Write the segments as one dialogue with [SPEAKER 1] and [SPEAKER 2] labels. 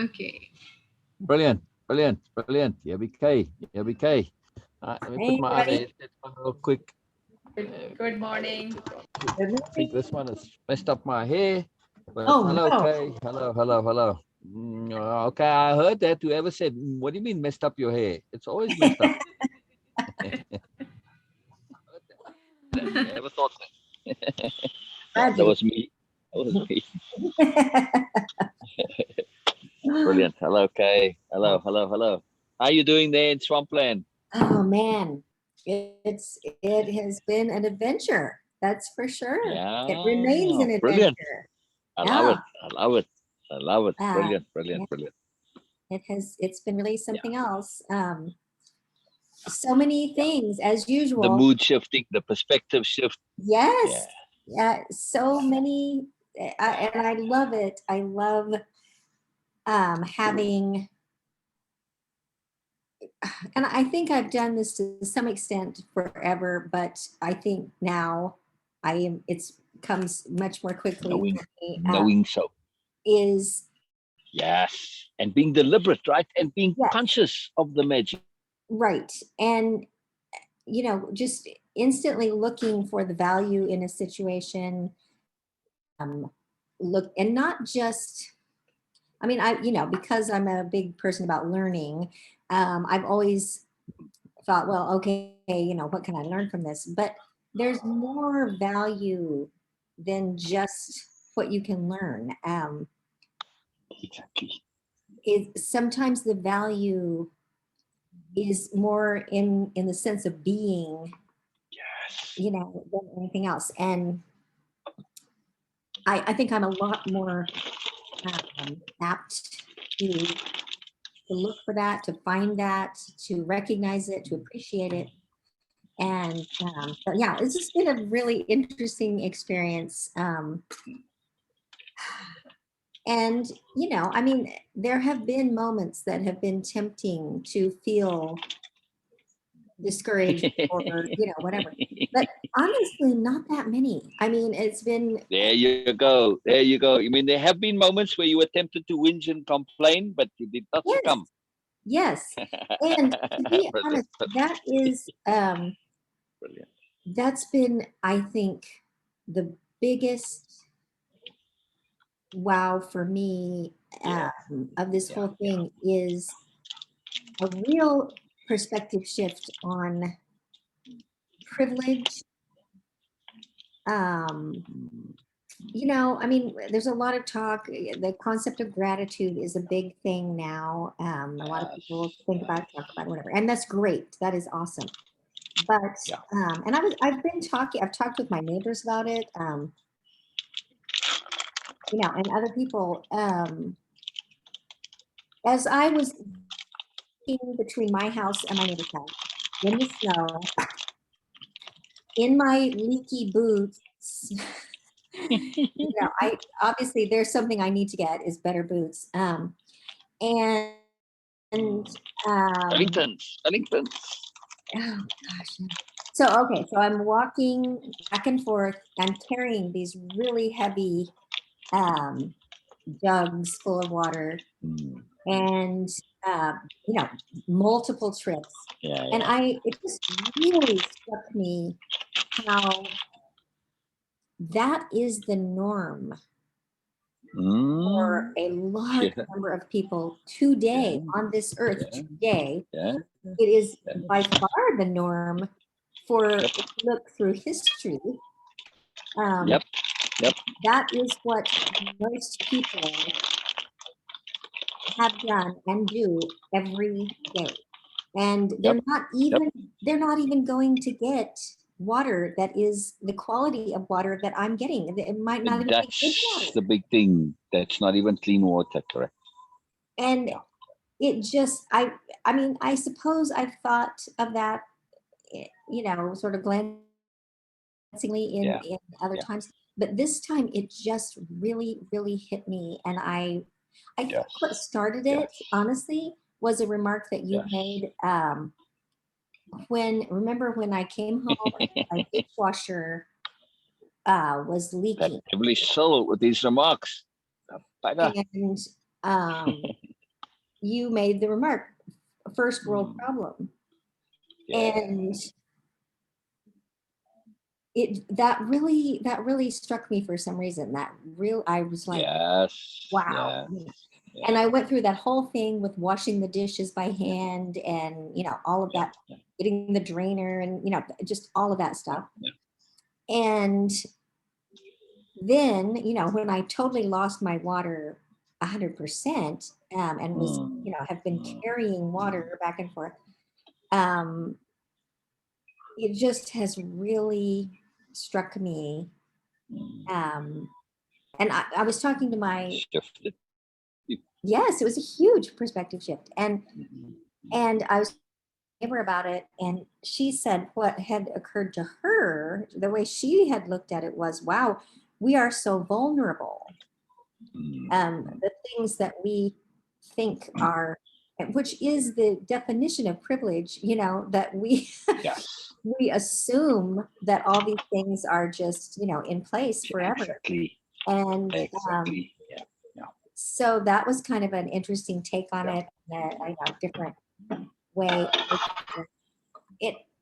[SPEAKER 1] Okay.
[SPEAKER 2] Brilliant, brilliant, brilliant. Here we go. Here we go. Let me put
[SPEAKER 3] Hey,
[SPEAKER 2] my other
[SPEAKER 3] everybody.
[SPEAKER 2] headset on real quick.
[SPEAKER 1] Good morning.
[SPEAKER 3] Good
[SPEAKER 2] I think
[SPEAKER 3] morning.
[SPEAKER 2] this one has messed up my hair. But
[SPEAKER 3] Oh,
[SPEAKER 2] hello,
[SPEAKER 3] no.
[SPEAKER 2] Kay. Hello, hello, hello. Okay, I heard that. Whoever said, what do you mean messed up your hair? It's always messed up. Never thought that. Yeah, that
[SPEAKER 3] Tragedy.
[SPEAKER 2] was me. That was me. Brilliant. Hello, Kay. Hello, hello, hello. How you doing there in Swampland?
[SPEAKER 3] Oh, man. It has been an adventure. That's for sure. It remains
[SPEAKER 2] Yeah,
[SPEAKER 3] an
[SPEAKER 2] brilliant.
[SPEAKER 3] adventure.
[SPEAKER 2] I love
[SPEAKER 3] Yeah.
[SPEAKER 2] it. I love it. I love it.
[SPEAKER 3] Uh,
[SPEAKER 2] Brilliant,
[SPEAKER 3] yeah,
[SPEAKER 2] brilliant, brilliant.
[SPEAKER 3] it's been really
[SPEAKER 2] Yeah.
[SPEAKER 3] something else. So many
[SPEAKER 2] Yeah.
[SPEAKER 3] things as
[SPEAKER 2] The
[SPEAKER 3] usual.
[SPEAKER 2] mood shifting, the perspective shift. Yeah.
[SPEAKER 3] Yes. Yeah. So many. And I love it. I love having, and I think I've done this to some extent forever, but I think now it's comes much more quickly
[SPEAKER 2] Knowing,
[SPEAKER 3] for me,
[SPEAKER 2] knowing so.
[SPEAKER 3] is
[SPEAKER 2] Yes. And being deliberate, right? And being
[SPEAKER 3] yes,
[SPEAKER 2] conscious of the magic.
[SPEAKER 3] right. And, just instantly looking for the value in a situation, look, and not just, I mean, because I'm a big person about learning, I've always thought, well, okay, what can I learn from this? But there's more value than just what you can learn.
[SPEAKER 2] Exactly.
[SPEAKER 3] Sometimes the value is more in the sense of being,
[SPEAKER 2] Yes.
[SPEAKER 3] than anything else. And I think I'm a lot more apt to look for that, to find that, to recognize it, to appreciate it. And but yeah, it's just been a really interesting experience. And I mean, there have been moments that have been tempting to feel discouraged or whatever, but honestly, not that many. I mean, it's been
[SPEAKER 2] There you go. There you go. I mean, there have been moments where you were tempted to whinge and complain, but you did not
[SPEAKER 3] yes,
[SPEAKER 2] succumb.
[SPEAKER 3] yes. And to be
[SPEAKER 2] Brilliant.
[SPEAKER 3] honest,
[SPEAKER 2] Brilliant.
[SPEAKER 3] that's been, I think, the biggest wow for me,
[SPEAKER 2] Yeah.
[SPEAKER 3] of this
[SPEAKER 2] Yeah.
[SPEAKER 3] whole
[SPEAKER 2] Yeah.
[SPEAKER 3] thing is a real perspective shift on privilege. Um,
[SPEAKER 2] Mm.
[SPEAKER 3] I mean, there's a lot of talk. The concept of gratitude is a big thing now. A lot of
[SPEAKER 2] Yes.
[SPEAKER 3] people think
[SPEAKER 2] Yes.
[SPEAKER 3] about it, talk about it, whatever, and that's great. That is awesome. But
[SPEAKER 2] Yeah.
[SPEAKER 3] and I've been talking. I've talked with my neighbors about it. And other people. As I was walking between my house and my neighbor's house in the snow, in my leaky boots. I obviously there's something I need to get is better boots. And
[SPEAKER 2] Wellingtons. Wellingtons.
[SPEAKER 3] oh gosh. Yeah. So I'm walking back and forth. I'm carrying these really heavy um, jugs full of water,
[SPEAKER 2] Mm.
[SPEAKER 3] and uh, you know multiple trips.
[SPEAKER 2] Yeah.
[SPEAKER 3] And
[SPEAKER 2] Yeah.
[SPEAKER 3] it just really struck me how that is the norm for
[SPEAKER 2] Mm.
[SPEAKER 3] a large
[SPEAKER 2] Yeah.
[SPEAKER 3] number of people
[SPEAKER 2] Yeah.
[SPEAKER 3] today on this earth
[SPEAKER 2] Yeah.
[SPEAKER 3] today.
[SPEAKER 2] Yeah.
[SPEAKER 3] It is
[SPEAKER 2] Yeah.
[SPEAKER 3] by far the norm for,
[SPEAKER 2] Yep.
[SPEAKER 3] if you look through history,
[SPEAKER 2] Yep.
[SPEAKER 3] um,
[SPEAKER 2] Yep.
[SPEAKER 3] that is what most people have done and do every day. And
[SPEAKER 2] Yep. Yep.
[SPEAKER 3] they're not even going to get water that is the quality of water that I'm getting. It might not even be good
[SPEAKER 2] That's
[SPEAKER 3] water.
[SPEAKER 2] the big thing. That's not even clean water, correct?
[SPEAKER 3] And
[SPEAKER 2] Yeah.
[SPEAKER 3] it just I mean, I suppose I've thought of that, sort of glancingly in other
[SPEAKER 2] Yeah.
[SPEAKER 3] times,
[SPEAKER 2] Yeah.
[SPEAKER 3] but this time it just really hit me. And I think what
[SPEAKER 2] Yes.
[SPEAKER 3] started it,
[SPEAKER 2] Yes.
[SPEAKER 3] honestly, was a remark that you
[SPEAKER 2] Yes.
[SPEAKER 3] made, when I came home and my dishwasher was
[SPEAKER 2] That
[SPEAKER 3] leaking.
[SPEAKER 2] heavily soul with these remarks. Bugger.
[SPEAKER 3] And you made the remark, first world
[SPEAKER 2] Mm.
[SPEAKER 3] problem.
[SPEAKER 2] Yeah.
[SPEAKER 3] And that really struck me for some reason. I was like,
[SPEAKER 2] Yes.
[SPEAKER 3] wow.
[SPEAKER 2] Yeah.
[SPEAKER 3] And I went through that whole thing with washing the dishes by hand and, all of
[SPEAKER 2] Yeah.
[SPEAKER 3] that, getting the drainer and, just all of that stuff.
[SPEAKER 2] Yeah.
[SPEAKER 3] And then, when I totally lost my water 100%, and was,
[SPEAKER 2] Mm.
[SPEAKER 3] have been
[SPEAKER 2] Mm.
[SPEAKER 3] carrying water back and forth, um, it just has really struck me.
[SPEAKER 2] Mm.
[SPEAKER 3] And I was talking to my,
[SPEAKER 2] Shifted.
[SPEAKER 3] yes, it was a huge perspective shift.
[SPEAKER 2] Mhm.
[SPEAKER 3] And I was neighbor about it, and she said what had occurred to her, the way she had looked at it was, wow, we are so vulnerable.
[SPEAKER 2] Mm.
[SPEAKER 3] The things that we think are, which is the definition of privilege, that we
[SPEAKER 2] Yes.
[SPEAKER 3] we assume that all these things are just, in place forever.
[SPEAKER 2] Exactly.
[SPEAKER 3] And
[SPEAKER 2] Exactly. Yeah.
[SPEAKER 3] so that was kind of an interesting take on
[SPEAKER 2] Yeah.
[SPEAKER 3] it, different way.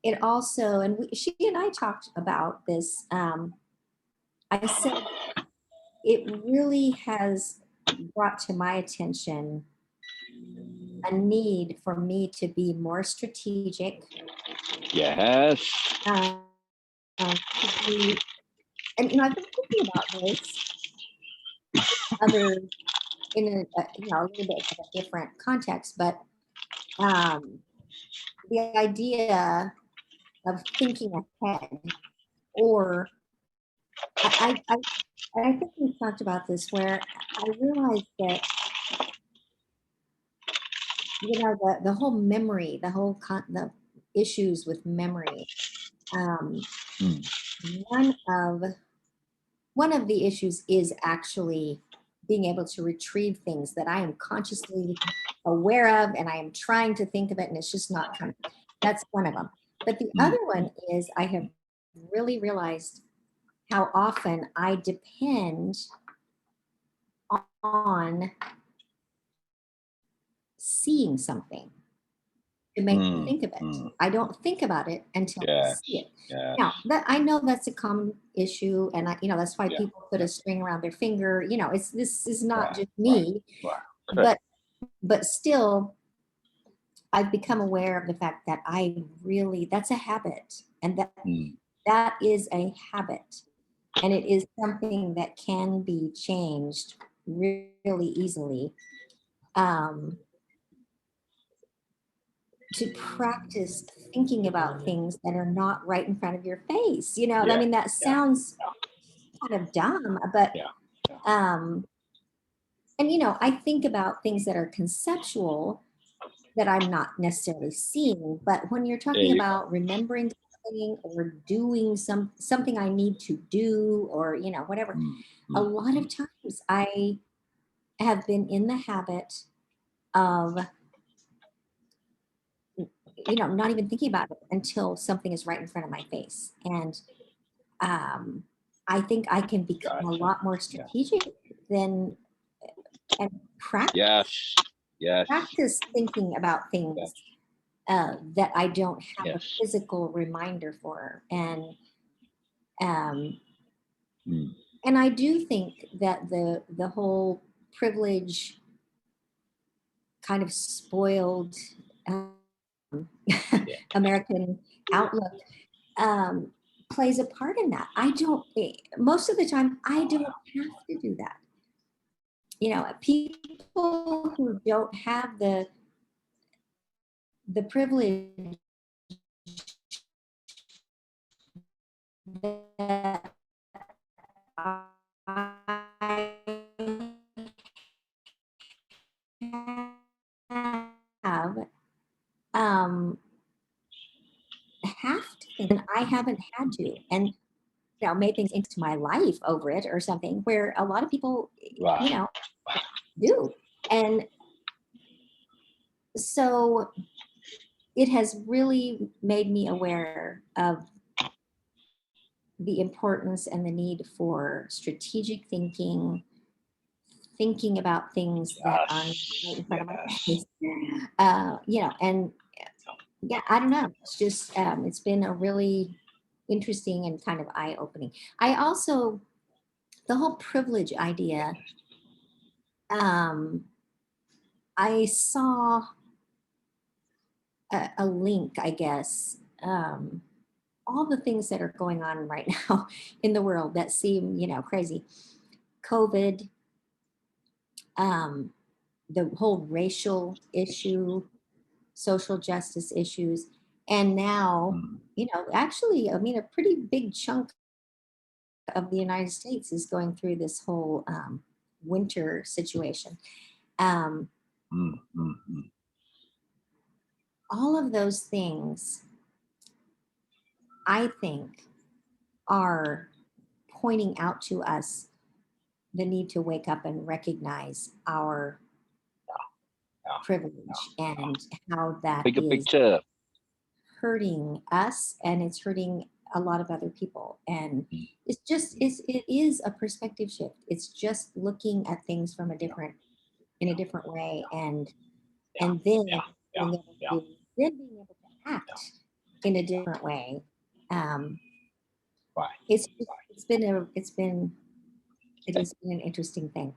[SPEAKER 3] It also, and she and I talked about this. I said it really has brought to my attention a need for me to be more strategic.
[SPEAKER 2] Yes.
[SPEAKER 3] To be, and I've been thinking about this other in a little bit of a different context, but um, the idea of thinking ahead, or I think we talked about this, where I realized that the whole memory, the issues with memory.
[SPEAKER 2] Mm.
[SPEAKER 3] One of one of the issues is actually being able to retrieve things that I am consciously aware of, and I am trying to think of it, and it's just not coming. That's one of them. But the
[SPEAKER 2] Mm.
[SPEAKER 3] other one is, I have really realized how often I depend on seeing something to make me
[SPEAKER 2] Mm.
[SPEAKER 3] think of it.
[SPEAKER 2] Mm.
[SPEAKER 3] I don't think about it until I
[SPEAKER 2] Yes.
[SPEAKER 3] see it.
[SPEAKER 2] Yes.
[SPEAKER 3] Now, that I know that's a common issue, and that's why
[SPEAKER 2] Yeah.
[SPEAKER 3] people put a string around their finger. This is not
[SPEAKER 2] Right.
[SPEAKER 3] just me,
[SPEAKER 2] Right. Correct.
[SPEAKER 3] but still, I've become aware of the fact that that's a habit, and
[SPEAKER 2] Mm.
[SPEAKER 3] that is a habit, and it is something that can be changed really easily. Um, to practice thinking about things that are not right in front of your face. I
[SPEAKER 2] Yeah.
[SPEAKER 3] mean, that sounds kind of dumb, but
[SPEAKER 2] Yeah. Yeah.
[SPEAKER 3] and I think about things that are conceptual that I'm not necessarily seeing, but when you're
[SPEAKER 2] There
[SPEAKER 3] talking
[SPEAKER 2] you go.
[SPEAKER 3] about remembering something or doing something I need to do, or whatever,
[SPEAKER 2] Mm.
[SPEAKER 3] a
[SPEAKER 2] Mm.
[SPEAKER 3] lot of times I have been in the habit of not even thinking about it until something is right in front of my face. And I think I can become a
[SPEAKER 2] Gotcha.
[SPEAKER 3] lot more
[SPEAKER 2] Yeah.
[SPEAKER 3] strategic than and
[SPEAKER 2] Yes. Yes.
[SPEAKER 3] practice thinking about things
[SPEAKER 2] Yes.
[SPEAKER 3] that I don't have a
[SPEAKER 2] Yes.
[SPEAKER 3] physical reminder for. Um,
[SPEAKER 2] Mm.
[SPEAKER 3] and I do think that the whole privilege kind of spoiled
[SPEAKER 2] Yeah.
[SPEAKER 3] American outlook um, plays a part in that. Most of the time, I don't have to do that. People who don't have the privilege that I have, um, have to think, and I haven't had to, and made things into my life over it or something, where a lot of people,
[SPEAKER 2] Right.
[SPEAKER 3] do. And so it has really made me aware of the importance and the need for strategic thinking, thinking about things that are right in front of my face. You know, and yeah, I don't know. It's just it's been a really interesting and kind of eye-opening. I also the whole privilege idea. Um, I saw a link, I guess. All the things that are going on right now in the world that seem, you know, crazy. COVID, um, the whole racial issue, social justice issues, and now, you know, actually, I mean, a pretty big chunk of the United States is going through this whole winter situation. Um, all of those things, I think, are pointing out to us the need to wake up and recognize our privilege and how that
[SPEAKER 2] Bigger
[SPEAKER 3] is
[SPEAKER 2] picture.
[SPEAKER 3] hurting us and it's hurting a lot of other people. And it's just it is a perspective shift. It's just looking at things from a different in a different way, and then being able to act in a different way. Um, it's been a it's been it has been an interesting thing.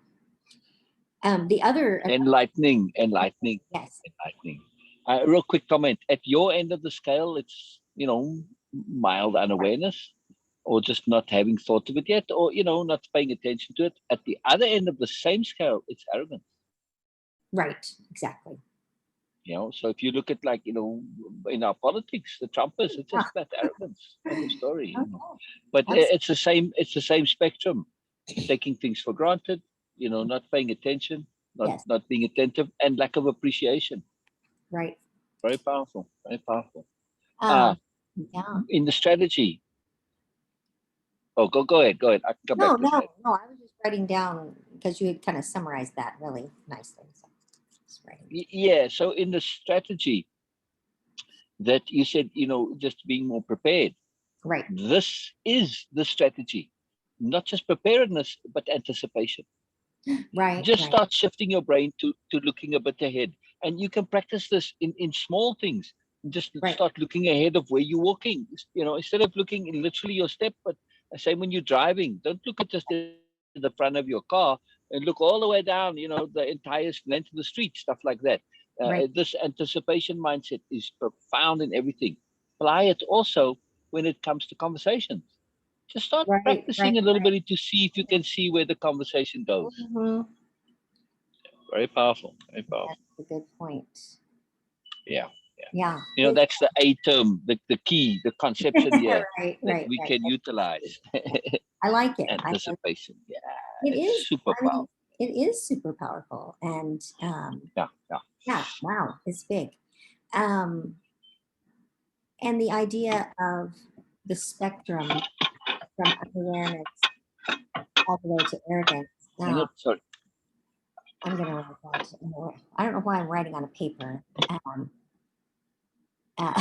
[SPEAKER 3] The other
[SPEAKER 2] Enlightening.
[SPEAKER 3] yes,
[SPEAKER 2] Real quick comment. At your end of the scale, it's, you know, mild unawareness or just not having thought of it yet, or, you know, not paying attention to it. At the other end of the same scale, it's arrogance.
[SPEAKER 3] right, exactly.
[SPEAKER 2] You know, so if you look at, like, you know, in our politics, the Trumpers, it's just that arrogance. End of story. You know? But it's the same. It's the same spectrum. Taking things for granted. You know, not paying attention,
[SPEAKER 3] Yes,
[SPEAKER 2] not being attentive, and lack of appreciation.
[SPEAKER 3] right.
[SPEAKER 2] Very powerful. Very powerful.
[SPEAKER 3] Um, yeah.
[SPEAKER 2] In the strategy. Oh, go ahead. Go ahead. I can come
[SPEAKER 3] No,
[SPEAKER 2] back to
[SPEAKER 3] no,
[SPEAKER 2] that.
[SPEAKER 3] no. I was just writing down because you had kind of summarized that really nicely. So just writing.
[SPEAKER 2] Yeah. So in the strategy that you said, you know, just being more prepared.
[SPEAKER 3] Right,
[SPEAKER 2] This is the strategy, not just preparedness, but anticipation.
[SPEAKER 3] right,
[SPEAKER 2] Just
[SPEAKER 3] right,
[SPEAKER 2] start shifting your brain to looking a bit ahead. And you can practice this in small things. Just
[SPEAKER 3] right,
[SPEAKER 2] start looking ahead of where you're walking. You know, instead of looking in literally your step, but same when you're driving, don't look at just the front of your car and look all the way down, you know, the entire length of the street, stuff like that.
[SPEAKER 3] right,
[SPEAKER 2] This anticipation mindset is profound in everything. Apply it also when it comes to conversations. Just start
[SPEAKER 3] right, right,
[SPEAKER 2] practicing a little
[SPEAKER 3] right.
[SPEAKER 2] bit to see if you can see where the conversation goes.
[SPEAKER 3] Mm-hmm.
[SPEAKER 2] Very powerful. Very
[SPEAKER 3] That's
[SPEAKER 2] powerful.
[SPEAKER 3] a good point.
[SPEAKER 2] Yeah.
[SPEAKER 3] Yeah.
[SPEAKER 2] You know, that's the A term, the key, the conception here
[SPEAKER 3] Right,
[SPEAKER 2] that
[SPEAKER 3] right,
[SPEAKER 2] we
[SPEAKER 3] right.
[SPEAKER 2] can utilize.
[SPEAKER 3] I like it. I like
[SPEAKER 2] Anticipation. Yeah.
[SPEAKER 3] it is.
[SPEAKER 2] It's super
[SPEAKER 3] I mean,
[SPEAKER 2] powerful.
[SPEAKER 3] it is super powerful, and
[SPEAKER 2] Yeah. Yeah.
[SPEAKER 3] yeah, wow, it's big. Um, and the idea of the spectrum from awareness all the way to arrogance.
[SPEAKER 2] And it, sorry.
[SPEAKER 3] I'm gonna write that. I don't know why I'm writing on a paper. Uh,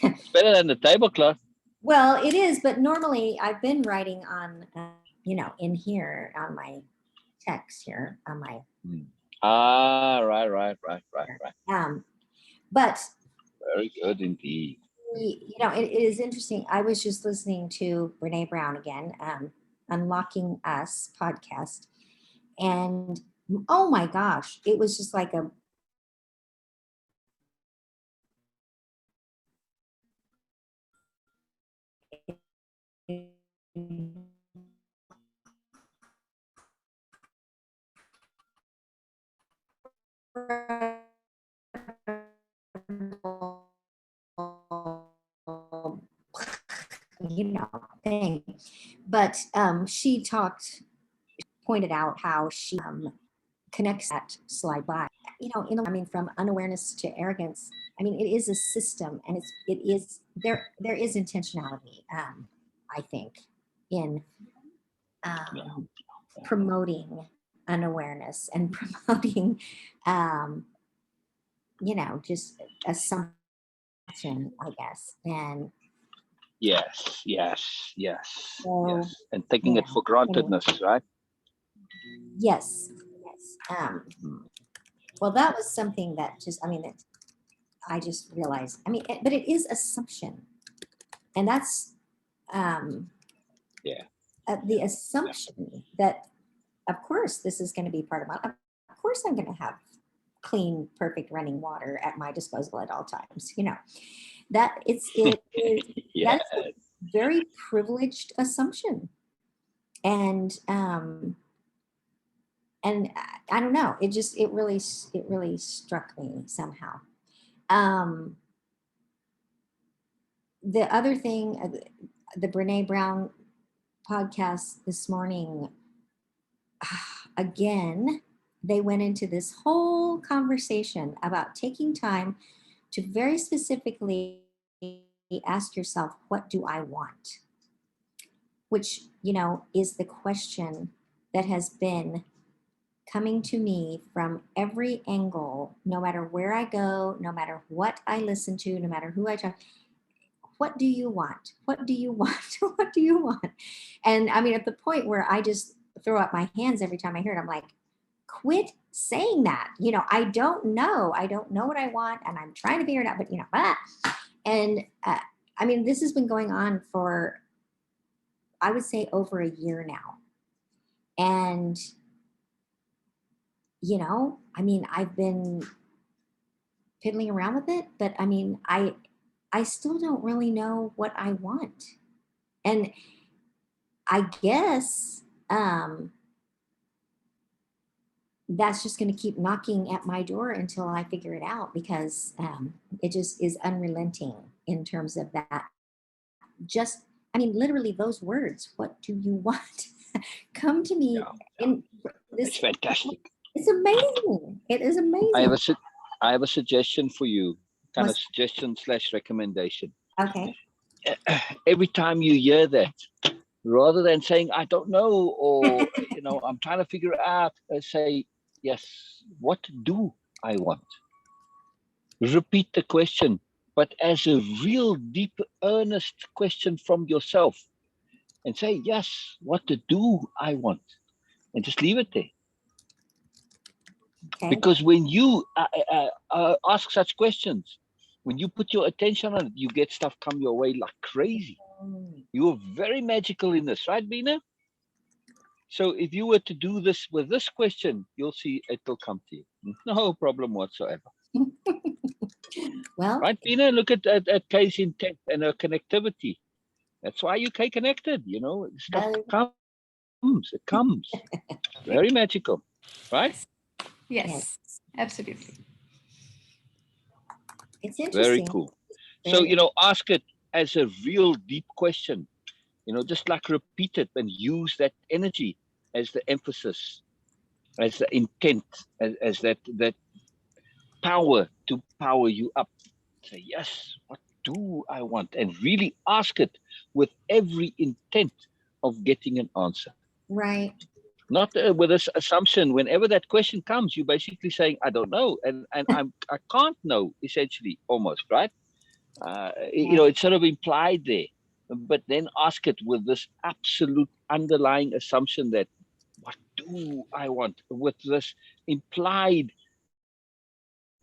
[SPEAKER 2] It's better than the tablecloth.
[SPEAKER 3] well, it is, but normally I've been writing on, you know, in here on my text here on my.
[SPEAKER 2] Right.
[SPEAKER 3] But
[SPEAKER 2] Very good indeed.
[SPEAKER 3] you know, it is interesting. I was just listening to Brene Brown again, Unlocking Us podcast, and oh my gosh, it was just like a you know thing. But she pointed out how she connects that slide by. You know, I mean, from unawareness to arrogance. I mean, it is a system, and it is there. There is intentionality, I think, in promoting unawareness and promoting, um, you know, just assumption, I guess. And
[SPEAKER 2] Yes.
[SPEAKER 3] so,
[SPEAKER 2] And taking
[SPEAKER 3] yeah.
[SPEAKER 2] it for
[SPEAKER 3] Anyway,
[SPEAKER 2] grantedness, right?
[SPEAKER 3] Yes. Yes.
[SPEAKER 2] Mm.
[SPEAKER 3] Well, that was something that just, I mean, that I just realized. I mean, but it is assumption, and that's um,
[SPEAKER 2] Yeah.
[SPEAKER 3] the
[SPEAKER 2] Yeah.
[SPEAKER 3] assumption that, of course, this is going to be part of my. Of course, I'm going to have clean, perfect running water at my disposal at all times. You know, that it is
[SPEAKER 2] Yeah.
[SPEAKER 3] that is a very privileged assumption, and I don't know. It really struck me somehow. Um, the other thing, the Brene Brown podcast this morning, again, they went into this whole conversation about taking time to very specifically ask yourself, what do I want? Which, is the question that has been coming to me from every angle, no matter where I go, no matter what I listen to, no matter who I talk. What do you want? What do you want? What do you want? And I mean, at the point where I just throw up my hands every time I hear it, I'm like, quit saying that. I don't know. I don't know what I want, and I'm trying to figure it out. But and I mean, this has been going on for, I would say, over a year now. And I mean, I've been fiddling around with it, but I mean, I still don't really know what I want. And I guess that's just going to keep knocking at my door until I figure it out, because it just is unrelenting in terms of that. Just, I mean, literally those words, what do you want? Come to me
[SPEAKER 2] Yeah.
[SPEAKER 3] in this.
[SPEAKER 2] It's fantastic.
[SPEAKER 3] It's amazing. It is
[SPEAKER 2] I have
[SPEAKER 3] amazing.
[SPEAKER 2] I have a suggestion for you, kind of
[SPEAKER 3] Was
[SPEAKER 2] suggestion slash recommendation.
[SPEAKER 3] okay.
[SPEAKER 2] Every time you hear that, rather than saying I don't know, or I'm trying to figure it out, say yes. What do I want? Repeat the question, but as a real deep, earnest question from yourself, and say yes. What do I want? And just leave it there.
[SPEAKER 3] Okay.
[SPEAKER 2] Because when you ask such questions, when you put your attention on it, you get stuff come your way like crazy. You are very magical in this, right, Beena? So if you were to do this with this question, you'll see it will come to you. No problem whatsoever.
[SPEAKER 3] Well,
[SPEAKER 2] Right, Beena? Look at Kay's intent and her connectivity. That's why you Kay connected, stuff
[SPEAKER 3] uh,
[SPEAKER 2] comes. It comes. Very magical. Right?
[SPEAKER 1] Yes.
[SPEAKER 3] yes,
[SPEAKER 1] Yes. Absolutely.
[SPEAKER 3] it's
[SPEAKER 2] Very
[SPEAKER 3] interesting.
[SPEAKER 2] cool. So,
[SPEAKER 3] Very,
[SPEAKER 2] ask it as a real deep question, just like repeat it and use that energy as the emphasis, as the intent, as that power to power you up. Say, yes, what do I want? And really ask it with every intent of getting an answer.
[SPEAKER 3] right.
[SPEAKER 2] Not with this assumption. Whenever that question comes, you're basically saying, I don't know. And I can't know, essentially, almost, right? It's sort of implied there. But then ask it with this absolute underlying assumption that what do I want? With this implied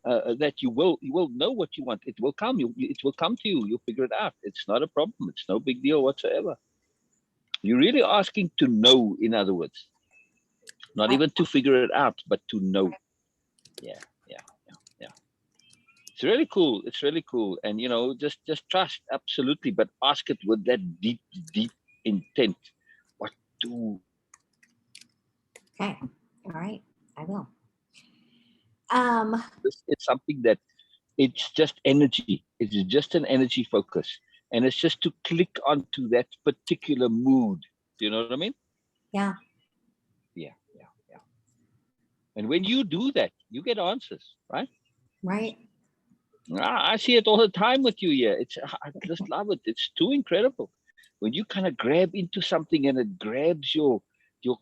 [SPEAKER 2] that you will know what you want. It will come. It will come to you. You'll figure it out. It's not a problem. It's no big deal whatsoever. You're really asking to know, in other words, not
[SPEAKER 3] I,
[SPEAKER 2] even to figure it out, but to know. Yeah, yeah, yeah, yeah. It's really cool. It's really cool. And just trust, absolutely, but ask it with that deep, deep intent. What do
[SPEAKER 3] okay. All right. I will.
[SPEAKER 2] this? It's something that it's just energy. It's just an energy focus. And it's just to click onto that particular mood. Do you know what I mean?
[SPEAKER 3] Yeah.
[SPEAKER 2] Yeah, yeah, yeah. And when you do that, you get answers, right?
[SPEAKER 3] Right.
[SPEAKER 2] I see it all the time with you here. I just love it. It's too incredible. When you kind of grab into something and it grabs your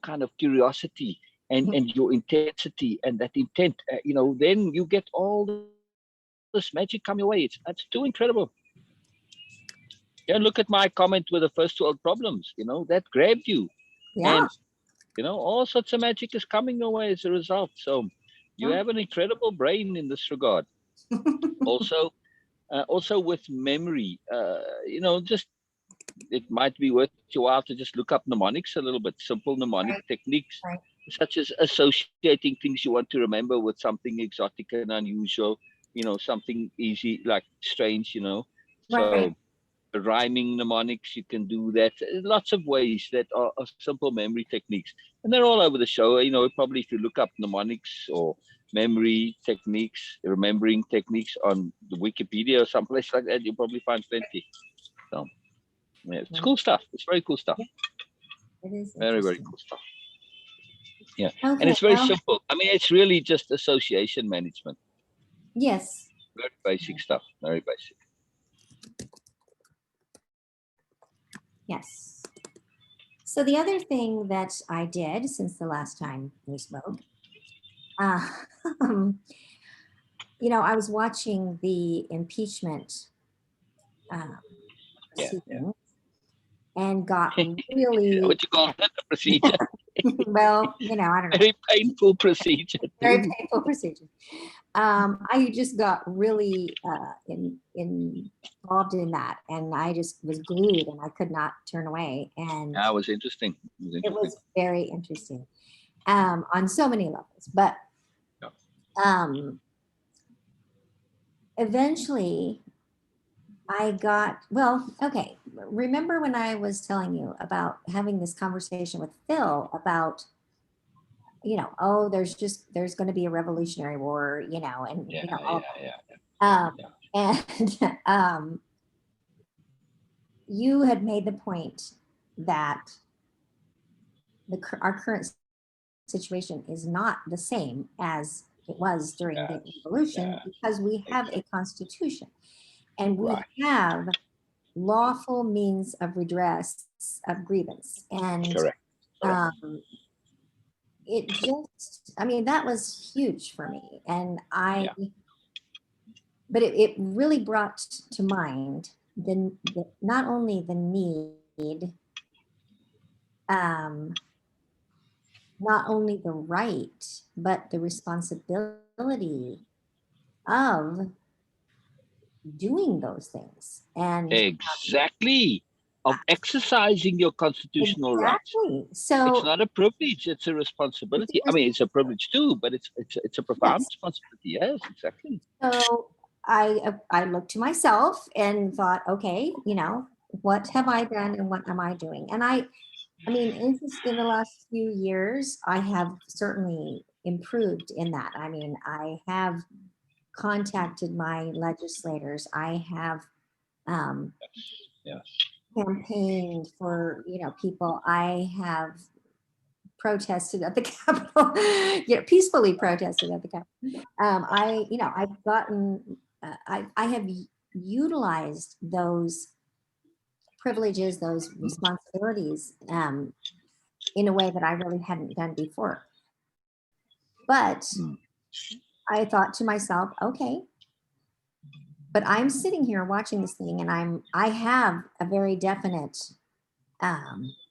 [SPEAKER 2] kind of curiosity and your intensity and that intent, then you get all this magic come your way. It's too incredible. Yeah, look at my comment with the first world problems. That grabbed you,
[SPEAKER 3] Yeah.
[SPEAKER 2] and all sorts of magic is coming your way as a result. So you have an incredible brain in this regard. Also with memory, just it might be worth your while to just look up mnemonics a little bit, simple mnemonic
[SPEAKER 3] Right,
[SPEAKER 2] techniques,
[SPEAKER 3] right,
[SPEAKER 2] such as associating things you want to remember with something exotic and unusual, something easy, like strange,
[SPEAKER 3] right.
[SPEAKER 2] So rhyming mnemonics, you can do that. Lots of ways that are simple memory techniques. And they're all over the show. Probably if you look up mnemonics or memory techniques, remembering techniques on the Wikipedia or someplace like that, you'll probably find plenty. So yeah, it's
[SPEAKER 3] Right.
[SPEAKER 2] cool stuff. It's very cool stuff.
[SPEAKER 3] Yeah, it is
[SPEAKER 2] Very, very
[SPEAKER 3] interesting.
[SPEAKER 2] cool stuff. Yeah. And
[SPEAKER 3] Okay,
[SPEAKER 2] it's very
[SPEAKER 3] well,
[SPEAKER 2] simple. I mean, it's really just association management.
[SPEAKER 3] yes,
[SPEAKER 2] Very basic stuff. Very basic.
[SPEAKER 3] yes. So the other thing that I did since the last time we spoke, uh, I was watching the impeachment uh,
[SPEAKER 2] Yeah. Yeah.
[SPEAKER 3] proceeding and got really,
[SPEAKER 2] What you call that? The procedure.
[SPEAKER 3] well, I don't know,
[SPEAKER 2] Very painful procedure
[SPEAKER 3] very
[SPEAKER 2] too.
[SPEAKER 3] painful procedure. I just got really involved in that, and I just was glued, and I could not turn away. And
[SPEAKER 2] That was interesting. It was
[SPEAKER 3] it
[SPEAKER 2] interesting.
[SPEAKER 3] was very interesting on so many levels. But
[SPEAKER 2] Yeah.
[SPEAKER 3] Eventually, I got, well, okay. Remember when I was telling you about having this conversation with Phil about, oh, there's going to be a revolutionary war, and,
[SPEAKER 2] Yeah.
[SPEAKER 3] all
[SPEAKER 2] Yeah.
[SPEAKER 3] that.
[SPEAKER 2] Yeah.
[SPEAKER 3] And you had made the point that our current situation is not the same as it was during the revolution
[SPEAKER 2] Yeah.
[SPEAKER 3] because we have a constitution and we
[SPEAKER 2] Right.
[SPEAKER 3] have lawful means of redress of grievance. And
[SPEAKER 2] Correct.
[SPEAKER 3] um, it just, I mean, that was huge for me. And
[SPEAKER 2] Yeah.
[SPEAKER 3] but it really brought to mind not only the need, um, not only the right, but the responsibility of doing those things. And
[SPEAKER 2] Exactly. Of exercising your constitutional rights.
[SPEAKER 3] exactly.
[SPEAKER 2] It's
[SPEAKER 3] So
[SPEAKER 2] not a privilege, it's a
[SPEAKER 3] it's
[SPEAKER 2] responsibility. I mean, it's a privilege too, but it's a profound
[SPEAKER 3] yes.
[SPEAKER 2] responsibility. Yes, exactly.
[SPEAKER 3] So I looked to myself and thought, okay, what have I done and what am I doing? And I mean, in the last few years, I have certainly improved in that. I mean, I have contacted my legislators. I have um,
[SPEAKER 2] Yes.
[SPEAKER 3] campaigned for people. I have protested at the Capitol, peacefully protested at the Capitol. I've gotten, I have utilized those privileges, those responsibilities in a way that I really hadn't done before. But
[SPEAKER 2] Mm.
[SPEAKER 3] I thought to myself, okay, but I'm sitting here watching this thing, and I have a very definite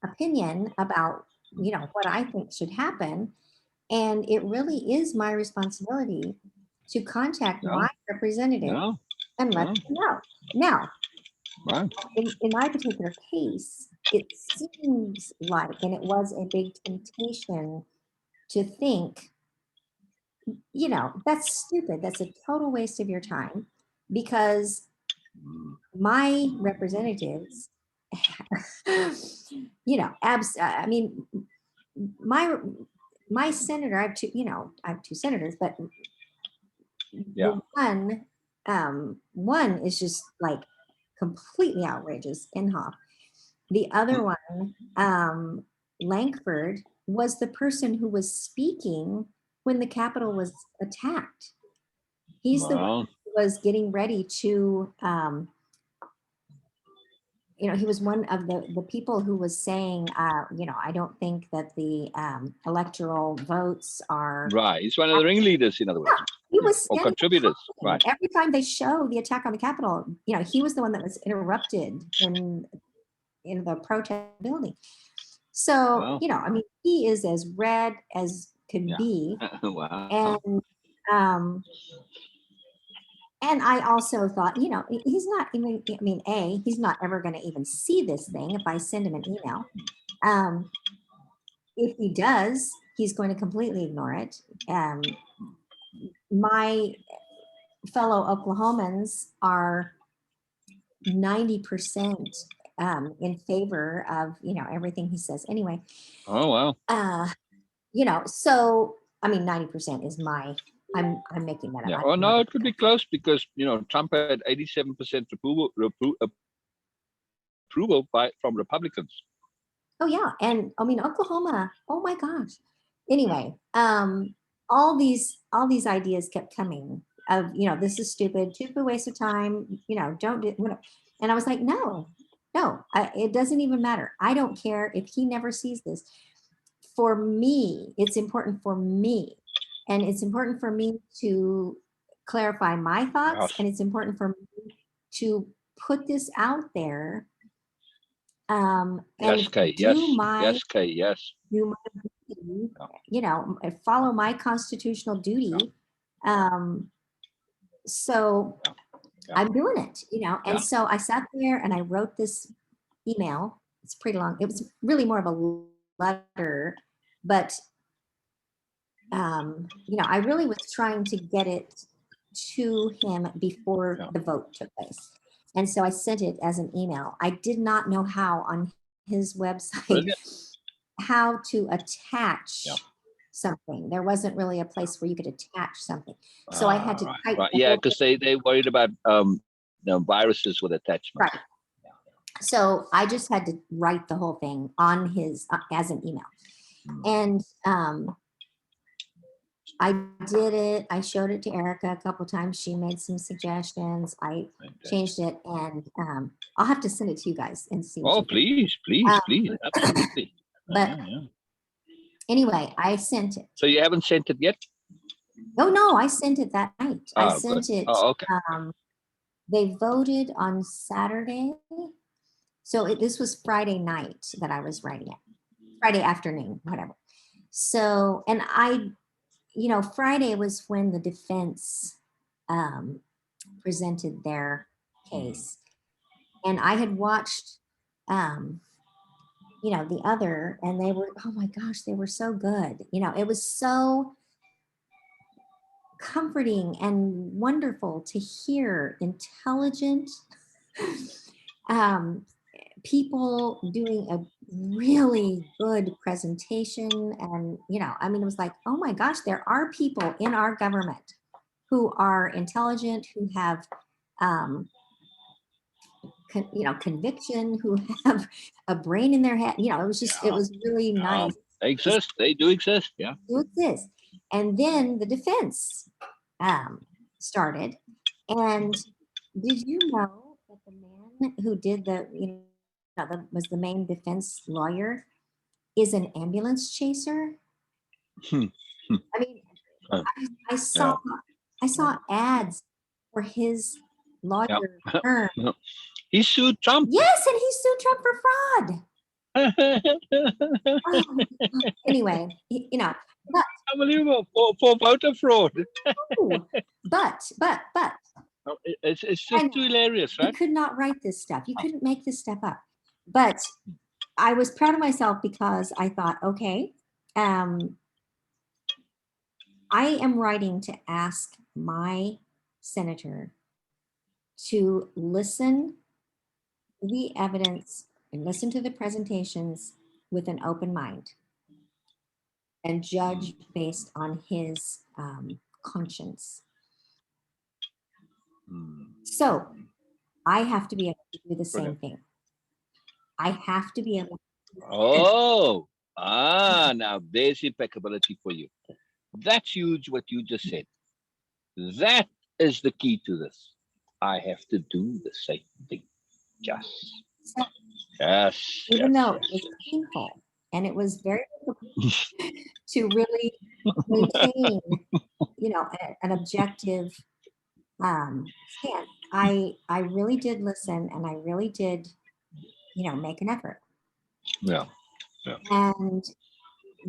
[SPEAKER 3] opinion about what I think should happen. And it really is my responsibility to contact my
[SPEAKER 2] No,
[SPEAKER 3] representative
[SPEAKER 2] no,
[SPEAKER 3] and let
[SPEAKER 2] no.
[SPEAKER 3] them know. Now,
[SPEAKER 2] Right.
[SPEAKER 3] in my particular case, it seems like, and it was a big temptation to think, that's stupid. That's a total waste of your time because
[SPEAKER 2] Mm.
[SPEAKER 3] my representatives, I mean, my my senator, I have two senators, but
[SPEAKER 2] Yeah.
[SPEAKER 3] the one is just like completely outrageous in Hoff. The other one, Lankford, was the person who was speaking when the Capitol was attacked. He's the one
[SPEAKER 2] Well,
[SPEAKER 3] who was getting ready to he was one of the people who was saying, I don't think that the electoral votes are.
[SPEAKER 2] right. He's one of the ringleaders, in other words.
[SPEAKER 3] Yeah, he
[SPEAKER 2] Yeah.
[SPEAKER 3] was
[SPEAKER 2] Or
[SPEAKER 3] standing
[SPEAKER 2] contributors.
[SPEAKER 3] talking.
[SPEAKER 2] Right.
[SPEAKER 3] Every time they show the attack on the Capitol, he was the one that was interrupted in the protest building. So,
[SPEAKER 2] Wow.
[SPEAKER 3] I mean, he is as red as could
[SPEAKER 2] Yeah.
[SPEAKER 3] be.
[SPEAKER 2] Wow.
[SPEAKER 3] Um, and I also thought, he's not even, I mean, he's not ever going to even see this thing if I send him an email. If he does, he's going to completely ignore it. My fellow Oklahomans are 90% in favor of, everything he says anyway.
[SPEAKER 2] Oh, wow.
[SPEAKER 3] So, I mean, 90% is I'm making that up.
[SPEAKER 2] Yeah. Oh, no, it could be close because, Trump had 87% approval from Republicans.
[SPEAKER 3] Oh yeah, and I mean Oklahoma. Oh my gosh. Anyway, all these ideas kept coming of this is stupid, waste of time. Don't do. And I was like, no, it doesn't even matter. I don't care if he never sees this. For me, it's important for me, and it's important for me to clarify my thoughts,
[SPEAKER 2] Yes.
[SPEAKER 3] and it's important for me to put this out there. And
[SPEAKER 2] Yes, Kay.
[SPEAKER 3] do
[SPEAKER 2] Yes.
[SPEAKER 3] my
[SPEAKER 2] Yes, Kay. Yes.
[SPEAKER 3] do my duty, follow my constitutional duty. So I'm doing it, and so I sat there and I wrote this email. It's pretty long. It was really more of a letter, but I really was trying to get it to him before the vote took place. And so I sent it as an email. I did not know how on his website
[SPEAKER 2] Brilliant.
[SPEAKER 3] how to attach something. There wasn't really a place where you could attach something. So I had to type.
[SPEAKER 2] Right. Yeah, because they worried about viruses with attachments.
[SPEAKER 3] Right. So I just had to write the whole thing on his as an email. And I did it. I showed it to Erica a couple times. She made some suggestions. I changed it, and I'll have to send it to you guys and see.
[SPEAKER 2] Oh, please, absolutely.
[SPEAKER 3] But anyway, I sent it.
[SPEAKER 2] So you haven't sent it yet?
[SPEAKER 3] Oh no, I sent it that night. I sent it.
[SPEAKER 2] Oh, okay.
[SPEAKER 3] They voted on Saturday, so this was Friday night that I was writing it. Friday afternoon, whatever. So, and Friday was when the defense presented their case. And I had watched, the other, and they were, oh my gosh, they were so good. It was so comforting and wonderful to hear intelligent people doing a really good presentation. And, it was like, oh my gosh, there are people in our government who are intelligent, who have, conviction, who have a brain in their head. It was really nice.
[SPEAKER 2] They exist. They do exist. Yeah.
[SPEAKER 3] Do exist. And then the defense started. And did you know that the man who did was the main defense lawyer is an ambulance chaser? I mean, I saw ads for his lawyer firm.
[SPEAKER 2] He sued Trump.
[SPEAKER 3] Yes, and he sued Trump for fraud. Anyway,
[SPEAKER 2] unbelievable for voter fraud.
[SPEAKER 3] but
[SPEAKER 2] it's just too hilarious, right?
[SPEAKER 3] You could not write this stuff. You couldn't make this stuff up. But I was proud of myself because I thought, okay, I am writing to ask my senator to listen to the evidence and listen to the presentations with an open mind and judge based on his conscience. So I have to be able to do the same thing. I have to be able to.
[SPEAKER 2] Now there's impeccability for you. That's huge what you just said. That is the key to this. I have to do the same thing. Yes.
[SPEAKER 3] Even though it was painful and it was very difficult to really maintain, an objective stance. I really did listen, and I really did, make an effort.
[SPEAKER 2] Yeah. Yeah.
[SPEAKER 3] And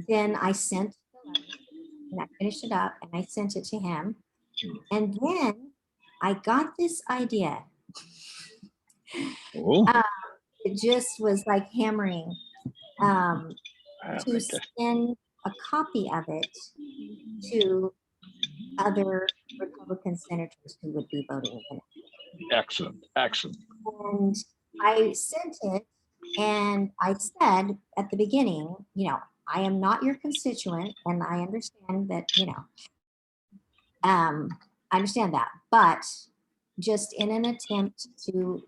[SPEAKER 3] then I sent the letter, and I finished it up and I sent it to him. And then I got this idea.
[SPEAKER 2] Oh,
[SPEAKER 3] It just was like hammering to
[SPEAKER 2] fantastic.
[SPEAKER 3] send a copy of it to other Republican senators who would be voting in it.
[SPEAKER 2] Excellent. Excellent.
[SPEAKER 3] And I sent it, and I said at the beginning, I am not your constituent, and I understand that, I understand that, but just in an attempt to,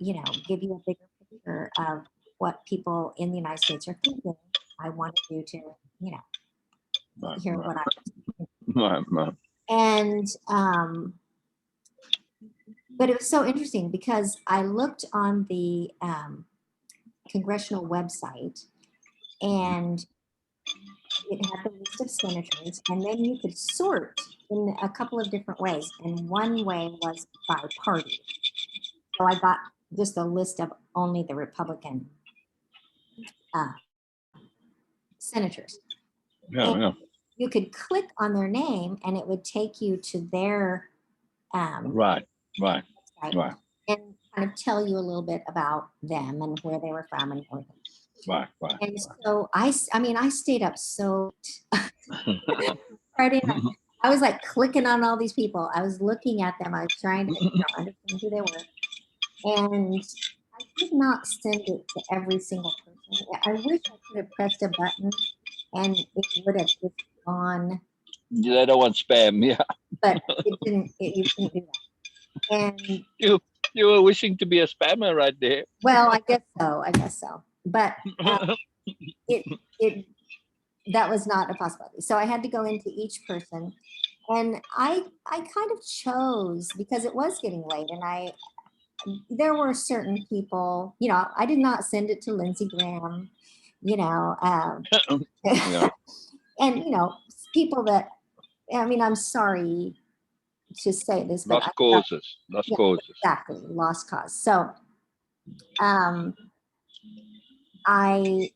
[SPEAKER 3] give you a bigger picture of what people in the United States are thinking, I wanted you to,
[SPEAKER 2] Right,
[SPEAKER 3] hear
[SPEAKER 2] right,
[SPEAKER 3] what I
[SPEAKER 2] right, right.
[SPEAKER 3] and but it was so interesting because I looked on the congressional website, and it had the list of senators, and then you could sort in a couple of different ways. And one way was by party. So I got just a list of only the Republican uh, senators.
[SPEAKER 2] Yeah,
[SPEAKER 3] And
[SPEAKER 2] yeah.
[SPEAKER 3] you could click on their name, and it would take you to their
[SPEAKER 2] Right, right,
[SPEAKER 3] website
[SPEAKER 2] right,
[SPEAKER 3] and kind of tell you a little bit about them and where they were from and everything.
[SPEAKER 2] right, right.
[SPEAKER 3] And so I stayed up so Friday night. I was like clicking on all these people. I was looking at them. I was trying to understand who they were. And I did not send it to every single person. I wish I could have pressed a button and it would have just gone,
[SPEAKER 2] They don't want spam. Yeah,
[SPEAKER 3] but it didn't. You couldn't do that. And
[SPEAKER 2] you were wishing to be a spammer right there.
[SPEAKER 3] well, I guess so. I guess so. But it that was not a possibility. So I had to go into each person, and I kind of chose because it was getting late, and there were certain people, I did not send it to Lindsey Graham,
[SPEAKER 2] Yeah.
[SPEAKER 3] and people that, I'm sorry to say this, but
[SPEAKER 2] Lost causes. Lost
[SPEAKER 3] yeah,
[SPEAKER 2] causes.
[SPEAKER 3] exactly, lost cause. So um, I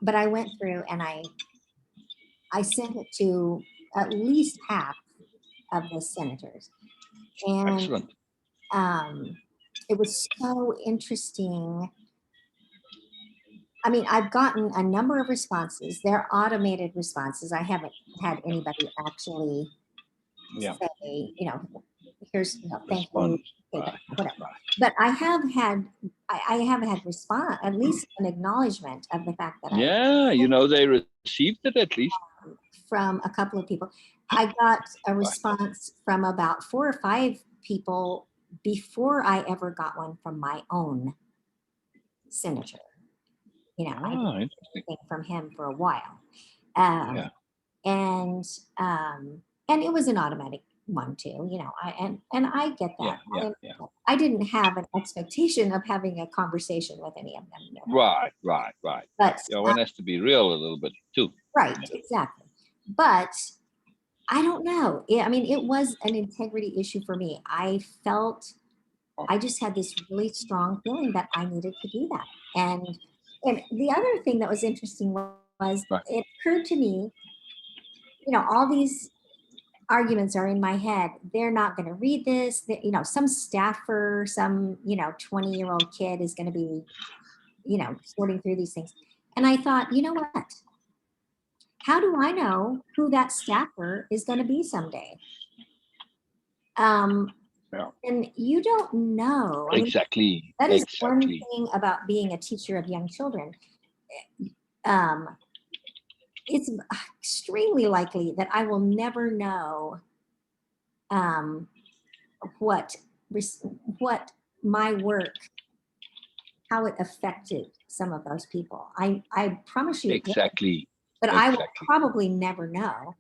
[SPEAKER 3] went through and I sent it to at least half of the senators, and
[SPEAKER 2] Excellent.
[SPEAKER 3] it was so interesting. I've gotten a number of responses. They're automated responses. I haven't had anybody actually
[SPEAKER 2] Yeah.
[SPEAKER 3] say, here's, thank
[SPEAKER 2] Respond.
[SPEAKER 3] you,
[SPEAKER 2] Right,
[SPEAKER 3] whatever.
[SPEAKER 2] right.
[SPEAKER 3] But I have had response, at least an acknowledgement of the fact that
[SPEAKER 2] Yeah, they received it at least.
[SPEAKER 3] from a couple of people. I got a response from about 4 or 5 people before I ever got one from my own senator. I didn't
[SPEAKER 2] Ah,
[SPEAKER 3] get
[SPEAKER 2] interesting.
[SPEAKER 3] anything from him for a while. Um,
[SPEAKER 2] Yeah.
[SPEAKER 3] and it was an automatic one too, and I get that.
[SPEAKER 2] Yeah.
[SPEAKER 3] I didn't have an expectation of having a conversation with any of them. No.
[SPEAKER 2] Right.
[SPEAKER 3] But
[SPEAKER 2] Yeah, one has to be real a little bit too.
[SPEAKER 3] right, exactly. But I don't know. It was an integrity issue for me. I just had this really strong feeling that I needed to do that. And the other thing that was interesting was
[SPEAKER 2] Right.
[SPEAKER 3] it occurred to me, all these arguments are in my head. They're not going to read this. Some staffer, some 20-year-old kid is going to be, sorting through these things. And I thought, you know what? How do I know who that staffer is going to be someday?
[SPEAKER 2] Yeah.
[SPEAKER 3] And you don't know.
[SPEAKER 2] Exactly.
[SPEAKER 3] That is one
[SPEAKER 2] Exactly.
[SPEAKER 3] thing about being a teacher of young children. It's extremely likely that I will never know what my work, how it affected some of those people. I promise you,
[SPEAKER 2] Exactly.
[SPEAKER 3] but I will
[SPEAKER 2] Exactly.
[SPEAKER 3] probably never know.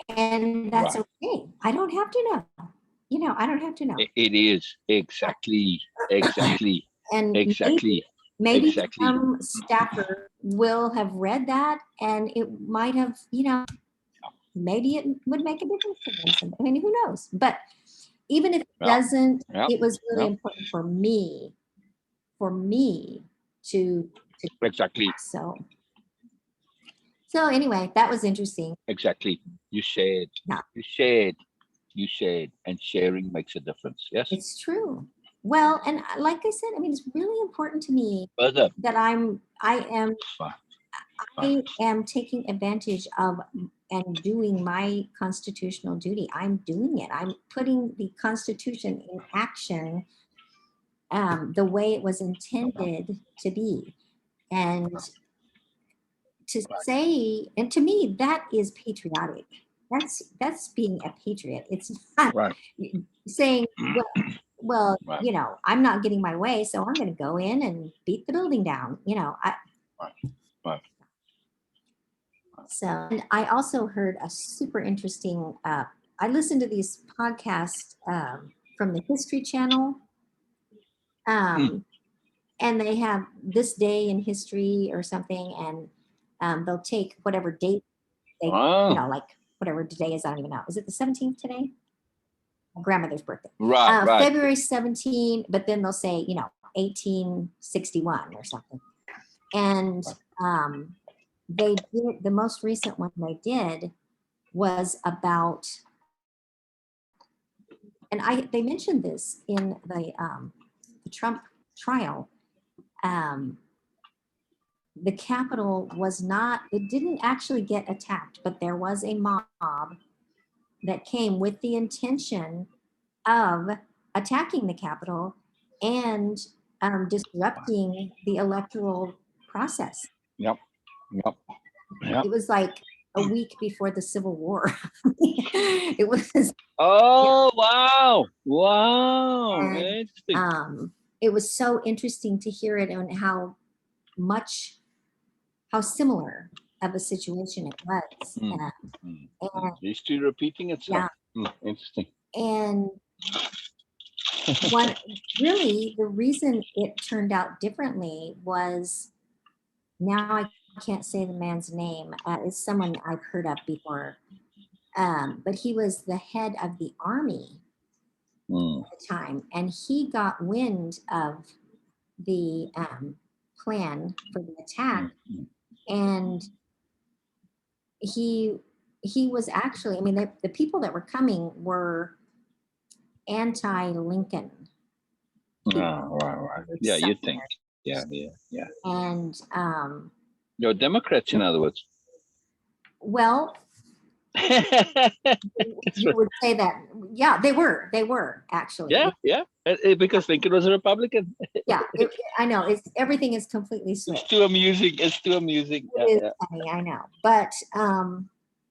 [SPEAKER 3] And that's
[SPEAKER 2] Right.
[SPEAKER 3] okay. I don't have to know. I don't have to know.
[SPEAKER 2] It is exactly.
[SPEAKER 3] And
[SPEAKER 2] Exactly.
[SPEAKER 3] maybe
[SPEAKER 2] Exactly.
[SPEAKER 3] some staffer will have read that, and it might have, maybe it would make a difference to them. Who knows? But even if it
[SPEAKER 2] Yeah.
[SPEAKER 3] doesn't,
[SPEAKER 2] Yeah.
[SPEAKER 3] it was really
[SPEAKER 2] Yeah.
[SPEAKER 3] important for me to
[SPEAKER 2] Exactly.
[SPEAKER 3] So anyway, that was interesting.
[SPEAKER 2] Exactly. You shared.
[SPEAKER 3] Yeah.
[SPEAKER 2] You shared. You shared. And sharing makes a difference. Yes.
[SPEAKER 3] It's true. Well, and like I said, I mean, it's really important to me
[SPEAKER 2] Further.
[SPEAKER 3] that I am taking advantage of and doing my constitutional duty. I'm doing it. I'm putting the Constitution in action the way it was intended to be. And to say, and to me, that is patriotic. That's being a patriot. It's not
[SPEAKER 2] Right.
[SPEAKER 3] saying, well,
[SPEAKER 2] Right.
[SPEAKER 3] you know, I'm not getting my way, so I'm going to go in and beat the building down. You know,
[SPEAKER 2] Right.
[SPEAKER 3] So, and I also heard a super interesting. I listened to these podcasts from the History Channel, and they have this day in history or something, and they'll take whatever date they, you know, like whatever today is. I don't even know. Is it the 17th today? My grandmother's birthday.
[SPEAKER 2] Right. Right.
[SPEAKER 3] February 17, but then they'll say, you know, 1861 or something, and they did the most recent one they did was about, and they mentioned this in the Trump trial. The Capitol was not, it didn't actually get attacked, but there was a mob that came with the intention of attacking the Capitol and disrupting the electoral process.
[SPEAKER 2] Yep.
[SPEAKER 3] It was like a week before the Civil War. It was.
[SPEAKER 2] Oh, wow. Wow.
[SPEAKER 3] And,
[SPEAKER 2] Interesting.
[SPEAKER 3] it was so interesting to hear it and how similar of a situation it was. And
[SPEAKER 2] History repeating itself. Interesting.
[SPEAKER 3] And really, the reason it turned out differently was, now I can't say the man's name. It's someone I've heard of before. But he was the head of the army at the time, and he got wind of the plan for the attack, and he was actually, I mean, the people that were coming were anti-Lincoln.
[SPEAKER 2] Right. Yeah, you think. Yeah.
[SPEAKER 3] And
[SPEAKER 2] you're Democrats, in other words.
[SPEAKER 3] well, you would say that. Yeah, they were actually.
[SPEAKER 2] Yeah. Because Lincoln was a Republican.
[SPEAKER 3] Yeah, I know. Everything is completely switched.
[SPEAKER 2] It's too amusing.
[SPEAKER 3] It is funny, I know. But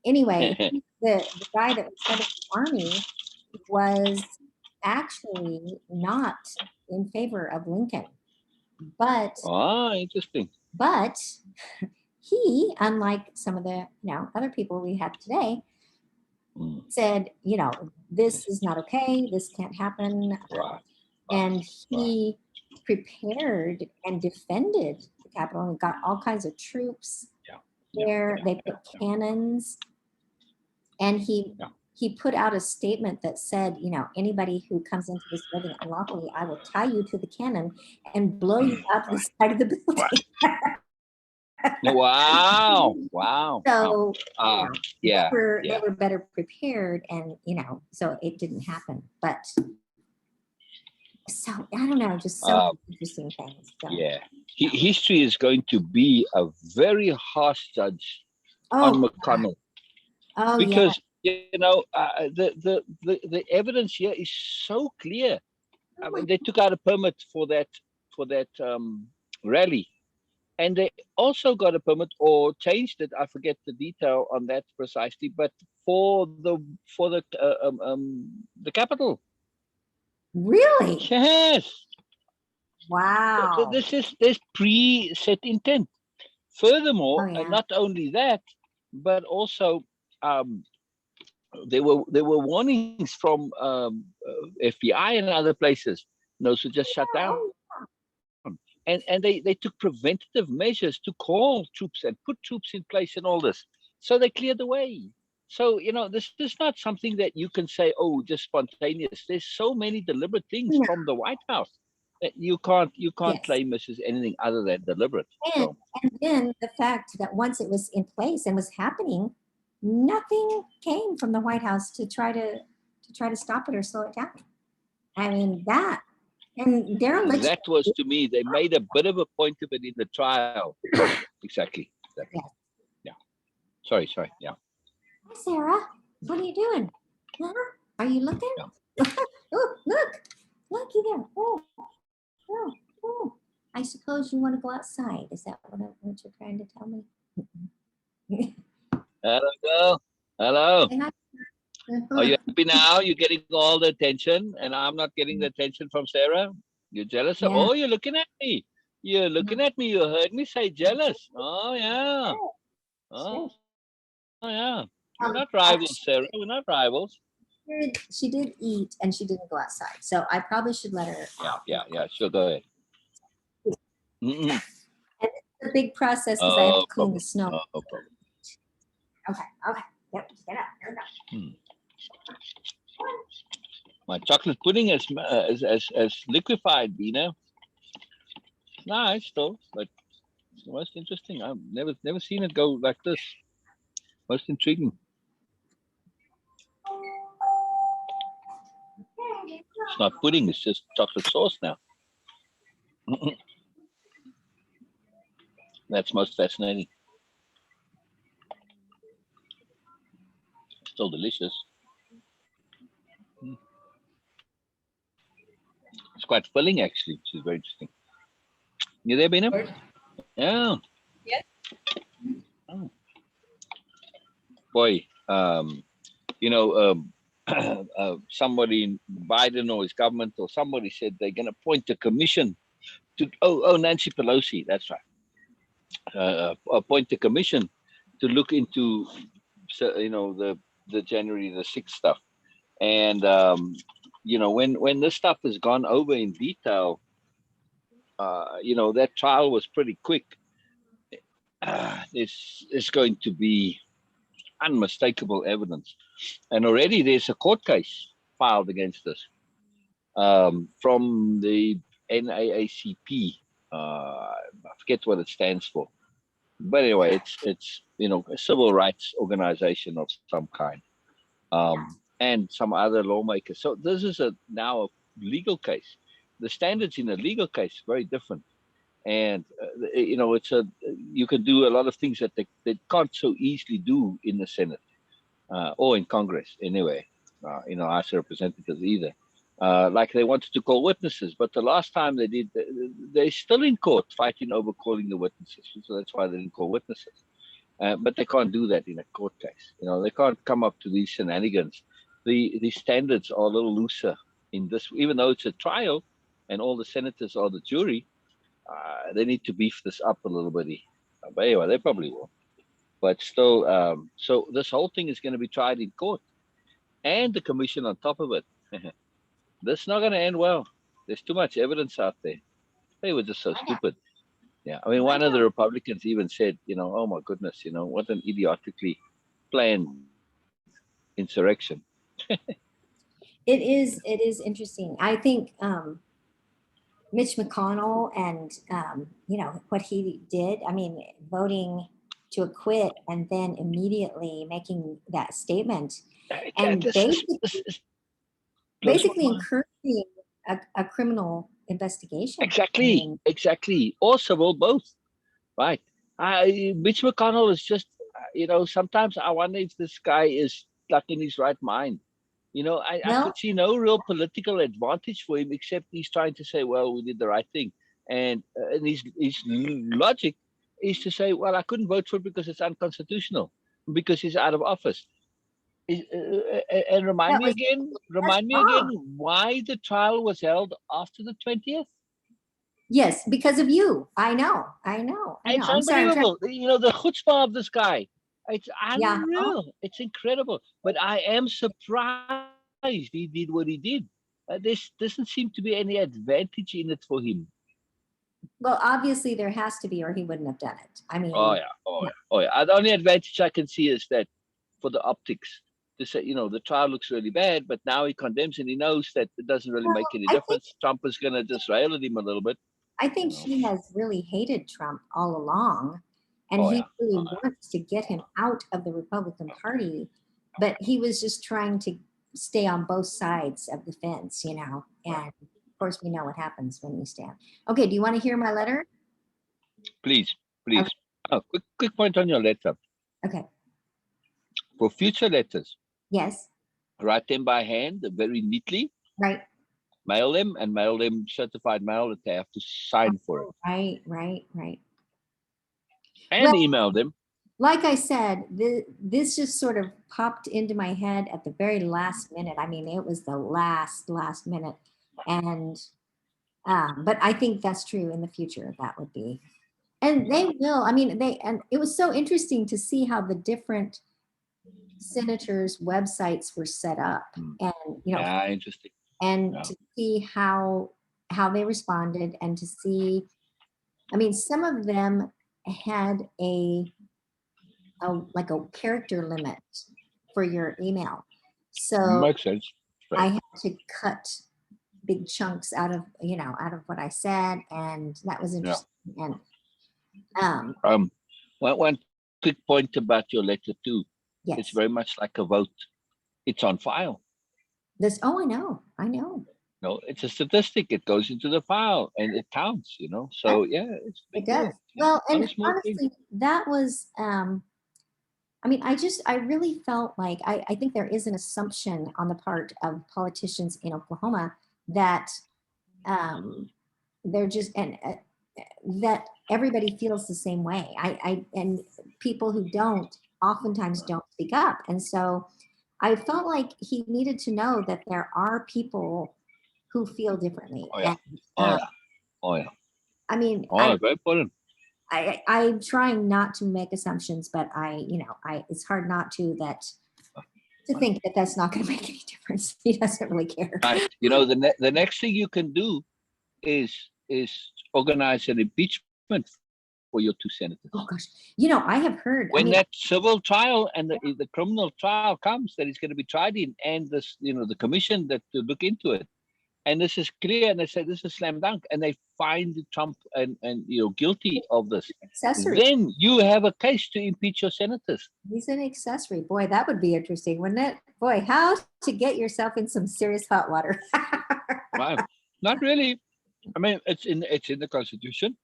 [SPEAKER 3] anyway, the guy that was head of the army was actually not in favor of Lincoln. But
[SPEAKER 2] interesting.
[SPEAKER 3] But he, unlike some of the other people we have today, said, this is not okay. This can't happen. And he prepared and defended the Capitol and got all kinds of troops there. They put cannons, and he put out a statement that said, anybody who comes into this building unlawfully, I will tie you to the cannon and blow you out the side of the building.
[SPEAKER 2] Wow.
[SPEAKER 3] So
[SPEAKER 2] they
[SPEAKER 3] were better prepared, and so it didn't happen. But so I don't know, just so interesting things. So.
[SPEAKER 2] Yeah, history is going to be a very harsh judge on McConnell. Because the evidence here is so clear. I mean, they took out a permit for that rally, and they also got a permit or changed it. I forget the detail on that precisely, but for the Capitol.
[SPEAKER 3] Really?
[SPEAKER 2] Yes.
[SPEAKER 3] Wow.
[SPEAKER 2] So there's pre-set intent. Furthermore, not only that, but also there were warnings from FBI and other places. So just shut down. And they took preventative measures to call troops and put troops in place and all this. So they cleared the way. So, this is not something that you can say, just spontaneous. There's so many deliberate things from the White House. You can't
[SPEAKER 3] Yes.
[SPEAKER 2] claim this as anything other than deliberate.
[SPEAKER 3] And,
[SPEAKER 2] So
[SPEAKER 3] and then the fact that once it was in place and was happening, nothing came from the White House to try to stop it or slow it down. I mean that, and dereliction.
[SPEAKER 2] that was, to me, they made a bit of a point of it in the trial. Exactly.
[SPEAKER 3] Yes.
[SPEAKER 2] Yeah. Sorry. Yeah.
[SPEAKER 3] Hi, Sarah. What are you doing? Huh? Are you looking?
[SPEAKER 2] Yeah.
[SPEAKER 3] Oh, look you there. Oh. I suppose you want to go outside. Is that what you're trying to tell me?
[SPEAKER 2] Hello, girl. Hello.
[SPEAKER 3] Say hi.
[SPEAKER 2] Are you happy now? You're getting all the attention, and I'm not getting the attention from Sarah. You're jealous?
[SPEAKER 3] Yeah.
[SPEAKER 2] Oh, you're looking at me. You're looking at me. You heard me say jealous. Oh yeah. Oh yeah. We're not rivals, Sarah. We're not rivals.
[SPEAKER 3] She did eat and she didn't go outside. So I probably should let her out.
[SPEAKER 2] Yeah. Sure, go ahead. Mm-mm.
[SPEAKER 3] And it's a big process because I have to clean the snow.
[SPEAKER 2] No problem.
[SPEAKER 3] Okay. Yep. Get up. Here we go.
[SPEAKER 2] My chocolate pudding is liquefied, Beena. Nice though, but it's the most interesting. I've never seen it go like this. Most intriguing. It's not pudding, it's just chocolate sauce now. That's most fascinating. Still delicious. It's quite filling actually, which is very interesting. You there, Beena?
[SPEAKER 1] Good.
[SPEAKER 2] Yeah.
[SPEAKER 1] Yes.
[SPEAKER 2] Oh. Boy, somebody in Biden or his government or somebody said they're going to appoint a commission to. Nancy Pelosi, that's right. Appoint a commission to look into, the January the 6th stuff, and when this stuff has gone over in detail, that trial was pretty quick. It's going to be unmistakable evidence. And already there's a court case filed against us from the NAACP. I forget what it stands for. But anyway, it's a civil rights organization of some kind, and some other lawmakers. So this is now a legal case. The standards in a legal case are very different. And you can do a lot of things that they can't so easily do in the Senate or in Congress anyway. As representatives either. Like they wanted to call witnesses, but the last time they did, they're still in court fighting over calling the witnesses. So that's why they didn't call witnesses. But they can't do that in a court case. They can't come up to these shenanigans. The standards are a little looser in this, even though it's a trial, and all the senators are the jury. They need to beef this up a little bit. But anyway, they probably will. But still, so this whole thing is going to be tried in court, and the commission on top of it. This is not going to end well. There's too much evidence out there. They were just so stupid. Yeah, I mean, one of the Republicans even said, oh my goodness, what an idiotically planned insurrection.
[SPEAKER 3] It is interesting. I think Mitch McConnell and what he did. I mean, voting to acquit and then immediately making that statement and basically encouraging a criminal investigation.
[SPEAKER 2] Exactly. Or civil, both. Right. Mitch McConnell is just, sometimes I wonder if this guy is like in his right mind. I could see no real political advantage for him, except he's trying to say, well, we did the right thing. And his logic is to say, well, I couldn't vote for it because it's unconstitutional, because he's out of office. And remind me again why the trial was held after the 20th.
[SPEAKER 3] Yes, because of you. I know.
[SPEAKER 2] It's
[SPEAKER 3] I'm
[SPEAKER 2] unbelievable.
[SPEAKER 3] sorry.
[SPEAKER 2] The chutzpah of this guy. It's
[SPEAKER 3] Yeah.
[SPEAKER 2] unreal. It's incredible. But I am surprised he did what he did. This doesn't seem to be any advantage in it for him.
[SPEAKER 3] Well, obviously there has to be, or he wouldn't have done it. I mean,
[SPEAKER 2] Oh yeah. The only advantage I can see is that for the optics, to say, the trial looks really bad, but now he condemns and he knows that it doesn't really
[SPEAKER 3] Well,
[SPEAKER 2] make any
[SPEAKER 3] I think
[SPEAKER 2] difference. Trump is going to just rail at him a little bit,
[SPEAKER 3] I
[SPEAKER 2] you
[SPEAKER 3] think
[SPEAKER 2] know.
[SPEAKER 3] he has really hated Trump all along, and
[SPEAKER 2] Oh,
[SPEAKER 3] he
[SPEAKER 2] yeah.
[SPEAKER 3] really wants to get him out of the Republican Party, but he was just trying to stay on both sides of the fence, you know. And of course, we know what happens when you stand. Okay, do you want to hear my letter?
[SPEAKER 2] Please,
[SPEAKER 3] Okay.
[SPEAKER 2] please. Oh, quick point on your letter.
[SPEAKER 3] Okay.
[SPEAKER 2] For future letters,
[SPEAKER 3] Yes.
[SPEAKER 2] write them by hand very neatly,
[SPEAKER 3] Right.
[SPEAKER 2] mail them, and mail them certified mail that they have to sign for it,
[SPEAKER 3] Right.
[SPEAKER 2] and
[SPEAKER 3] Well,
[SPEAKER 2] email them.
[SPEAKER 3] like I said, this just sort of popped into my head at the very last minute. I mean, it was the last minute, and but I think that's true in the future. That would be, and they will. I mean, and it was so interesting to see how the different senators' websites were set up, and
[SPEAKER 2] Yeah, interesting.
[SPEAKER 3] and
[SPEAKER 2] Yeah.
[SPEAKER 3] to see how they responded, and to see. I mean, some of them had like a character limit for your email. So
[SPEAKER 2] Makes sense.
[SPEAKER 3] I
[SPEAKER 2] Right.
[SPEAKER 3] had to cut big chunks out of what I said, and that was
[SPEAKER 2] Yeah.
[SPEAKER 3] interesting. And um,
[SPEAKER 2] One quick point about your letter too. It's
[SPEAKER 3] yes,
[SPEAKER 2] very much like a vote. It's on file.
[SPEAKER 3] this. Oh, I know.
[SPEAKER 2] No, it's a statistic. It goes into the file and it counts. So yeah, it's a
[SPEAKER 3] It
[SPEAKER 2] big
[SPEAKER 3] does.
[SPEAKER 2] deal. Yeah,
[SPEAKER 3] Well,
[SPEAKER 2] not
[SPEAKER 3] and
[SPEAKER 2] a small thing.
[SPEAKER 3] honestly, that was. I mean, I really felt like I think there is an assumption on the part of politicians in Oklahoma that they're just and that everybody feels the same way. And people who don't oftentimes don't speak up, and so I felt like he needed to know that there are people who feel differently.
[SPEAKER 2] Oh yeah.
[SPEAKER 3] And
[SPEAKER 2] Oh yeah. Oh yeah.
[SPEAKER 3] I mean,
[SPEAKER 2] Oh, very important.
[SPEAKER 3] I'm trying not to make assumptions, but it's hard not to think that that's not going to make any difference. He doesn't really care.
[SPEAKER 2] Right. The next thing you can do is organize an impeachment for your two senators.
[SPEAKER 3] Oh gosh, I have heard.
[SPEAKER 2] When that civil trial and the criminal trial comes that he's going to be tried in, and this, the commission that to look into it, and this is clear, and they say this is slam dunk, and they find Trump and guilty of this,
[SPEAKER 3] accessory.
[SPEAKER 2] then you have a case to impeach your senators.
[SPEAKER 3] He's an accessory. Boy, that would be interesting, wouldn't it? Boy, how to get yourself in some serious hot water.
[SPEAKER 2] Wow. Not really. I mean, it's in the Constitution.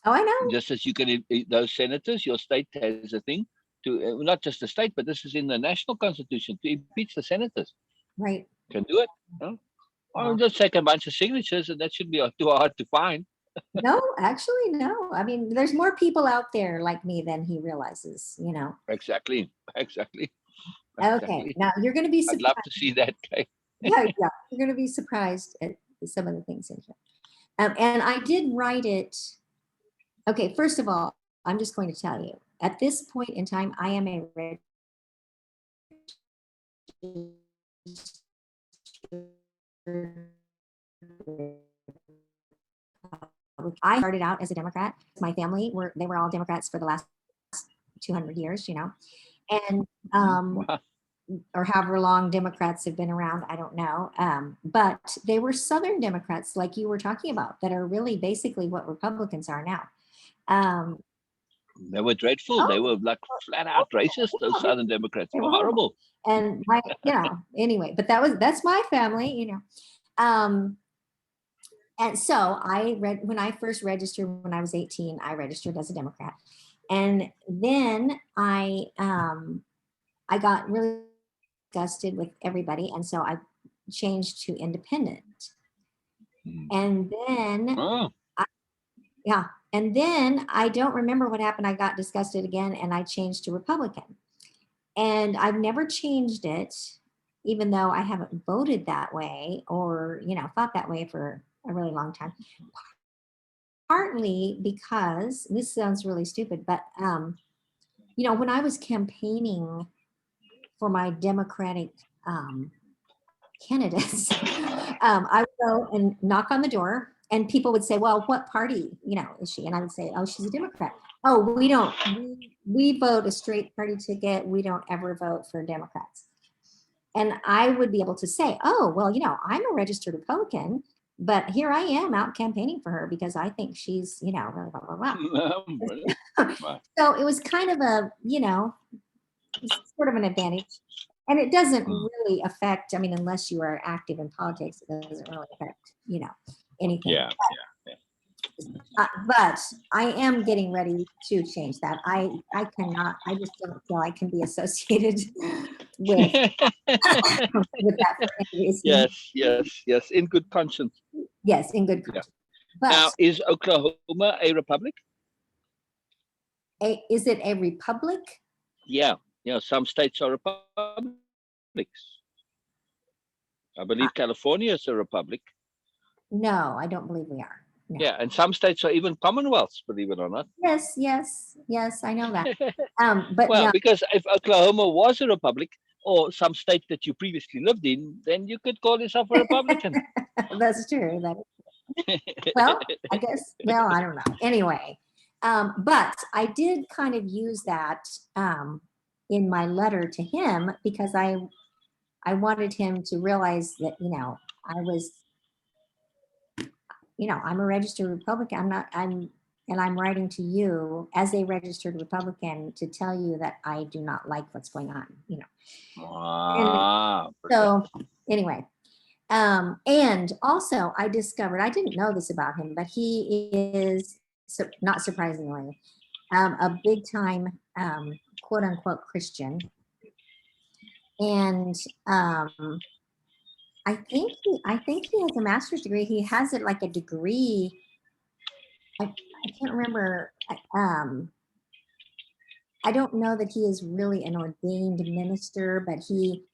[SPEAKER 3] Oh, I know.
[SPEAKER 2] Just as you can, those senators, your state has a thing to, not just the state, but this is in the national constitution, to impeach the senators.
[SPEAKER 3] Right.
[SPEAKER 2] Can do it. Or just take a bunch of signatures, and that should be too hard to find.
[SPEAKER 3] No, actually, no. I mean, there's more people out there like me than he realizes,
[SPEAKER 2] Exactly.
[SPEAKER 3] Okay, now you're going to be
[SPEAKER 2] I'd
[SPEAKER 3] surprised.
[SPEAKER 2] love to see that guy.
[SPEAKER 3] Yeah, you're going to be surprised at some of the things in here. And I did write it. Okay, first of all, I'm just going to tell you, at this point in time, I am a I started out as a Democrat. My family they were all Democrats for the last 200 years, and or however long Democrats have been around, I don't know. But they were Southern Democrats, like you were talking about, that are really basically what Republicans are now.
[SPEAKER 2] They were dreadful. They were like flat out racist. Those Southern Democrats were horrible.
[SPEAKER 3] And anyway, but that's my family, and so when I first registered when I was 18, I registered as a Democrat, and then I got really disgusted with everybody, and so I changed to independent. And then and then I don't remember what happened. I got disgusted again, and I changed to Republican. And I've never changed it, even though I haven't voted that way or thought that way for a really long time. Partly because this sounds really stupid, but when I was campaigning for my Democratic candidates, I would go and knock on the door, and people would say, "Well, what party, is she?" And I would say, "Oh, she's a Democrat." "Oh, we don't. We vote a straight party ticket. We don't ever vote for Democrats." And I would be able to say, oh, well, I'm a registered Republican, but here I am out campaigning for her because I think she's, blah, blah, blah,
[SPEAKER 2] Brilliant.
[SPEAKER 3] blah.
[SPEAKER 2] Right.
[SPEAKER 3] So it was kind of a, sort of an advantage. And it doesn't really affect, unless you are active in politics, it doesn't really affect, anything.
[SPEAKER 2] Yeah.
[SPEAKER 3] But I am getting ready to change that. I just don't feel I can be associated with, with that for any reason.
[SPEAKER 2] yes. In good conscience.
[SPEAKER 3] Yes, in good
[SPEAKER 2] Yeah.
[SPEAKER 3] conscience. But
[SPEAKER 2] Now, is Oklahoma a republic?
[SPEAKER 3] is it a republic?
[SPEAKER 2] Yeah. Some states are republics. I believe California is a republic.
[SPEAKER 3] No, I don't believe we are. No.
[SPEAKER 2] Yeah, and some states are even commonwealths, believe it or not.
[SPEAKER 3] Yes, I know that. But
[SPEAKER 2] Well,
[SPEAKER 3] no,
[SPEAKER 2] because if Oklahoma was a republic or some state that you previously lived in, then you could call yourself a Republican.
[SPEAKER 3] that's true. Well, I guess, I don't know. Anyway, but I did kind of use that in my letter to him because I wanted him to realize that, I was, I'm a registered Republican. And I'm writing to you as a registered Republican to tell you that I do not like what's going on, And so anyway, and also I discovered, I didn't know this about him, but he is, not surprisingly, a big time, quote unquote Christian. And I think he has a master's degree. He has it like a degree. I can't remember. I don't know that he is really an ordained minister, but he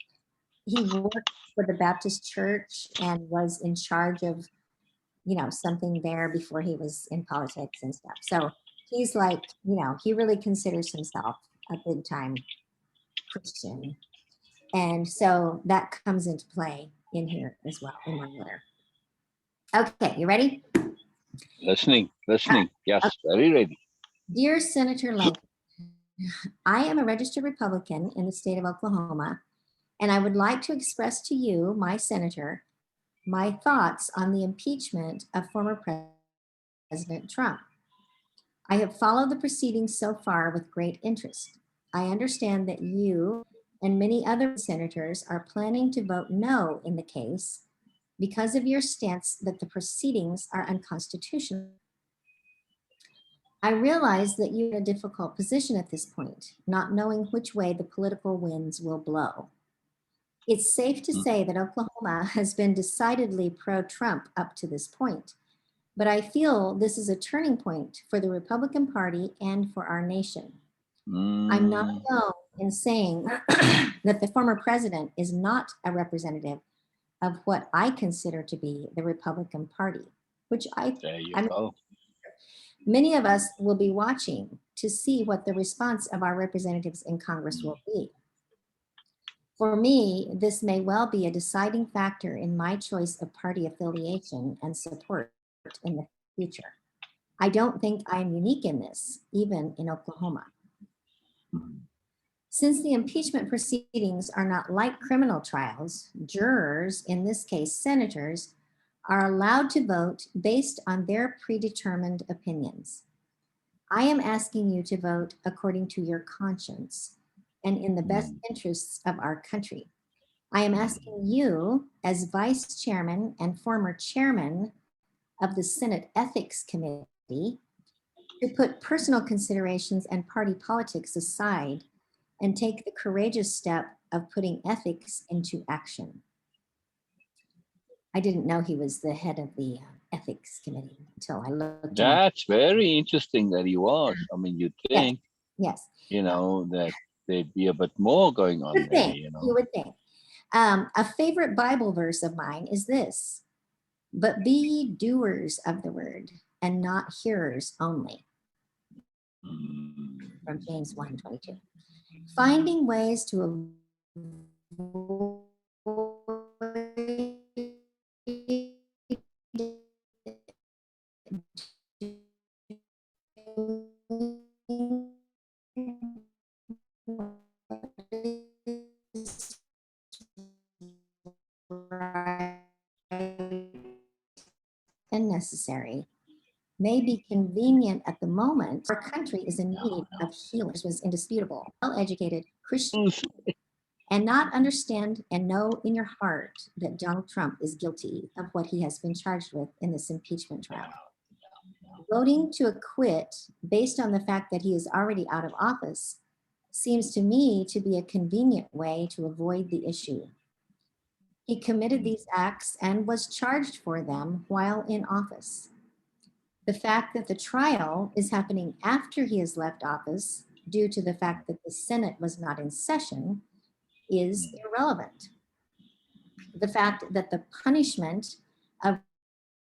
[SPEAKER 3] worked for the Baptist church and was in charge of, something there before he was in politics and stuff. So he's like, he really considers himself a big time Christian. And so that comes into play in here as well in my letter. Okay, you ready?
[SPEAKER 2] Listening. Yes, very ready.
[SPEAKER 3] Dear Senator Langford, I am a registered Republican in the state of Oklahoma, and I would like to express to you, my senator, my thoughts on the impeachment of former President Trump. I have followed the proceedings so far with great interest. I understand that you and many other senators are planning to vote no in the case because of your stance that the proceedings are unconstitutional. I realize that you're in a difficult position at this point, not knowing which way the political winds will blow. It's safe to say that Oklahoma has been decidedly pro-Trump up to this point, but I feel this is a turning point for the Republican Party and for our nation. I'm not alone in saying that the former president is not a representative of what I consider to be the Republican Party, which
[SPEAKER 2] There you
[SPEAKER 3] I
[SPEAKER 2] go.
[SPEAKER 3] many of us will be watching to see what the response of our representatives in Congress will be. For me, this may well be a deciding factor in my choice of party affiliation and support in the future. I don't think I'm unique in this, even in Oklahoma. Since the impeachment proceedings are not like criminal trials, jurors, in this case senators, are allowed to vote based on their predetermined opinions. I am asking you to vote according to your conscience and in the best interests of our country. I am asking you, as vice chairman and former chairman of the Senate Ethics Committee, to put personal considerations and party politics aside and take the courageous step of putting ethics into action. I didn't know he was the head of the Ethics Committee until I looked him up.
[SPEAKER 2] That's very interesting that he was. I mean, you'd think,
[SPEAKER 3] Yes.
[SPEAKER 2] that there'd be a bit more going on
[SPEAKER 3] You
[SPEAKER 2] there,
[SPEAKER 3] would think. A favorite Bible verse of mine is this: but be ye doers of the word and not hearers only. From James 1:22. Finding ways to avoid and necessary may be convenient at the moment. Our country is in need of healers, was indisputable. Well-educated Christian and not understand and know in your heart that Donald Trump is guilty of what he has been charged with in this impeachment trial. Voting to acquit based on the fact that he is already out of office seems to me to be a convenient way to avoid the issue. He committed these acts and was charged for them while in office. The fact that the trial is happening after he has left office due to the fact that the Senate was not in session is irrelevant. The fact that the punishment of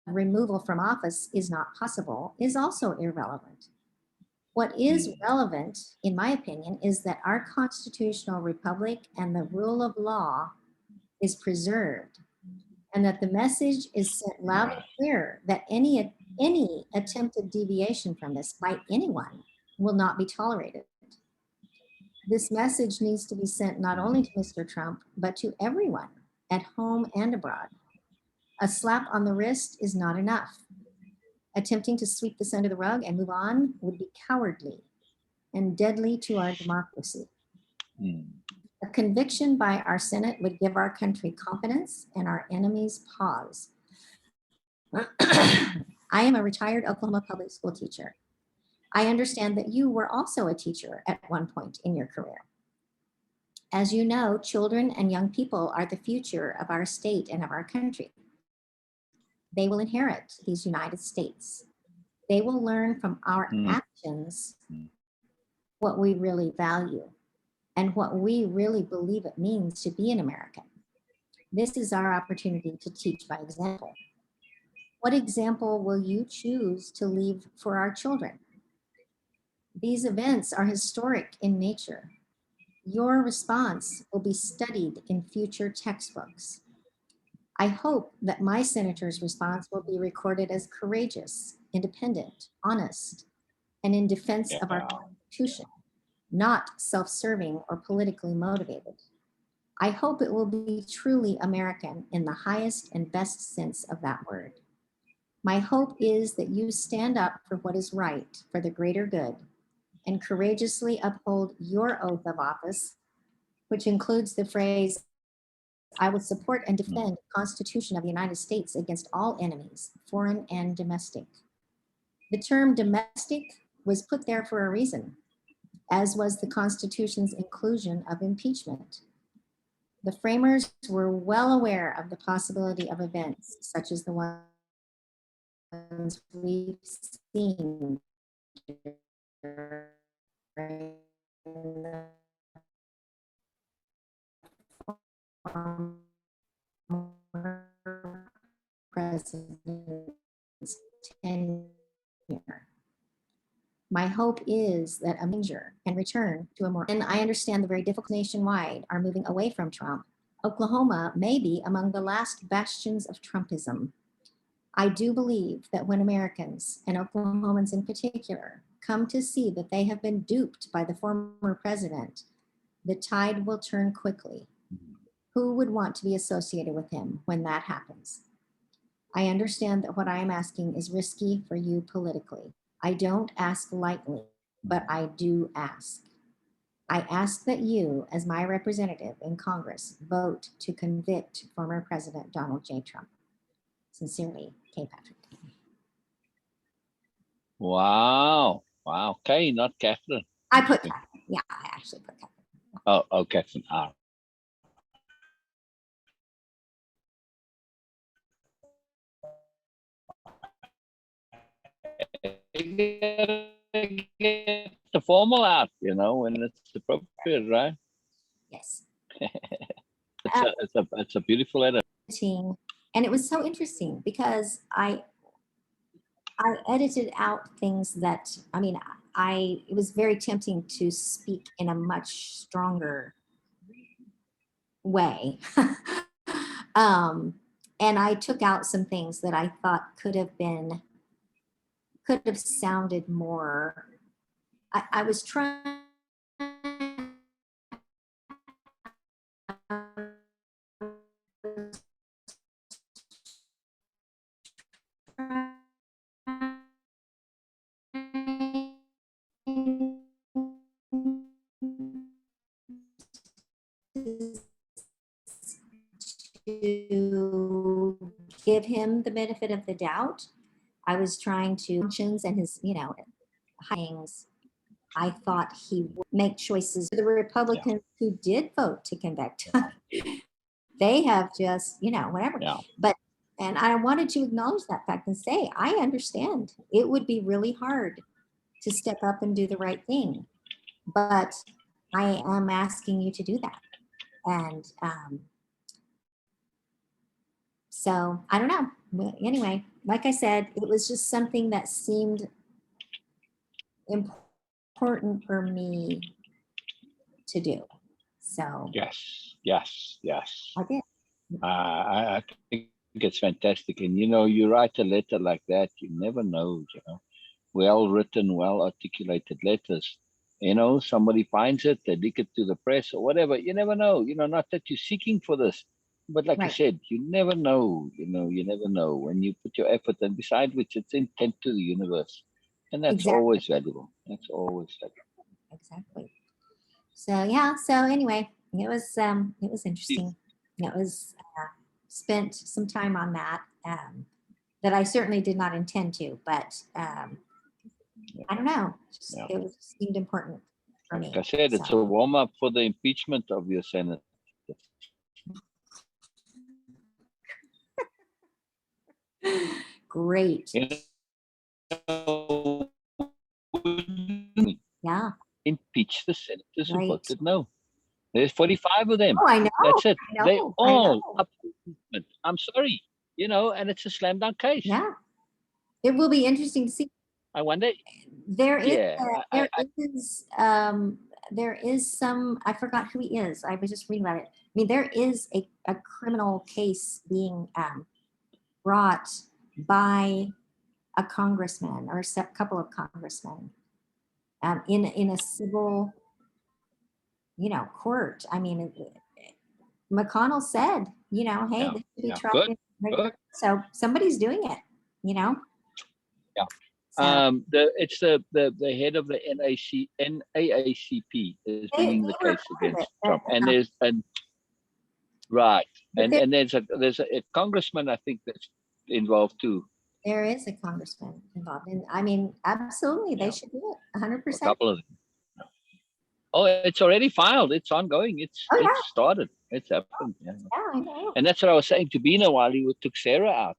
[SPEAKER 3] removal from office is not possible is also irrelevant. What is relevant, in my opinion, is that our constitutional republic and the rule of law is preserved, and that the message is sent loud and clear that any attempted deviation from this by anyone will not be tolerated. This message needs to be sent not only to Mr. Trump, but to everyone at home and abroad. A slap on the wrist is not enough. Attempting to sweep this under the rug and move on would be cowardly and deadly to our democracy. A conviction by our Senate would give our country confidence and our enemies pause. I am a retired Oklahoma public school teacher. I understand that you were also a teacher at one point in your career. As you know, children and young people are the future of our state and of our country. They will inherit these United States. They will learn from our actions what we really value and what we really believe it means to be an American. This is our opportunity to teach by example. What example will you choose to leave for our children? These events are historic in nature. Your response will be studied in future textbooks. I hope that my senator's response will be recorded as courageous, independent, honest, and in defense of our Constitution, not self-serving or politically motivated. I hope it will be truly American in the highest and best sense of that word. My hope is that you stand up for what is right for the greater good and courageously uphold your oath of office, which includes the phrase, I will support and defend the Constitution of the United States against all enemies, foreign and domestic. The term domestic was put there for a reason, as was the Constitution's inclusion of impeachment. The framers were well aware of the possibility of events such as the ones we've seen during the president's tenure. My hope is that a measure and return to a more, and I understand the very difficult nationwide are moving away from Trump. Oklahoma may be among the last bastions of Trumpism. I do believe that when Americans, and Oklahomans in particular, come to see that they have been duped by the former president, the tide will turn quickly. Who would want to be associated with him when that happens? I understand that what I am asking is risky for you politically. I don't ask lightly, but I do ask. I ask that you, as my representative in Congress, vote to convict former President Donald J. Trump. Sincerely, Kay Patrick.
[SPEAKER 2] Wow. Wow. Kay, not Catherine.
[SPEAKER 3] I put Catherine. Yeah, I actually put Catherine.
[SPEAKER 2] Oh, Catherine. Get the formal out, when it's appropriate, right?
[SPEAKER 3] Yes.
[SPEAKER 2] It's a beautiful letter.
[SPEAKER 3] And it was so interesting because I edited out things that, it was very tempting to speak in a much stronger way. And I took out some things that I thought could have sounded more, I was trying to give him the benefit of the doubt. I was trying to functions and his, things. I thought he would make choices. The Republicans who did vote to convict, they have just, whatever.
[SPEAKER 2] Yeah.
[SPEAKER 3] But, and I wanted to acknowledge that fact and say, I understand it would be really hard to step up and do the right thing, but I am asking you to do that. And so I don't know. But anyway, like I said, it was just something that seemed important for me to do. So
[SPEAKER 2] Yes.
[SPEAKER 3] I did.
[SPEAKER 2] I think it's fantastic. And you write a letter like that, you never know, well written, well articulated letters. Somebody finds it, they leak it to the press or whatever. You never know. Not that you're seeking for this, but like I
[SPEAKER 3] Right.
[SPEAKER 2] said, you never know. You never know when you put your effort, and beside which it's intent to the universe, and that's
[SPEAKER 3] Exactly.
[SPEAKER 2] always valuable. That's always valuable.
[SPEAKER 3] Exactly. So yeah. So anyway, it was interesting. It was spent some time on that that I certainly did not intend to, but I don't know.
[SPEAKER 2] Yeah.
[SPEAKER 3] It was, seemed important for
[SPEAKER 2] Like
[SPEAKER 3] me.
[SPEAKER 2] I said, it's a
[SPEAKER 3] So
[SPEAKER 2] warm up for the impeachment of your senator.
[SPEAKER 3] great.
[SPEAKER 2] know,
[SPEAKER 3] Yeah.
[SPEAKER 2] impeach the senators who
[SPEAKER 3] Right.
[SPEAKER 2] voted no. There's 45 of them.
[SPEAKER 3] Oh, I know.
[SPEAKER 2] That's it.
[SPEAKER 3] I
[SPEAKER 2] They
[SPEAKER 3] know.
[SPEAKER 2] all up for impeachment. I'm sorry, and it's a slam dunk case.
[SPEAKER 3] Yeah. It will be interesting to see.
[SPEAKER 2] I wonder.
[SPEAKER 3] There is
[SPEAKER 2] Yeah,
[SPEAKER 3] there is some, I forgot who he is. I was just reading about it. I mean, there is a criminal case being brought by a congressman or a couple of congressmen in a civil, court. I mean, McConnell said, hey,
[SPEAKER 2] yeah,
[SPEAKER 3] this should be
[SPEAKER 2] yeah.
[SPEAKER 3] tried
[SPEAKER 2] Good,
[SPEAKER 3] in
[SPEAKER 2] good.
[SPEAKER 3] regular. So somebody's doing it,
[SPEAKER 2] Yeah.
[SPEAKER 3] So
[SPEAKER 2] It's the head of the NAACP is
[SPEAKER 3] they
[SPEAKER 2] bringing the case
[SPEAKER 3] reported
[SPEAKER 2] against
[SPEAKER 3] it,
[SPEAKER 2] Trump, and right,
[SPEAKER 3] but
[SPEAKER 2] and there's a congressman I think that's involved too.
[SPEAKER 3] there is a congressman involved. And I mean, absolutely, they
[SPEAKER 2] Yeah.
[SPEAKER 3] should do it
[SPEAKER 2] A
[SPEAKER 3] 100%.
[SPEAKER 2] couple of them. Oh, it's already filed. It's ongoing. It's
[SPEAKER 3] Oh, yeah.
[SPEAKER 2] it's started. It's happened. Yeah.
[SPEAKER 3] Yeah, I know.
[SPEAKER 2] And that's what I was saying to Beena while he took Sarah out.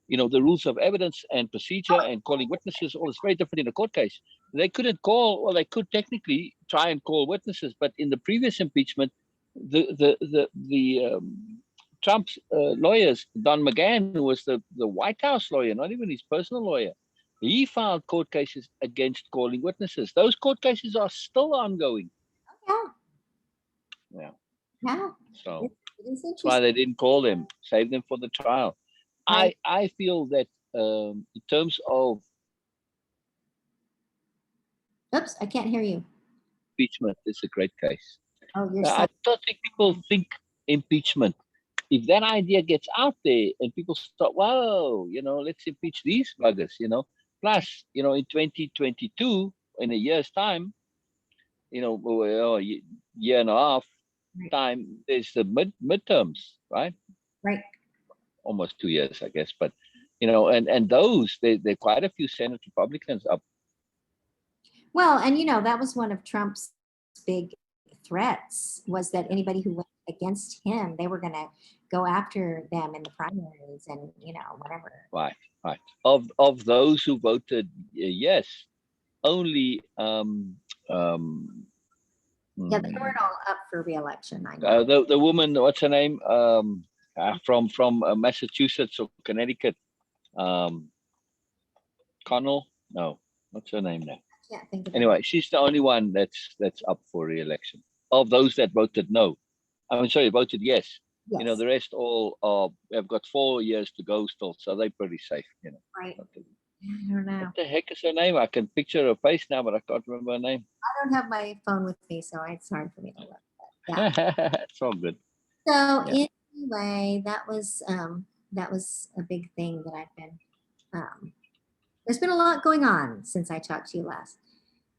[SPEAKER 2] The rules of evidence and procedure and calling witnesses, all is very different in a court case. They couldn't call, well, they could technically try and call witnesses, but in the previous impeachment, the Trump's lawyers, Don McGahn, who was the White House lawyer, not even his personal lawyer, he filed court cases against calling witnesses. Those court cases are still ongoing.
[SPEAKER 3] Oh,
[SPEAKER 2] Yeah.
[SPEAKER 3] yeah.
[SPEAKER 2] So
[SPEAKER 3] It is
[SPEAKER 2] that's why they didn't call them, save them for the trial.
[SPEAKER 3] Right.
[SPEAKER 2] I feel that in terms of
[SPEAKER 3] Oops, I can't hear you.
[SPEAKER 2] impeachment, it's a great case.
[SPEAKER 3] Oh, you're
[SPEAKER 2] I don't think people think impeachment. If that idea gets out there and people start, whoa, let's impeach these buggers, Plus, in 2022, in a year's time, year and a half
[SPEAKER 3] Right.
[SPEAKER 2] time, there's the midterms, right?
[SPEAKER 3] right.
[SPEAKER 2] Almost 2 years, I guess. But, and those, there are quite a few Senate Republicans up.
[SPEAKER 3] Well, and that was one of Trump's big threats was that anybody who went against him, they were going to go after them in the primaries and, whatever.
[SPEAKER 2] Right. Of those who voted yes, only
[SPEAKER 3] Yeah, they weren't all up for re-election. I know.
[SPEAKER 2] the woman, what's her name? From Massachusetts or Connecticut, Connell. No, what's her name now?
[SPEAKER 3] I can't think of
[SPEAKER 2] Anyway, she's the only one that's up for re-election of those that voted no. I'm sorry, voted yes.
[SPEAKER 3] it. Yes.
[SPEAKER 2] The rest all have got 4 years to go still, so they're pretty safe.
[SPEAKER 3] Right. I don't know.
[SPEAKER 2] What the heck is her name? I can picture her face now, but I can't remember her name.
[SPEAKER 3] I don't have my phone with me, so it's hard for me to look. Yeah.
[SPEAKER 2] It's all good.
[SPEAKER 3] So
[SPEAKER 2] Yeah.
[SPEAKER 3] anyway, that was that was a big thing that I've been. There's been a lot going on since I talked to you last.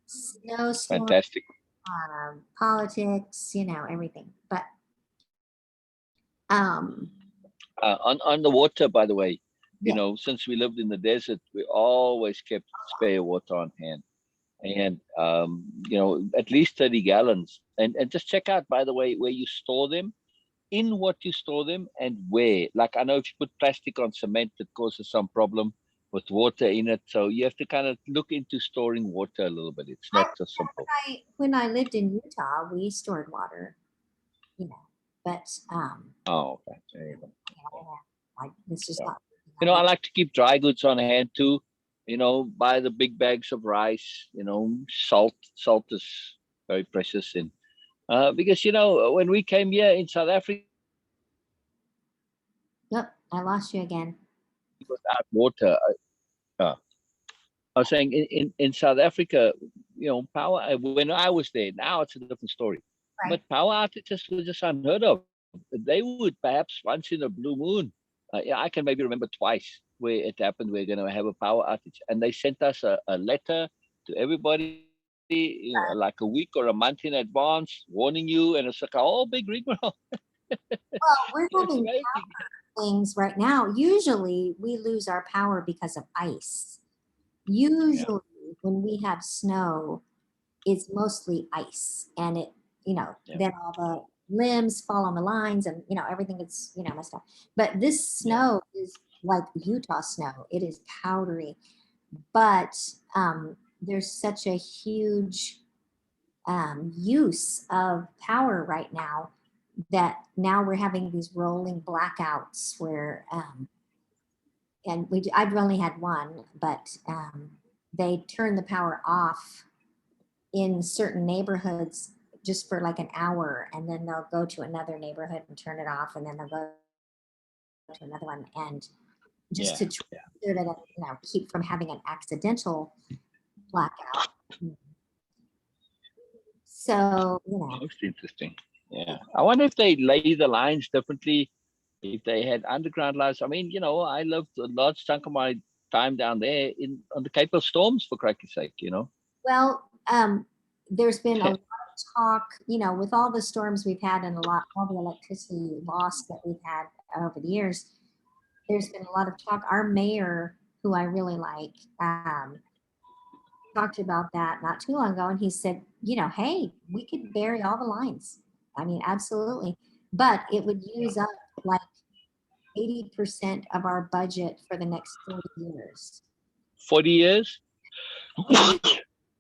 [SPEAKER 3] Snowstorm,
[SPEAKER 2] Fantastic.
[SPEAKER 3] politics, everything. But um,
[SPEAKER 2] On the water, by the way,
[SPEAKER 3] yeah,
[SPEAKER 2] since we lived in the desert, we always kept spare water on hand, and at least 30 gallons. And just check out, by the way, where you store them, in what you store them, and where. Like, I know if you put plastic on cement, it causes some problem with water in it. So you have to kind of look into storing water a little bit. It's
[SPEAKER 3] I,
[SPEAKER 2] not so simple.
[SPEAKER 3] when I lived in Utah, we stored water, but
[SPEAKER 2] Oh, okay. There you go.
[SPEAKER 3] it's just
[SPEAKER 2] Yeah.
[SPEAKER 3] not.
[SPEAKER 2] I like to keep dry goods on hand too. Buy the big bags of rice. Salt. Salt is very precious in because when we came here in South Africa
[SPEAKER 3] Yep, I lost you again.
[SPEAKER 2] without water. Uh, I was saying in South Africa, power. When I was there, now it's a different story.
[SPEAKER 3] Right.
[SPEAKER 2] But power outages were just unheard of. They would perhaps once in a blue moon. Yeah, I can maybe remember twice where it happened. We're going to have a power outage, and they sent us a letter to everybody, like a week or a month in advance, warning you, and it's like a whole big rigmarole.
[SPEAKER 3] Well, we're
[SPEAKER 2] It's
[SPEAKER 3] having
[SPEAKER 2] amazing.
[SPEAKER 3] things right now. Usually, we lose our power because of ice.
[SPEAKER 2] Yeah,
[SPEAKER 3] Usually, when we have snow, it's mostly ice, and
[SPEAKER 2] yeah,
[SPEAKER 3] then all the limbs fall on the lines, and everything gets messed up. But this
[SPEAKER 2] yeah.
[SPEAKER 3] snow is like Utah snow. It is powdery, but there's such a huge use of power right now that now we're having these rolling blackouts where and I've only had one, but they turn the power off in certain neighborhoods just for like an hour, and then they'll go to another neighborhood and turn it off, and then they'll go to another one, and just
[SPEAKER 2] Yeah,
[SPEAKER 3] to try
[SPEAKER 2] yeah.
[SPEAKER 3] to keep from having an accidental blackout. So
[SPEAKER 2] Most interesting. Yeah, I wonder if they lay the lines differently. If they had underground lines. I mean, I lived a large chunk of my time down there in on the Cape of Storms, for cracky's sake.
[SPEAKER 3] well, there's been a lot of talk, with all the storms we've had and all the electricity loss that we've had over the years. There's been a lot of talk. Our mayor, who I really like, talked about that not too long ago, and he said, hey, we could bury all the lines. I mean, absolutely, but it would use up like 80% of our budget for the next 40 years.
[SPEAKER 2] 40 years.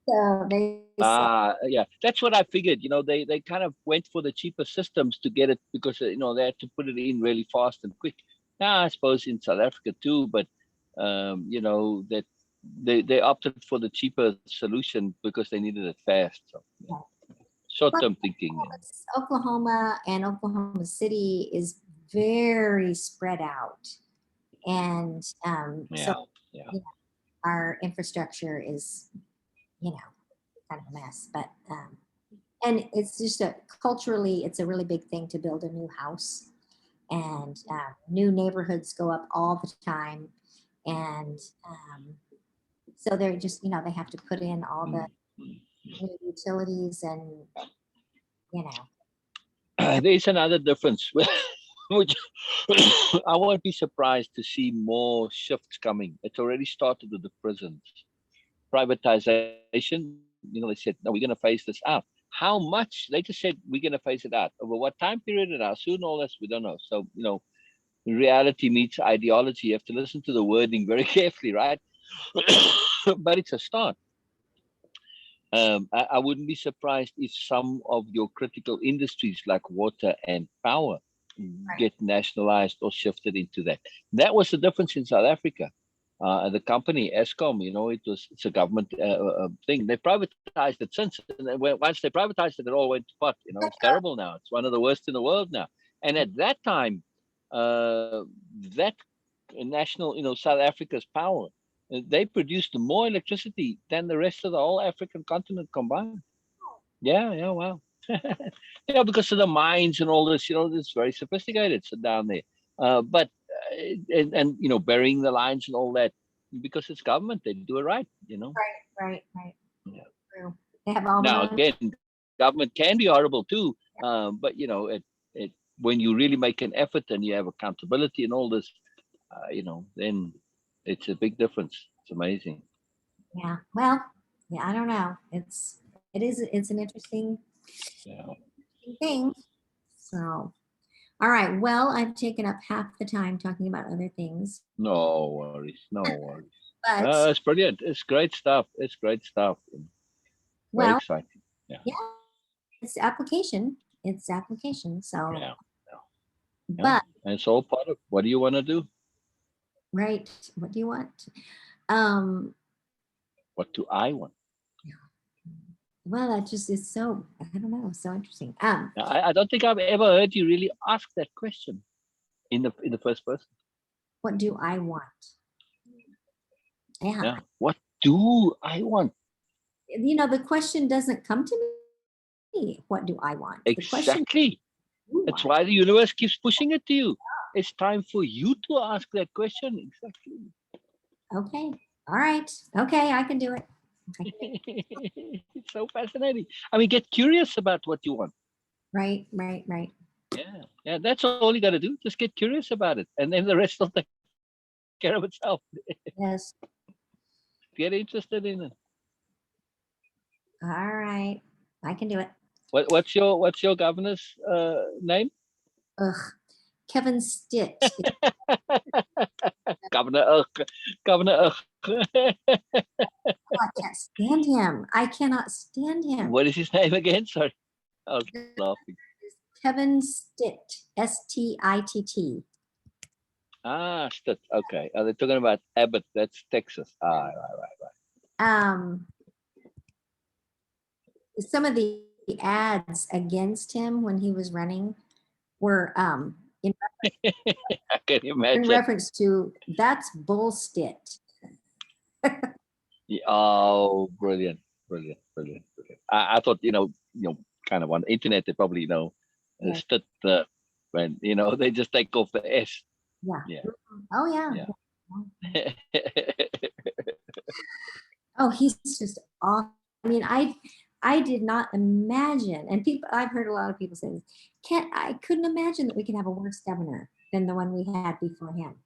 [SPEAKER 3] So they said,
[SPEAKER 2] Yeah, that's what I figured. They kind of went for the cheaper systems to get it because they had to put it in really fast and quick. Now I suppose in South Africa too, but that they opted for the cheaper solution because they needed it fast. So yeah,
[SPEAKER 3] but
[SPEAKER 2] short-term thinking.
[SPEAKER 3] Oklahoma and Oklahoma City is very spread out, and so
[SPEAKER 2] Yeah, yeah.
[SPEAKER 3] you know, our infrastructure is, you know, kind of a mess. But and it's just culturally, it's a really big thing to build a new house, and new neighborhoods go up all the time, and so they're just, they have to put in all the
[SPEAKER 2] Mm, mm.
[SPEAKER 3] new utilities, and you know,
[SPEAKER 2] There's another difference, which I won't be surprised to see more shifts coming. It's already started with the prisons. Privatization, they said, no, we're going to phase this out. How much? They just said, we're going to phase it out. Over what time period and how soon, all this, we don't know. So, reality meets ideology. You have to listen to the wording very carefully, right? But it's a start. I wouldn't be surprised if some of your critical industries like water and power
[SPEAKER 3] right.
[SPEAKER 2] get nationalized or shifted into that. That was the difference in South Africa. The company Eskom, it's a government thing. They privatized it since, and then once they privatized it, it all went to pot. It's terrible now. It's one of the worst in the world now. And at that time, that national, South Africa's power, they produced more electricity than the rest of the whole African continent combined. Yeah, yeah, wow. Because of the mines and all this, it's very sophisticated down there. But and burying the lines and all that, because it's government, they do it right.
[SPEAKER 3] Right.
[SPEAKER 2] Yeah.
[SPEAKER 3] True. They have all the
[SPEAKER 2] Now
[SPEAKER 3] money.
[SPEAKER 2] again, government can be horrible too, but it when you really make an effort and you have accountability and all this, then it's a big difference. It's amazing.
[SPEAKER 3] Yeah. Well, yeah, I don't know. It's an interesting
[SPEAKER 2] Yeah.
[SPEAKER 3] thing. So, all right. Well, I've taken up half the time talking about other things,
[SPEAKER 2] No worries. No worries.
[SPEAKER 3] but
[SPEAKER 2] It's brilliant. It's great stuff. It's great stuff. Very
[SPEAKER 3] well,
[SPEAKER 2] exciting. Yeah.
[SPEAKER 3] yeah, it's application. It's application. So,
[SPEAKER 2] Yeah. Yeah.
[SPEAKER 3] but
[SPEAKER 2] And it's all part of what do you want to do?
[SPEAKER 3] right. What do you want? Um,
[SPEAKER 2] What do I want?
[SPEAKER 3] well, that just is so, I don't know, so interesting.
[SPEAKER 2] Now, I don't think I've ever heard you really ask that question in the first person.
[SPEAKER 3] What do I want? Yeah.
[SPEAKER 2] Yeah. What do I want?
[SPEAKER 3] The question doesn't come to me. What do I want? The question,
[SPEAKER 2] Exactly.
[SPEAKER 3] who
[SPEAKER 2] That's
[SPEAKER 3] I-
[SPEAKER 2] why the universe keeps pushing it to you. It's time for you to ask that question. Exactly.
[SPEAKER 3] Okay. All right. Okay, I can do it.
[SPEAKER 2] It's so fascinating. I mean, get curious about what you want.
[SPEAKER 3] Right.
[SPEAKER 2] Yeah. Yeah. That's all you got to do. Just get curious about it. And then the rest will take care of itself.
[SPEAKER 3] Yes.
[SPEAKER 2] Get interested in it.
[SPEAKER 3] All right. I can do it.
[SPEAKER 2] What's your governor's name?
[SPEAKER 3] Ugh. Kevin Stitt.
[SPEAKER 2] Governor Ugh. Governor Ugh.
[SPEAKER 3] I can't stand him. I cannot stand him.
[SPEAKER 2] What is his name again? Sorry. I was laughing.
[SPEAKER 3] Kevin Stitt. Stitt.
[SPEAKER 2] Stitt. Okay. They're talking about Abbott. That's Texas. Right.
[SPEAKER 3] Some of the ads against him when he was running were
[SPEAKER 2] I can
[SPEAKER 3] in
[SPEAKER 2] imagine.
[SPEAKER 3] reference to that's bullshit.
[SPEAKER 2] Yeah, oh, brilliant. I thought, kind of on the internet, they probably,
[SPEAKER 3] Yeah.
[SPEAKER 2] Stitt, when, they just take off the S.
[SPEAKER 3] Yeah.
[SPEAKER 2] Yeah.
[SPEAKER 3] Oh yeah.
[SPEAKER 2] Yeah.
[SPEAKER 3] Oh, he's just awesome. I mean, I did not imagine, and I've heard a lot of people say this. I couldn't imagine that we could have a worse governor than the one we had before him,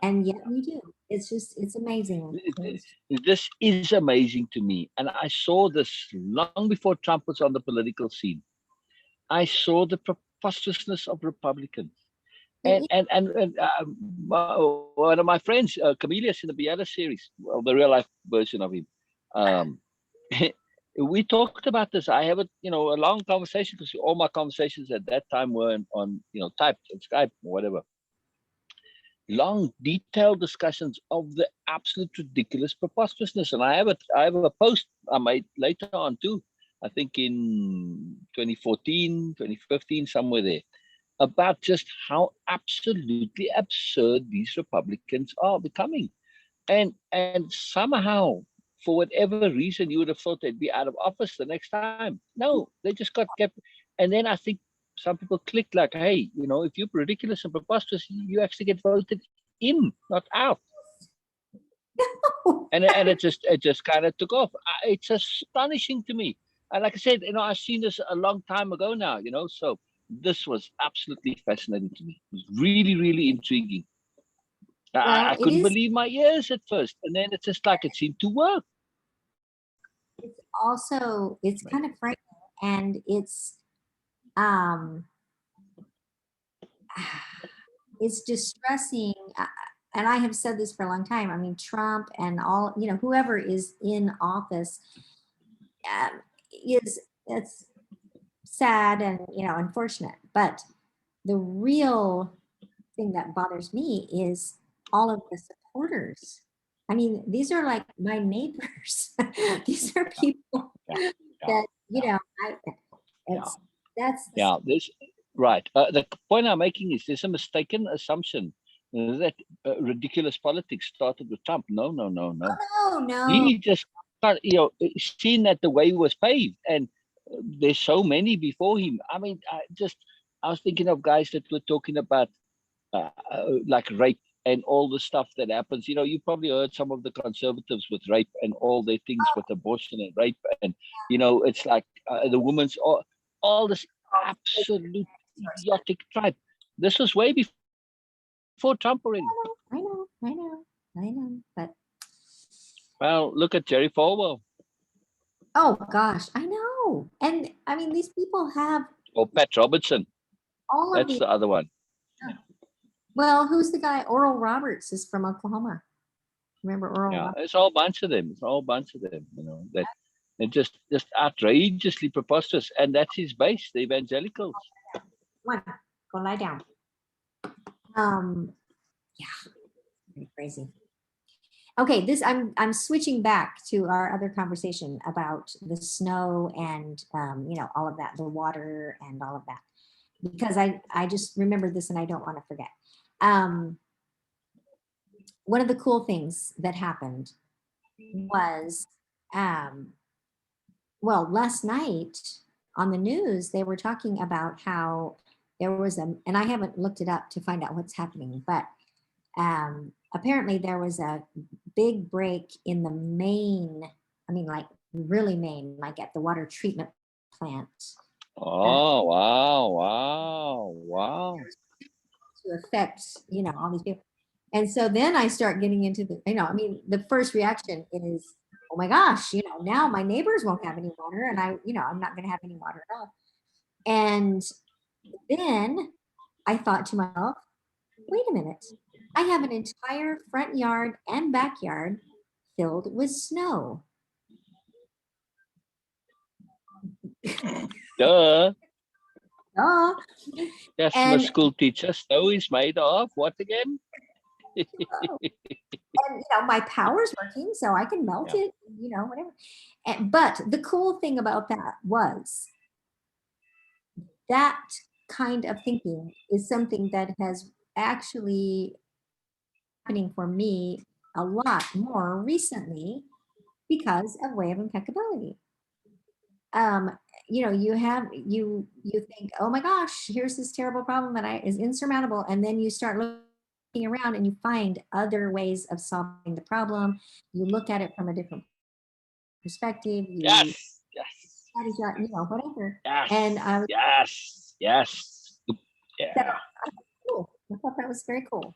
[SPEAKER 3] and yet we do. It's amazing.
[SPEAKER 2] This is amazing to me. And I saw this long before Trump was on the political scene. I saw the preposterousness of Republicans. And one of my friends, Camillus in the Beena series, well, the real life version of him, we talked about this. I have a long conversation, because all my conversations at that time were on typed on Skype or whatever. Long, detailed discussions of the absolute ridiculous preposterousness. And I have a post I made later on too, I think in 2014, 2015, somewhere there, about just how absolutely absurd these Republicans are becoming. And somehow, for whatever reason, you would have thought they'd be out of office the next time. No, they just got kept. And then I think some people clicked like, hey, if you're ridiculous and preposterous, you actually get voted in, not out. And it just kind of took off. It's astonishing to me. And like I said, I've seen this a long time ago now, so this was absolutely fascinating to me. It was really, really intriguing. I couldn't believe my ears at first. And then it's just like it seemed to work.
[SPEAKER 3] It's kind of frightening, and it's distressing. And I have said this for a long time. I mean, Trump and all, whoever is in office, it's sad and unfortunate. But the real thing that bothers me is all of the supporters. I mean, these are like my neighbors. These are people that
[SPEAKER 2] This right. The point I'm making is there's a mistaken assumption that ridiculous politics started with Trump. No.
[SPEAKER 3] No.
[SPEAKER 2] He just seen that the way was paved, and there's so many before him. I mean, I was thinking of guys that were talking about like rape and all the stuff that happens. You probably heard some of the conservatives with rape and all their things with abortion and rape, and it's like the woman's all this absolute idiotic tribe. This was way before Trump already.
[SPEAKER 3] I know. But
[SPEAKER 2] Well, look at Jerry Falwell
[SPEAKER 3] oh gosh, I know. And I mean, these people have
[SPEAKER 2] or Pat Robertson.
[SPEAKER 3] all of
[SPEAKER 2] That's
[SPEAKER 3] the.
[SPEAKER 2] the other one.
[SPEAKER 3] Well, who's the guy? Oral Roberts is from Oklahoma. Remember Oral
[SPEAKER 2] Yeah,
[SPEAKER 3] Roberts?
[SPEAKER 2] it's a whole bunch of them. It's a whole bunch of them. That they're just outrageously preposterous, and that's his base, the evangelicals.
[SPEAKER 3] One, go lie down. Yeah, pretty crazy. Okay, I'm switching back to our other conversation about the snow and all of that, the water and all of that, because I just remembered this and I don't want to forget. One of the cool things that happened was, well, last night on the news they were talking about how there was and I haven't looked it up to find out what's happening, but apparently there was a big break in the main, I mean, like really main, like at the water treatment plant.
[SPEAKER 2] Oh, wow.
[SPEAKER 3] To affect, all these people. And so then I start getting into the, I mean, the first reaction is, oh my gosh, now my neighbors won't have any water and I'm not going to have any water at all. And then I thought to myself, wait a minute, I have an entire front yard and backyard filled with snow.
[SPEAKER 2] Duh.
[SPEAKER 3] Oh,
[SPEAKER 2] Yes, my
[SPEAKER 3] and
[SPEAKER 2] school teacher. Snow is made of what again?
[SPEAKER 3] and my power's working, so I can melt it, whatever. But the cool thing about that was that kind of thinking is something that has actually happening for me a lot more recently because of Way of Impeccability. You think, oh my gosh, here's this terrible problem that is insurmountable, and then you start looking around and you find other ways of solving the problem. You look at it from a different perspective.
[SPEAKER 2] Yes.
[SPEAKER 3] Whatever.
[SPEAKER 2] Yes.
[SPEAKER 3] And I was
[SPEAKER 2] Yes.
[SPEAKER 3] Yeah. Cool. I thought that was very cool.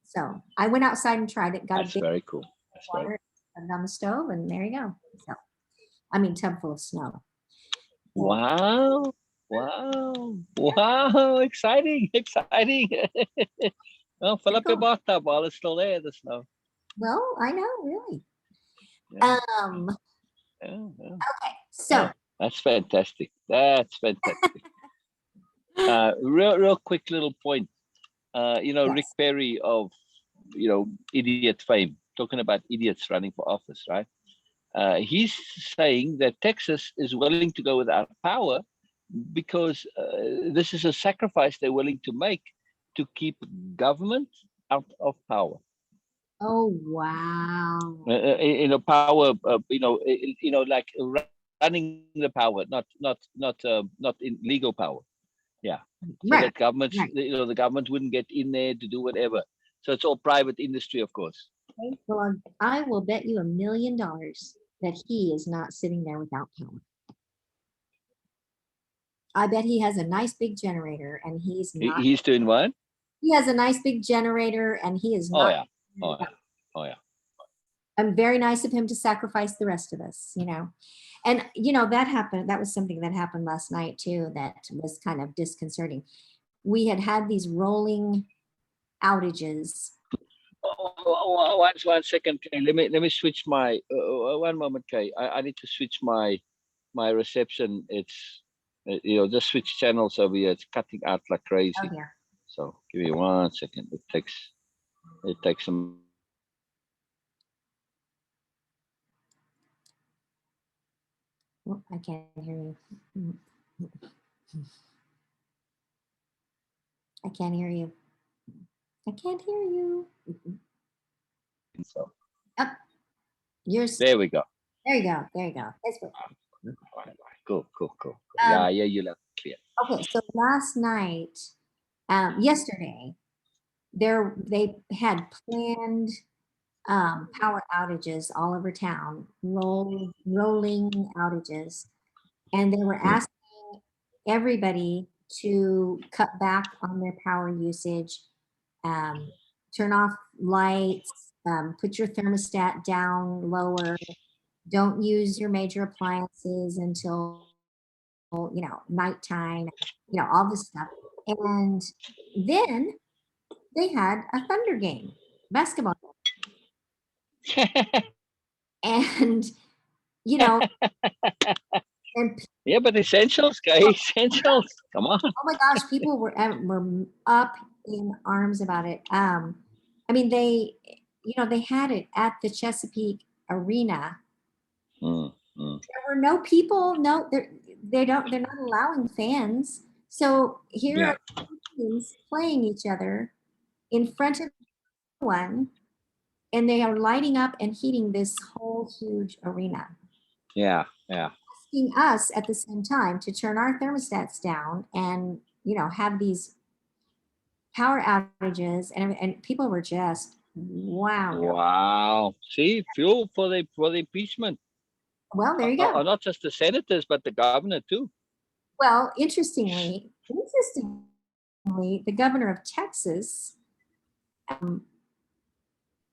[SPEAKER 3] So I went outside and tried it. Got
[SPEAKER 2] That's
[SPEAKER 3] a big
[SPEAKER 2] very cool. That's
[SPEAKER 3] water on the stove, and there you go. So, I mean, tub full of snow.
[SPEAKER 2] Wow. Exciting. Well, fill up your
[SPEAKER 3] Cool.
[SPEAKER 2] bathtub while it's still there, the snow.
[SPEAKER 3] Well, I know, really.
[SPEAKER 2] Yeah.
[SPEAKER 3] Okay,
[SPEAKER 2] Yeah.
[SPEAKER 3] so
[SPEAKER 2] That's fantastic. Real quick little point.
[SPEAKER 3] yes.
[SPEAKER 2] Rick Perry of, idiot fame, talking about idiots running for office, right? He's saying that Texas is willing to go without power because this is a sacrifice they're willing to make to keep government out of power.
[SPEAKER 3] Oh wow.
[SPEAKER 2] Power. Like running the power, not in legal power. Yeah. So
[SPEAKER 3] Right.
[SPEAKER 2] that government,
[SPEAKER 3] Right.
[SPEAKER 2] the government wouldn't get in there to do whatever. So it's all private industry, of course.
[SPEAKER 3] Okay, well, I will bet you $1 million that he is not sitting there without power. I bet he has a nice big generator and he's not.
[SPEAKER 2] He's doing what?
[SPEAKER 3] He has a nice big generator and he is
[SPEAKER 2] Oh
[SPEAKER 3] not.
[SPEAKER 2] yeah. Oh yeah.
[SPEAKER 3] I'm very nice of him to sacrifice the rest of us, And that happened. That was something that happened last night too. That was kind of disconcerting. We had these rolling outages.
[SPEAKER 2] One second, Kay. Let me switch my. One moment, Kay. I need to switch my reception. It's just switch channels over here. It's cutting out like crazy.
[SPEAKER 3] Oh, yeah.
[SPEAKER 2] So give me 1 second. It takes some.
[SPEAKER 3] Oh, I can't hear you. I can't hear you. I can't hear you.
[SPEAKER 2] So
[SPEAKER 3] Oh,
[SPEAKER 2] there we go.
[SPEAKER 3] There you go. That's good.
[SPEAKER 2] Cool. Yeah, you look clear.
[SPEAKER 3] Okay, so last night, yesterday, they had planned power outages all over town, rolling outages, and they were asking everybody to cut back on their power usage, um, turn off lights, put your thermostat down lower, don't use your major appliances until nighttime, all this stuff. And then they had a Thunder game, basketball, and you know, and
[SPEAKER 2] Yeah, but essentials, guys, essentials. Come on.
[SPEAKER 3] oh my gosh, people were up in arms about it. I mean, they had it at the Chesapeake Arena.
[SPEAKER 2] Mm, mm.
[SPEAKER 3] There were no people. No, they're not allowing fans. So here
[SPEAKER 2] Yeah,
[SPEAKER 3] are teams playing each other in front of one, and they are lighting up and heating this whole huge arena,
[SPEAKER 2] yeah, yeah.
[SPEAKER 3] asking us at the same time to turn our thermostats down and have these power outages, and people were just wound up.
[SPEAKER 2] Wow. See, fuel for the impeachment.
[SPEAKER 3] Well, there you go.
[SPEAKER 2] Not just the senators, but the governor too.
[SPEAKER 3] Well, interestingly, the governor of Texas um,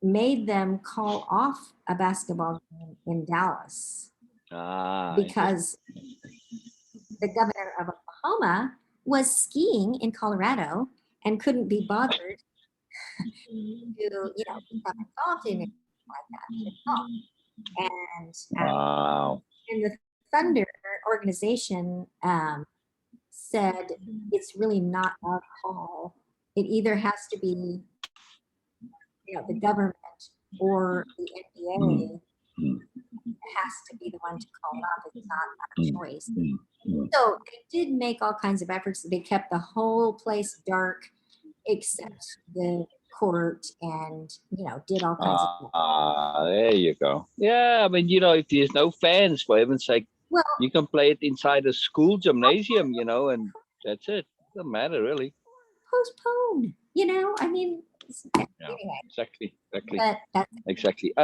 [SPEAKER 3] made them call off a basketball game in Dallas
[SPEAKER 2] Ah, interesting.
[SPEAKER 3] because the governor of Oklahoma was skiing in Colorado and couldn't be bothered to, become involved in it like that.
[SPEAKER 2] Wow.
[SPEAKER 3] And the Thunder organization said it's really not our call. It either has to be, the government or the
[SPEAKER 2] Mm,
[SPEAKER 3] NBA
[SPEAKER 2] mm,
[SPEAKER 3] has to be the one to call it off. It's not
[SPEAKER 2] mm,
[SPEAKER 3] our choice.
[SPEAKER 2] mm, mm.
[SPEAKER 3] So they did make all kinds of efforts. They kept the whole place dark except the court, and did all kinds of stuff.
[SPEAKER 2] There you go. Yeah, I mean, if there's no fans, for heaven's sake,
[SPEAKER 3] Well,
[SPEAKER 2] you can play it inside a school gymnasium, and that's it. Doesn't matter really.
[SPEAKER 3] postpone. I mean,
[SPEAKER 2] Yeah,
[SPEAKER 3] anyway.
[SPEAKER 2] exactly.
[SPEAKER 3] But that's
[SPEAKER 2] Exactly.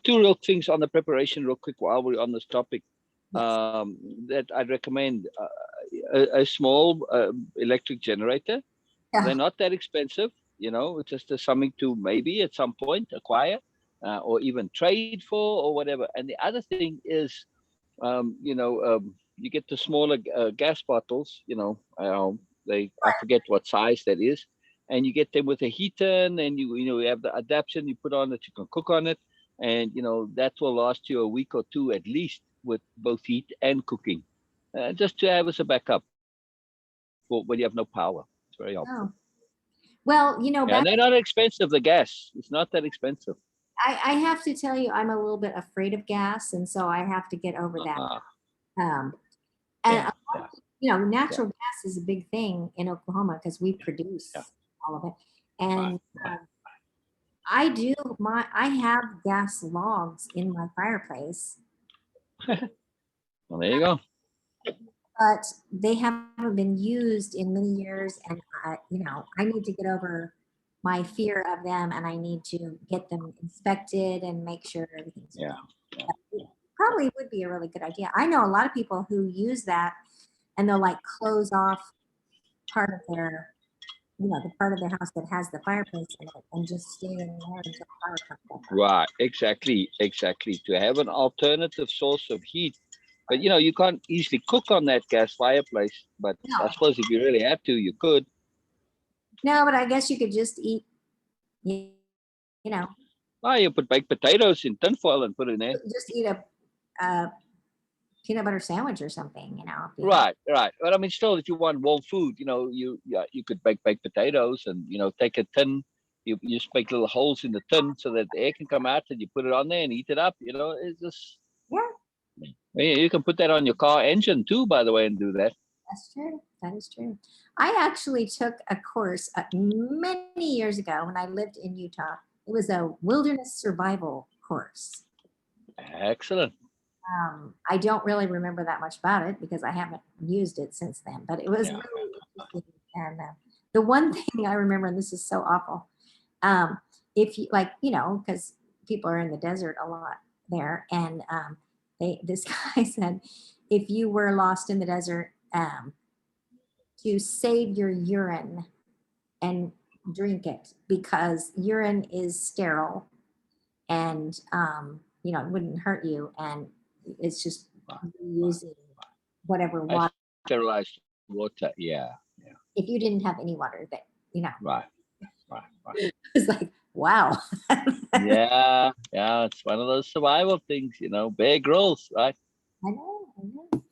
[SPEAKER 2] Two real things on the preparation, real quick, while we're on this topic.
[SPEAKER 3] yes.
[SPEAKER 2] That I'd recommend a small electric generator. They're
[SPEAKER 3] Yeah.
[SPEAKER 2] not that expensive, it's just something to maybe at some point acquire or even trade for or whatever. And the other thing is, you get the smaller gas bottles, I forget what size that is, and you get them with a heater, and then you have the adaptation you put on that you can cook on it, and that will last you a week or two at least with both heat and cooking, just to have as a backup for when you have no power. It's very helpful.
[SPEAKER 3] Oh. Well,
[SPEAKER 2] Yeah, and
[SPEAKER 3] back
[SPEAKER 2] they're not expensive. The gas, it's not that expensive.
[SPEAKER 3] I have to tell you, I'm a little bit afraid of gas, and so I have to get over that.
[SPEAKER 2] Uh,
[SPEAKER 3] Um, and
[SPEAKER 2] yeah, yeah, yeah,
[SPEAKER 3] natural gas is a big thing in Oklahoma because we
[SPEAKER 2] yeah.
[SPEAKER 3] produce all of it.
[SPEAKER 2] Right,
[SPEAKER 3] And
[SPEAKER 2] right.
[SPEAKER 3] I have gas logs in my fireplace,
[SPEAKER 2] Well, there you go.
[SPEAKER 3] but they haven't been used in many years, and I need to get over my fear of them, and I need to get them inspected and make sure everything's
[SPEAKER 2] Yeah,
[SPEAKER 3] okay.
[SPEAKER 2] yeah.
[SPEAKER 3] It probably would be a really good idea. I know a lot of people who use that, and they'll like close off part of their, the part of their house that has the fireplace in it, and just stay in there until power comes back on.
[SPEAKER 2] Right, exactly. To have an alternative source of heat, but you can't easily cook on that gas fireplace. But I
[SPEAKER 3] No,
[SPEAKER 2] suppose if you really had to, you could.
[SPEAKER 3] no, but I guess you could just eat, you know,
[SPEAKER 2] Ah, you put baked potatoes in tinfoil and put it in there.
[SPEAKER 3] just eat a peanut butter sandwich or something, if you have.
[SPEAKER 2] Right, right. But I mean, still, if you want warm food, you could bake baked potatoes and take a tin. You just make little holes in the tin so that the air can come out, and you put it on there and heat it up. It's just
[SPEAKER 3] Yeah,
[SPEAKER 2] you can put that on your car engine too, by the way, and do that.
[SPEAKER 3] that's true. That is true. I actually took a course many years ago when I lived in Utah. It was a wilderness survival course.
[SPEAKER 2] Excellent.
[SPEAKER 3] I don't really remember that much about it because I haven't used it since then, but it was
[SPEAKER 2] Yeah.
[SPEAKER 3] really interesting. And the one thing I remember, and this is so awful, If you like, because people are in the desert a lot there, and this guy said, if you were lost in the desert, to save your urine and drink it, because urine is sterile, and it wouldn't hurt you, and it's just using whatever water.
[SPEAKER 2] Sterilized water. Yeah.
[SPEAKER 3] If you didn't have any water, that
[SPEAKER 2] Right.
[SPEAKER 3] it's like, wow.
[SPEAKER 2] Yeah. It's one of those survival things, Bear Grylls, right?
[SPEAKER 3] I know.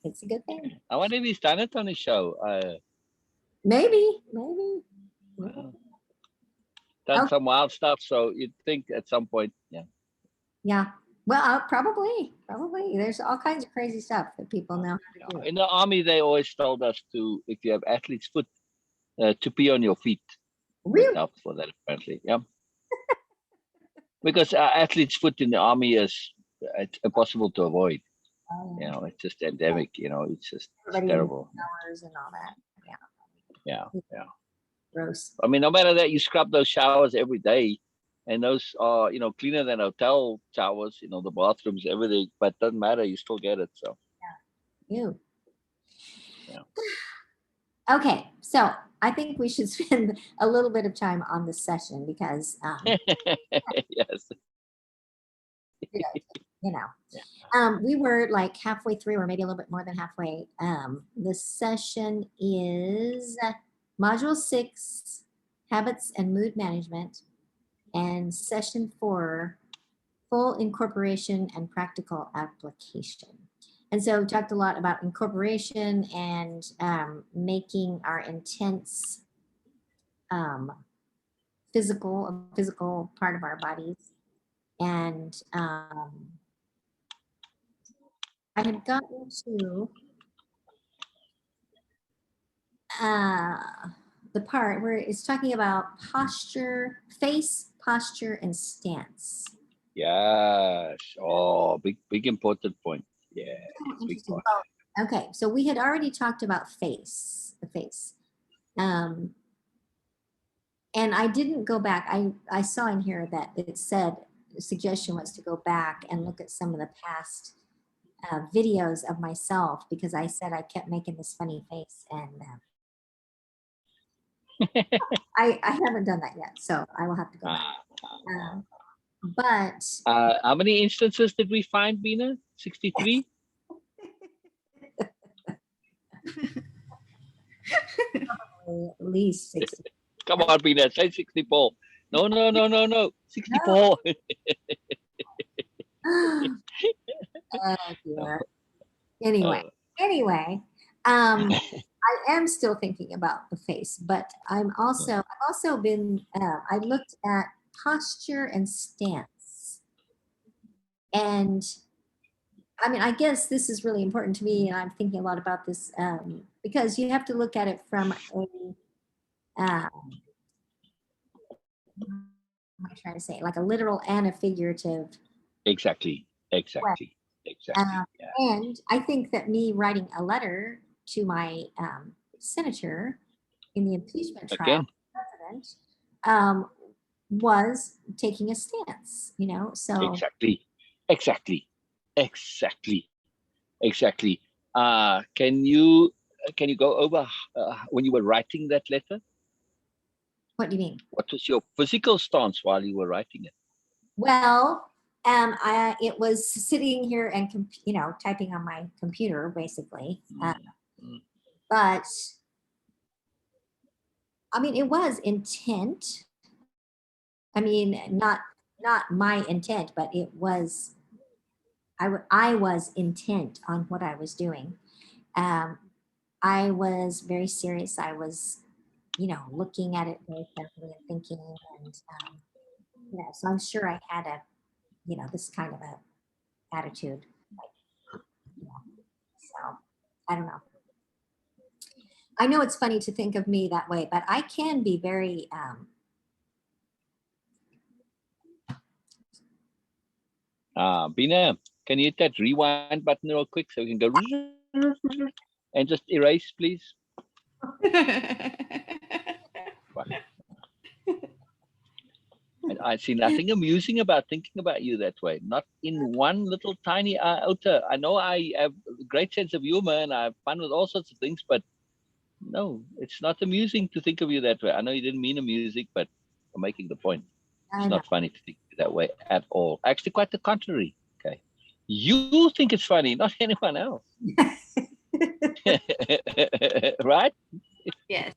[SPEAKER 3] It's a good thing.
[SPEAKER 2] I wonder if he's done it on his show.
[SPEAKER 3] Maybe.
[SPEAKER 2] Done
[SPEAKER 3] Okay.
[SPEAKER 2] some wild stuff. So you'd think at some point, yeah.
[SPEAKER 3] Yeah. Well, probably. There's all kinds of crazy stuff that people know how to do.
[SPEAKER 2] In the army, they always told us to, if you have athlete's foot, to pee on your feet.
[SPEAKER 3] Really?
[SPEAKER 2] It helps for that, apparently. Yeah. Because athlete's foot in the army it's impossible to avoid. It's just endemic. It's just terrible.
[SPEAKER 3] Showers and all that.
[SPEAKER 2] Yeah.
[SPEAKER 3] Gross.
[SPEAKER 2] I mean, no matter that, you scrub those showers every day, and those are, cleaner than hotel showers. The bathrooms, everything, but doesn't matter. You still get it. So.
[SPEAKER 3] Ew.
[SPEAKER 2] Yeah.
[SPEAKER 3] Okay, so I think we should spend a little bit of time on this session because,
[SPEAKER 2] Yes.
[SPEAKER 3] we were like halfway through, or maybe a little bit more than halfway. The session is Module 6, Habits and Mood Management, and Session 4, Full Incorporation and Practical Application. And so we talked a lot about incorporation and making our intents a physical part of our bodies. And I had gotten to the part where it's talking about face posture, and stance.
[SPEAKER 2] Yes. Oh, big important point. Yeah. Big point.
[SPEAKER 3] Okay, so we had already talked about the face. And I didn't go back. I saw in here that it said the suggestion was to go back and look at some of the past videos of myself, because I said I kept making this funny face, and I haven't done that yet, so I will have to go back. But
[SPEAKER 2] how many instances did we find, Beena? 63?
[SPEAKER 3] at least 60.
[SPEAKER 2] Come on, Beena, say 64. No. 64.
[SPEAKER 3] Oh, dear. Anyway, I am still thinking about the face, but I've also been, I looked at posture and stance. And I mean, I guess this is really important to me, and I'm thinking a lot about this because you have to look at it from a, what am I trying to say, like a literal and a figurative.
[SPEAKER 2] Exactly. Yeah.
[SPEAKER 3] And I think that me writing a letter to my senator in the impeachment trial,
[SPEAKER 2] Again.
[SPEAKER 3] president, was taking a stance, so.
[SPEAKER 2] Exactly. Can you go over when you were writing that letter?
[SPEAKER 3] What do you mean?
[SPEAKER 2] What was your physical stance while you were writing it?
[SPEAKER 3] Well, it was sitting here and typing on my computer, basically. But I mean, it was intent. I mean, not my intent, but it was. I was intent on what I was doing. I was very serious. I was, looking at it very carefully and thinking, and so I'm sure I had this kind of a attitude. So I don't know. I know it's funny to think of me that way, but I can be very.
[SPEAKER 2] Beena, can you hit that rewind button real quick so we can go and just erase, please? I see nothing amusing about thinking about you that way. Not in one little tiny iota. I know I have a great sense of humor and I have fun with all sorts of things, but no, it's not amusing to think of you that way. I know you didn't mean amusing, but I'm making the point. It's
[SPEAKER 3] I know.
[SPEAKER 2] not funny to think that way at all. Actually, quite the contrary. Okay. You think it's funny, not anyone else. Right?
[SPEAKER 1] Yes.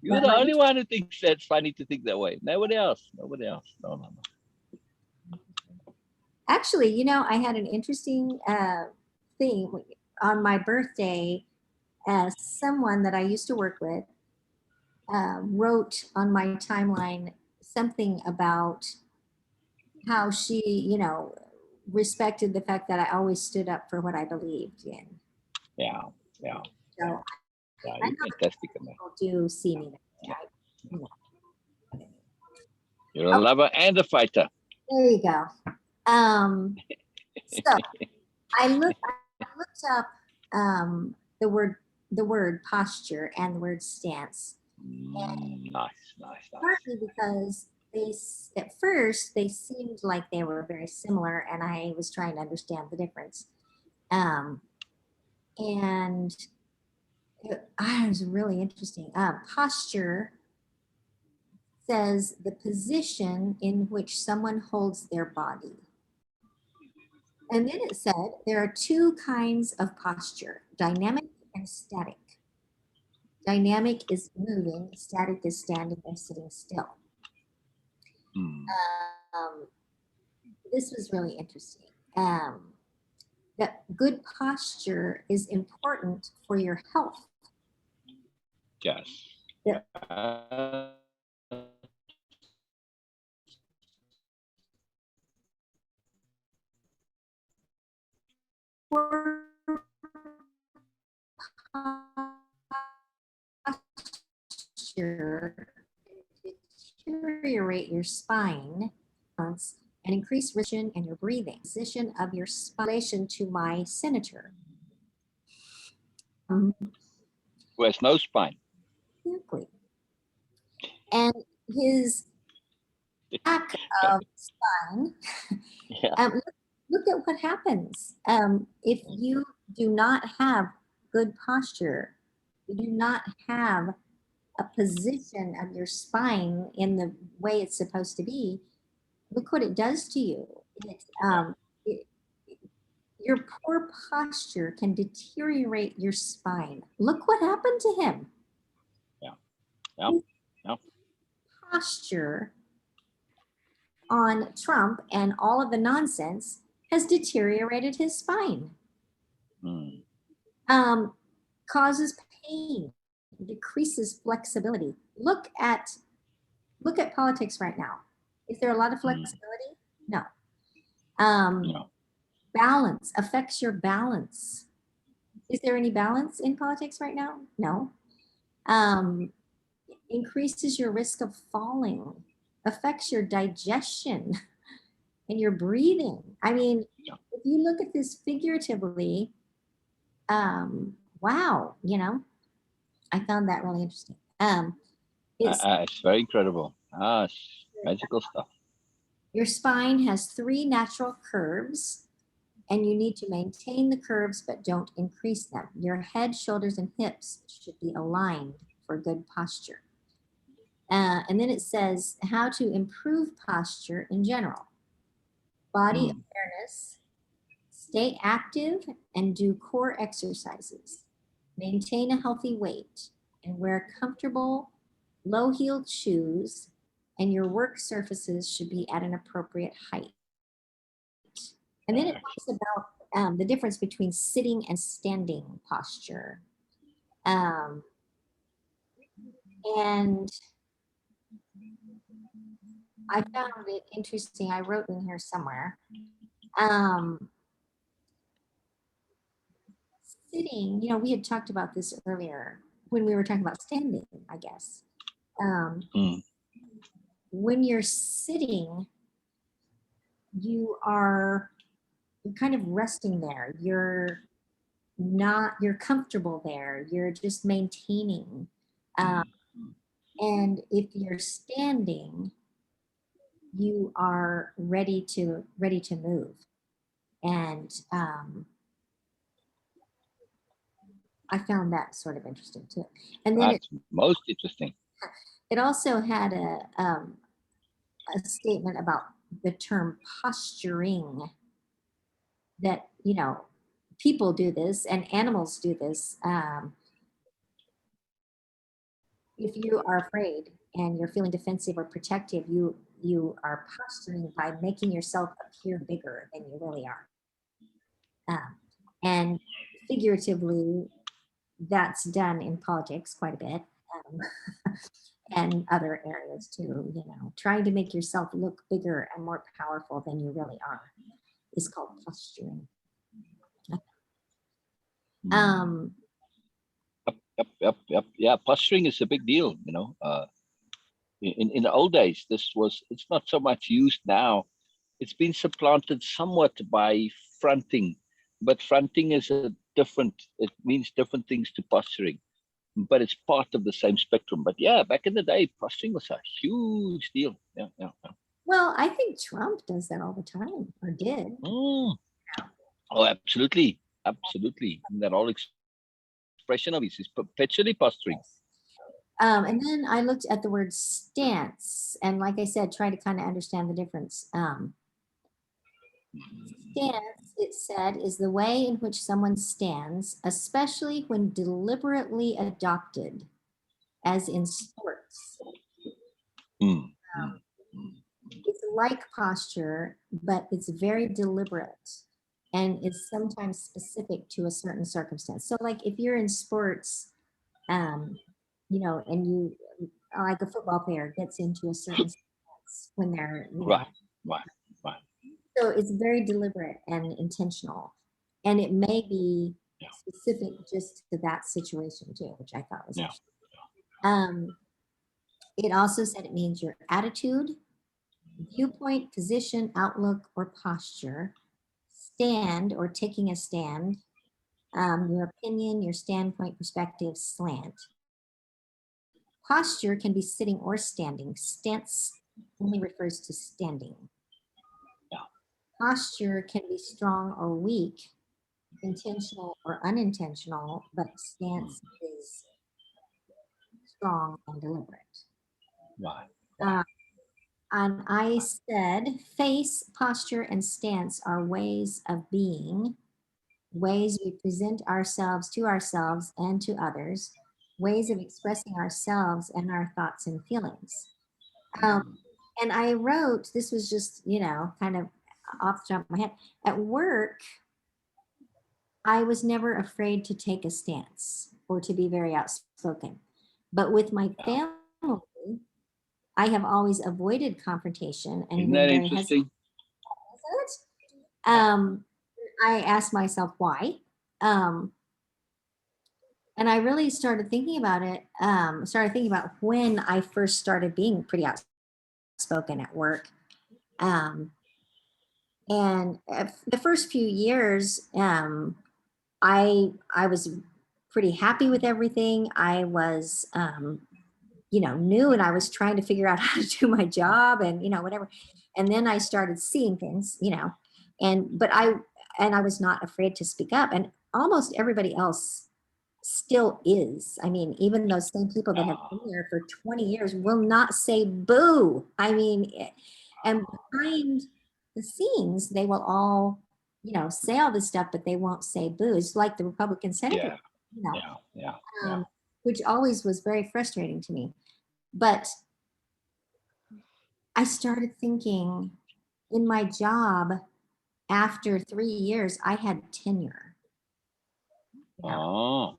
[SPEAKER 2] You're the only one who thinks that's funny to think that way. Nobody else. Nobody else. No, no, no.
[SPEAKER 3] Actually, I had an interesting thing on my birthday. Someone that I used to work with wrote on my timeline something about how she, respected the fact that I always stood up for what I believed in.
[SPEAKER 2] Yeah, yeah,
[SPEAKER 3] So
[SPEAKER 2] yeah.
[SPEAKER 3] I
[SPEAKER 2] You're
[SPEAKER 3] know
[SPEAKER 2] fantastic in that.
[SPEAKER 3] people do see me that way. You know.
[SPEAKER 2] You're a lover and a fighter.
[SPEAKER 3] There you go. So I looked up the word posture and the word stance,
[SPEAKER 2] Nice, nice, nice.
[SPEAKER 3] partly because at first they seemed like they were very similar, and I was trying to understand the difference. Um, and it was really interesting. Posture says the position in which someone holds their body. And then it said there are two kinds of posture, dynamic and static. Dynamic is moving, static is standing or sitting still.
[SPEAKER 2] Mm,
[SPEAKER 3] Um, this was really interesting. That good posture is important for your health.
[SPEAKER 2] yes.
[SPEAKER 3] That poor posture deteriorate your spine and increase resistance and your breathing. Position of your spine in relation to my senator.
[SPEAKER 2] Who has no spine.
[SPEAKER 3] Exactly. And his lack of spine,
[SPEAKER 2] Yeah.
[SPEAKER 3] look at what happens. If you do not have good posture, you do not have a position of your spine in the way it's supposed to be, look what it does to you. It, your poor posture can deteriorate your spine. Look what happened to him.
[SPEAKER 2] Yeah. Yeah. Yeah.
[SPEAKER 3] Posture on Trump and all of the nonsense has deteriorated his spine.
[SPEAKER 2] Mm.
[SPEAKER 3] Um, causes pain, decreases flexibility. Look at politics right now. Is there a lot of flexibility? No.
[SPEAKER 2] No.
[SPEAKER 3] Balance affects your balance. Is there any balance in politics right now? No. Increases your risk of falling, affects your digestion and your breathing. I mean,
[SPEAKER 2] Yeah.
[SPEAKER 3] if you look at this figuratively, wow, I found that really interesting.
[SPEAKER 2] It's very incredible. It's magical stuff.
[SPEAKER 3] Your spine has three natural curves, and you need to maintain the curves but don't increase them. Your head, shoulders, and hips should be aligned for good posture. And then it says how to improve posture in general. Body
[SPEAKER 2] Mm.
[SPEAKER 3] awareness, stay active and do core exercises. Maintain a healthy weight and wear comfortable, low-heeled shoes, and your work surfaces should be at an appropriate height. And then it talks about the difference between sitting and standing posture. Um, and I found it interesting. I wrote in here somewhere. Um, Sitting, we had talked about this earlier when we were talking about standing, I guess.
[SPEAKER 2] Mm.
[SPEAKER 3] When you're sitting, you're kind of resting there. You're comfortable there. You're just maintaining. And if you're standing, you are ready to move. And I found that sort of interesting too. And then
[SPEAKER 2] That's most interesting.
[SPEAKER 3] it also had a statement about the term posturing, that, you know, people do this and animals do this. If you are afraid and you're feeling defensive or protective, you are posturing by making yourself appear bigger than you really are. And figuratively, that's done in politics quite a bit, and other areas too. You know, trying to make yourself look bigger and more powerful than you really are is called posturing. Um,
[SPEAKER 2] Yep. Yeah, posturing is a big deal. In the old days, it's not so much used now. It's been supplanted somewhat by fronting, but fronting is a different. It means different things to posturing, but it's part of the same spectrum. But yeah, back in the day, posturing was a huge deal. Yeah.
[SPEAKER 3] well, I think Trump does that all the time, or did.
[SPEAKER 2] Mm. Oh, absolutely. And that whole expression of his is perpetually posturing.
[SPEAKER 3] And then I looked at the word stance, and like I said, try to kind of understand the difference. Stance, it said, is the way in which someone stands, especially when deliberately adopted, as in sports.
[SPEAKER 2] Mm, mm, mm.
[SPEAKER 3] It's like posture, but it's very deliberate and is sometimes specific to a certain circumstance. So, like if you're in sports, um, you know, and you, like a football player gets into a certain stance when they're, you know,
[SPEAKER 2] Right, right, right.
[SPEAKER 3] so it's very deliberate and intentional. And it may be
[SPEAKER 2] Yeah,
[SPEAKER 3] specific just to that situation too, which I thought was
[SPEAKER 2] yeah.
[SPEAKER 3] interesting. Um, it also said it means your attitude, viewpoint, position, outlook, or posture, stand or taking a stand, your opinion, your standpoint, perspective, slant. Posture can be sitting or standing. Stance only refers to standing.
[SPEAKER 2] Yeah.
[SPEAKER 3] Posture can be strong or weak, intentional or unintentional, but
[SPEAKER 2] Mm,
[SPEAKER 3] stance is strong and deliberate.
[SPEAKER 2] right, right.
[SPEAKER 3] Uh, and I said face, posture, and stance are ways of being, ways we present ourselves to ourselves and to others, ways of expressing ourselves and our thoughts and feelings. Um,
[SPEAKER 2] Mm,
[SPEAKER 3] and I wrote, this was just, you know, kind of off the top of my head. At work, I was never afraid to take a stance or to be very outspoken. But with my
[SPEAKER 2] yeah.
[SPEAKER 3] family, I have always avoided confrontation and
[SPEAKER 2] Isn't
[SPEAKER 3] been
[SPEAKER 2] that
[SPEAKER 3] very hesitant.
[SPEAKER 2] interesting? Yeah.
[SPEAKER 3] Um, I asked myself why. Um, and I really started thinking about it, started thinking about when I first started being pretty outspoken at work. Um, and the first few years, I was pretty happy with everything. I was, you know, new, and I was trying to figure out how to do my job, and you know, whatever. And then I started seeing things, you know, and I was not afraid to speak up, and almost everybody else still is. I mean, even those same people that have
[SPEAKER 2] Yeah.
[SPEAKER 3] been there for 20 years will not say boo. I mean, and behind the scenes, they will all, you know, say all this stuff, but they won't say boo. It's like the Republican senator,
[SPEAKER 2] Yeah.
[SPEAKER 3] you know,
[SPEAKER 2] Yeah.
[SPEAKER 3] which always was very frustrating to me. But I started thinking in my job after 3 years, I had tenure. You know,
[SPEAKER 2] Oh.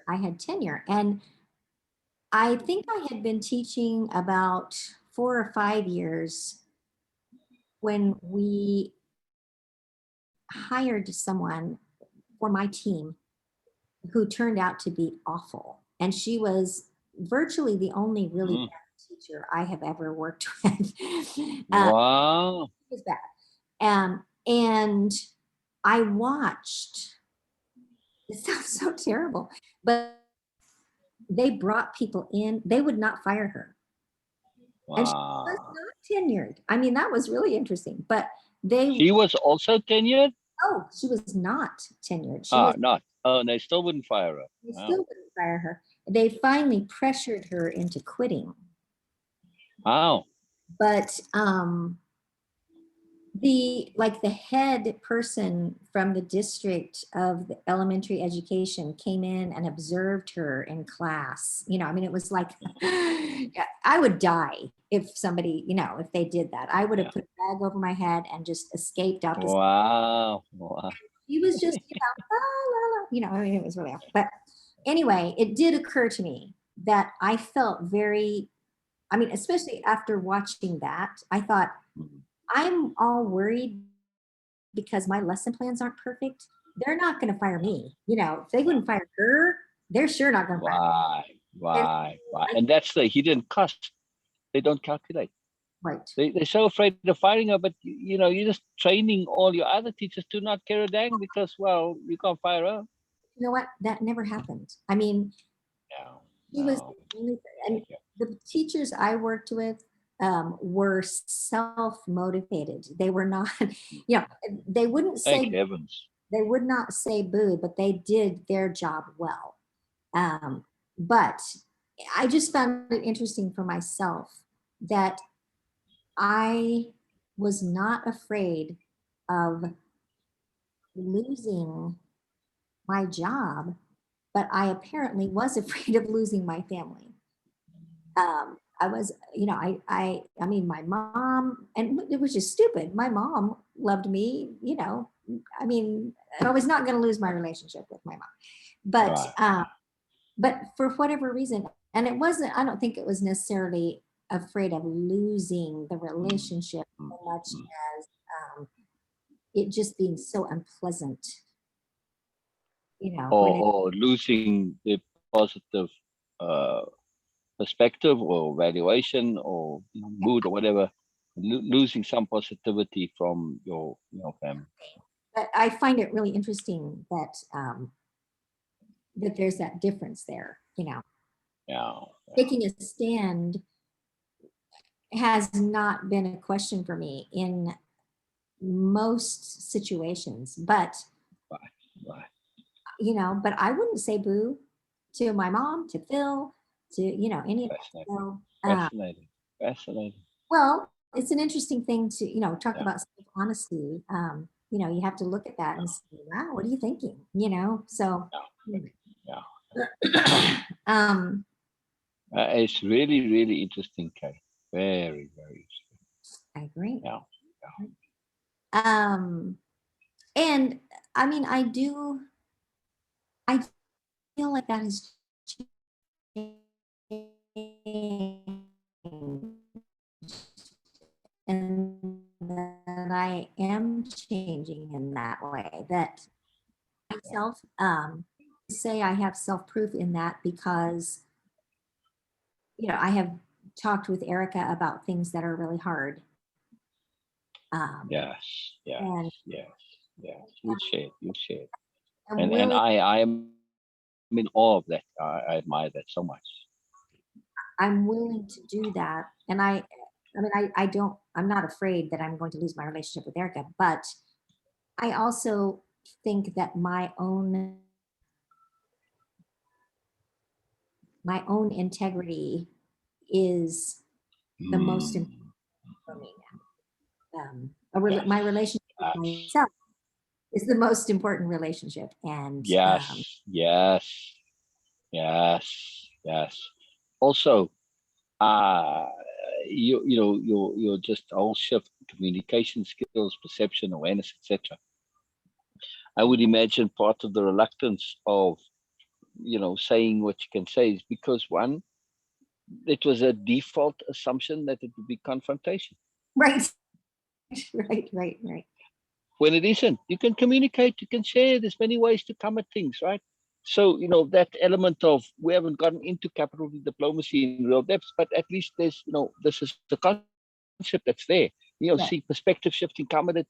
[SPEAKER 3] I had tenure. And I think I had been teaching about 4 or 5 years when we hired someone for my team who turned out to be awful. And she was virtually the only really
[SPEAKER 2] Mm.
[SPEAKER 3] bad teacher I have ever worked with.
[SPEAKER 2] Wow.
[SPEAKER 3] It was bad. And I watched, it sounds so terrible, but they brought people in, they would not fire her. And she was
[SPEAKER 2] Wow.
[SPEAKER 3] not tenured. I mean, that was really interesting. But they,
[SPEAKER 2] She was also tenured?
[SPEAKER 3] oh, she was not tenured. She
[SPEAKER 2] Ah,
[SPEAKER 3] was,
[SPEAKER 2] not. Oh, and they still wouldn't fire her.
[SPEAKER 3] they
[SPEAKER 2] Wow.
[SPEAKER 3] still wouldn't fire her. They finally pressured her into quitting.
[SPEAKER 2] Wow.
[SPEAKER 3] But the head person from the district of the elementary education came in and observed her in class. I mean, it was like I would die if somebody, if they did that. I would have
[SPEAKER 2] Yeah.
[SPEAKER 3] put a bag over my head and just escaped out this.
[SPEAKER 2] Wow. Wow.
[SPEAKER 3] He was just, la, la, la, I mean, it was really awful. But anyway, it did occur to me that I felt very, I mean, especially after watching that, I thought,
[SPEAKER 2] Mhm.
[SPEAKER 3] I'm all worried because my lesson plans aren't perfect. They're not going to fire me. If they wouldn't fire her, they're sure not going to fire me.
[SPEAKER 2] Why?
[SPEAKER 3] And
[SPEAKER 2] Why? Why?
[SPEAKER 3] I,
[SPEAKER 2] And that's the hidden cost. They don't calculate.
[SPEAKER 3] right.
[SPEAKER 2] They're so afraid of firing her, but you're just training all your other teachers to not care a dang because, well, you can't fire her.
[SPEAKER 3] You know what? That never happened. I mean,
[SPEAKER 2] No,
[SPEAKER 3] he was
[SPEAKER 2] no.
[SPEAKER 3] the only, and
[SPEAKER 2] Okay.
[SPEAKER 3] the teachers I worked with were self-motivated. They were not, they wouldn't
[SPEAKER 2] Thank
[SPEAKER 3] say,
[SPEAKER 2] heavens.
[SPEAKER 3] they would not say boo, but they did their job well. But I just found it interesting for myself that I was not afraid of losing my job, but I apparently was afraid of losing my family. I was, I mean, my mom, and it was just stupid. My mom loved me, I mean, and I was not going to lose my relationship with my mom, but,
[SPEAKER 2] Right.
[SPEAKER 3] but for whatever reason, and it wasn't, I don't think it was necessarily afraid of losing the
[SPEAKER 2] Mm,
[SPEAKER 3] relationship
[SPEAKER 2] mm,
[SPEAKER 3] so much
[SPEAKER 2] mm.
[SPEAKER 3] as it just being so unpleasant, when it,
[SPEAKER 2] Or losing the positive uh, perspective or valuation or mood or whatever, losing some positivity from your family.
[SPEAKER 3] but I find it really interesting that there's that difference there,
[SPEAKER 2] Yeah.
[SPEAKER 3] taking a stand has not been a question for me in most situations, but
[SPEAKER 2] Right. Right.
[SPEAKER 3] but I wouldn't say boo to my mom, to Phil, to any of that.
[SPEAKER 2] Fascinating.
[SPEAKER 3] So,
[SPEAKER 2] Fascinating. Fascinating.
[SPEAKER 3] well, it's an interesting thing to talk
[SPEAKER 2] Yeah.
[SPEAKER 3] about self honesty. You have to look at that and say, wow, what are you thinking? So.
[SPEAKER 2] Yeah.
[SPEAKER 3] um,
[SPEAKER 2] It's really, really interesting, Kay. Very, very interesting.
[SPEAKER 3] I agree.
[SPEAKER 2] Yeah.
[SPEAKER 3] Um, and I mean, I feel like that has changed, and that I am changing in that way. That myself, say I have self proof in that because I have talked with Erica about things that are really hard. Um,
[SPEAKER 2] Yes. Yes.
[SPEAKER 3] and
[SPEAKER 2] Yes. Yes. You shared. You shared.
[SPEAKER 3] I'm
[SPEAKER 2] And
[SPEAKER 3] willing
[SPEAKER 2] I am in awe of that. I admire that so much.
[SPEAKER 3] I'm willing to do that. And I mean, I don't, I'm not afraid that I'm going to lose my relationship with Erica, but I also think that my own integrity is the most important
[SPEAKER 2] Mm.
[SPEAKER 3] for me now.
[SPEAKER 2] Yes.
[SPEAKER 3] My relationship with
[SPEAKER 2] Yes.
[SPEAKER 3] myself is the most important relationship. And
[SPEAKER 2] Yes. Yes. Yes. Yes. Also, uh your just whole shift, communication skills, perception, awareness, etc. I would imagine part of the reluctance of saying what you can say is because one, it was a default assumption that it would be confrontation
[SPEAKER 3] right, right.
[SPEAKER 2] when it isn't. You can communicate, you can share, there's many ways to come at things, right? So that element of, we haven't gotten into capital diplomacy in real depth, but at least there's this is the concept that's there.
[SPEAKER 3] Right.
[SPEAKER 2] See perspective shifting, come at it,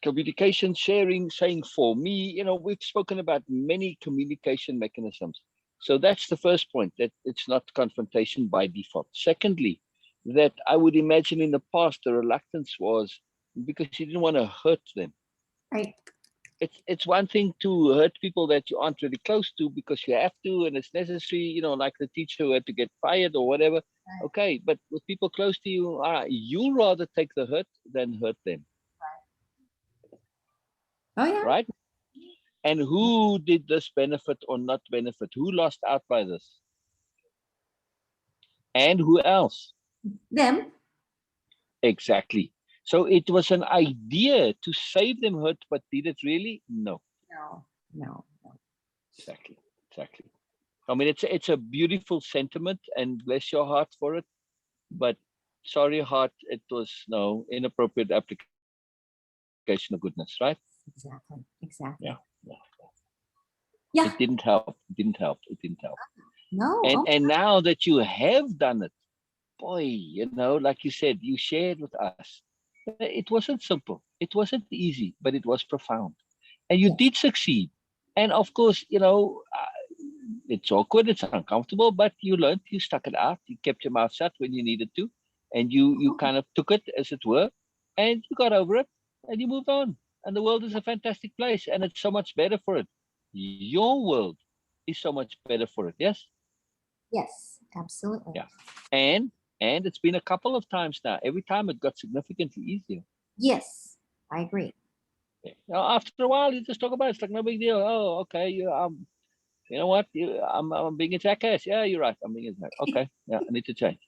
[SPEAKER 2] communication, sharing, saying for me. We've spoken about many communication mechanisms. So that's the first point, that it's not confrontation by default. Secondly, that I would imagine in the past the reluctance was because you didn't want to hurt them.
[SPEAKER 3] Right.
[SPEAKER 2] It's one thing to hurt people that you aren't really close to because you have to and it's necessary, like the teacher who had to get fired or whatever.
[SPEAKER 3] Right.
[SPEAKER 2] Okay, but with people close to you, you rather take the hurt than hurt them.
[SPEAKER 3] Oh yeah.
[SPEAKER 2] Right? And who did this benefit or not benefit? Who lost out by this? And who else?
[SPEAKER 3] Them.
[SPEAKER 2] Exactly. So it was an idea to save them hurt, but did it really? No.
[SPEAKER 3] No.
[SPEAKER 2] Exactly. I mean, it's a beautiful sentiment, and bless your heart for it. But sorry, heart, it was no inappropriate application of goodness, right?
[SPEAKER 3] Exactly.
[SPEAKER 2] Yeah. It didn't help.
[SPEAKER 3] No.
[SPEAKER 2] And now that you have done it, boy, like you said, you shared with us. It wasn't simple. It wasn't easy, but it was profound. And you did succeed. And of course, it's awkward, it's uncomfortable, but you learned, you stuck it out, you kept your mouth shut when you needed to, and you kind of took it, as it were, and you got over it, and you moved on. And the world is a fantastic place, and it's so much better for it. Your world is so much better for it, yes?
[SPEAKER 3] Yes, absolutely.
[SPEAKER 2] Yeah. And it's been a couple of times now. Every time it got significantly easier.
[SPEAKER 3] Yes, I agree.
[SPEAKER 2] Yeah. Now, after a while, you just talk about it. It's like no big deal. Oh, okay. You know what? I'm being a jackass. Yeah, you're right. I'm being a jackass. Okay. Yeah, I need to change.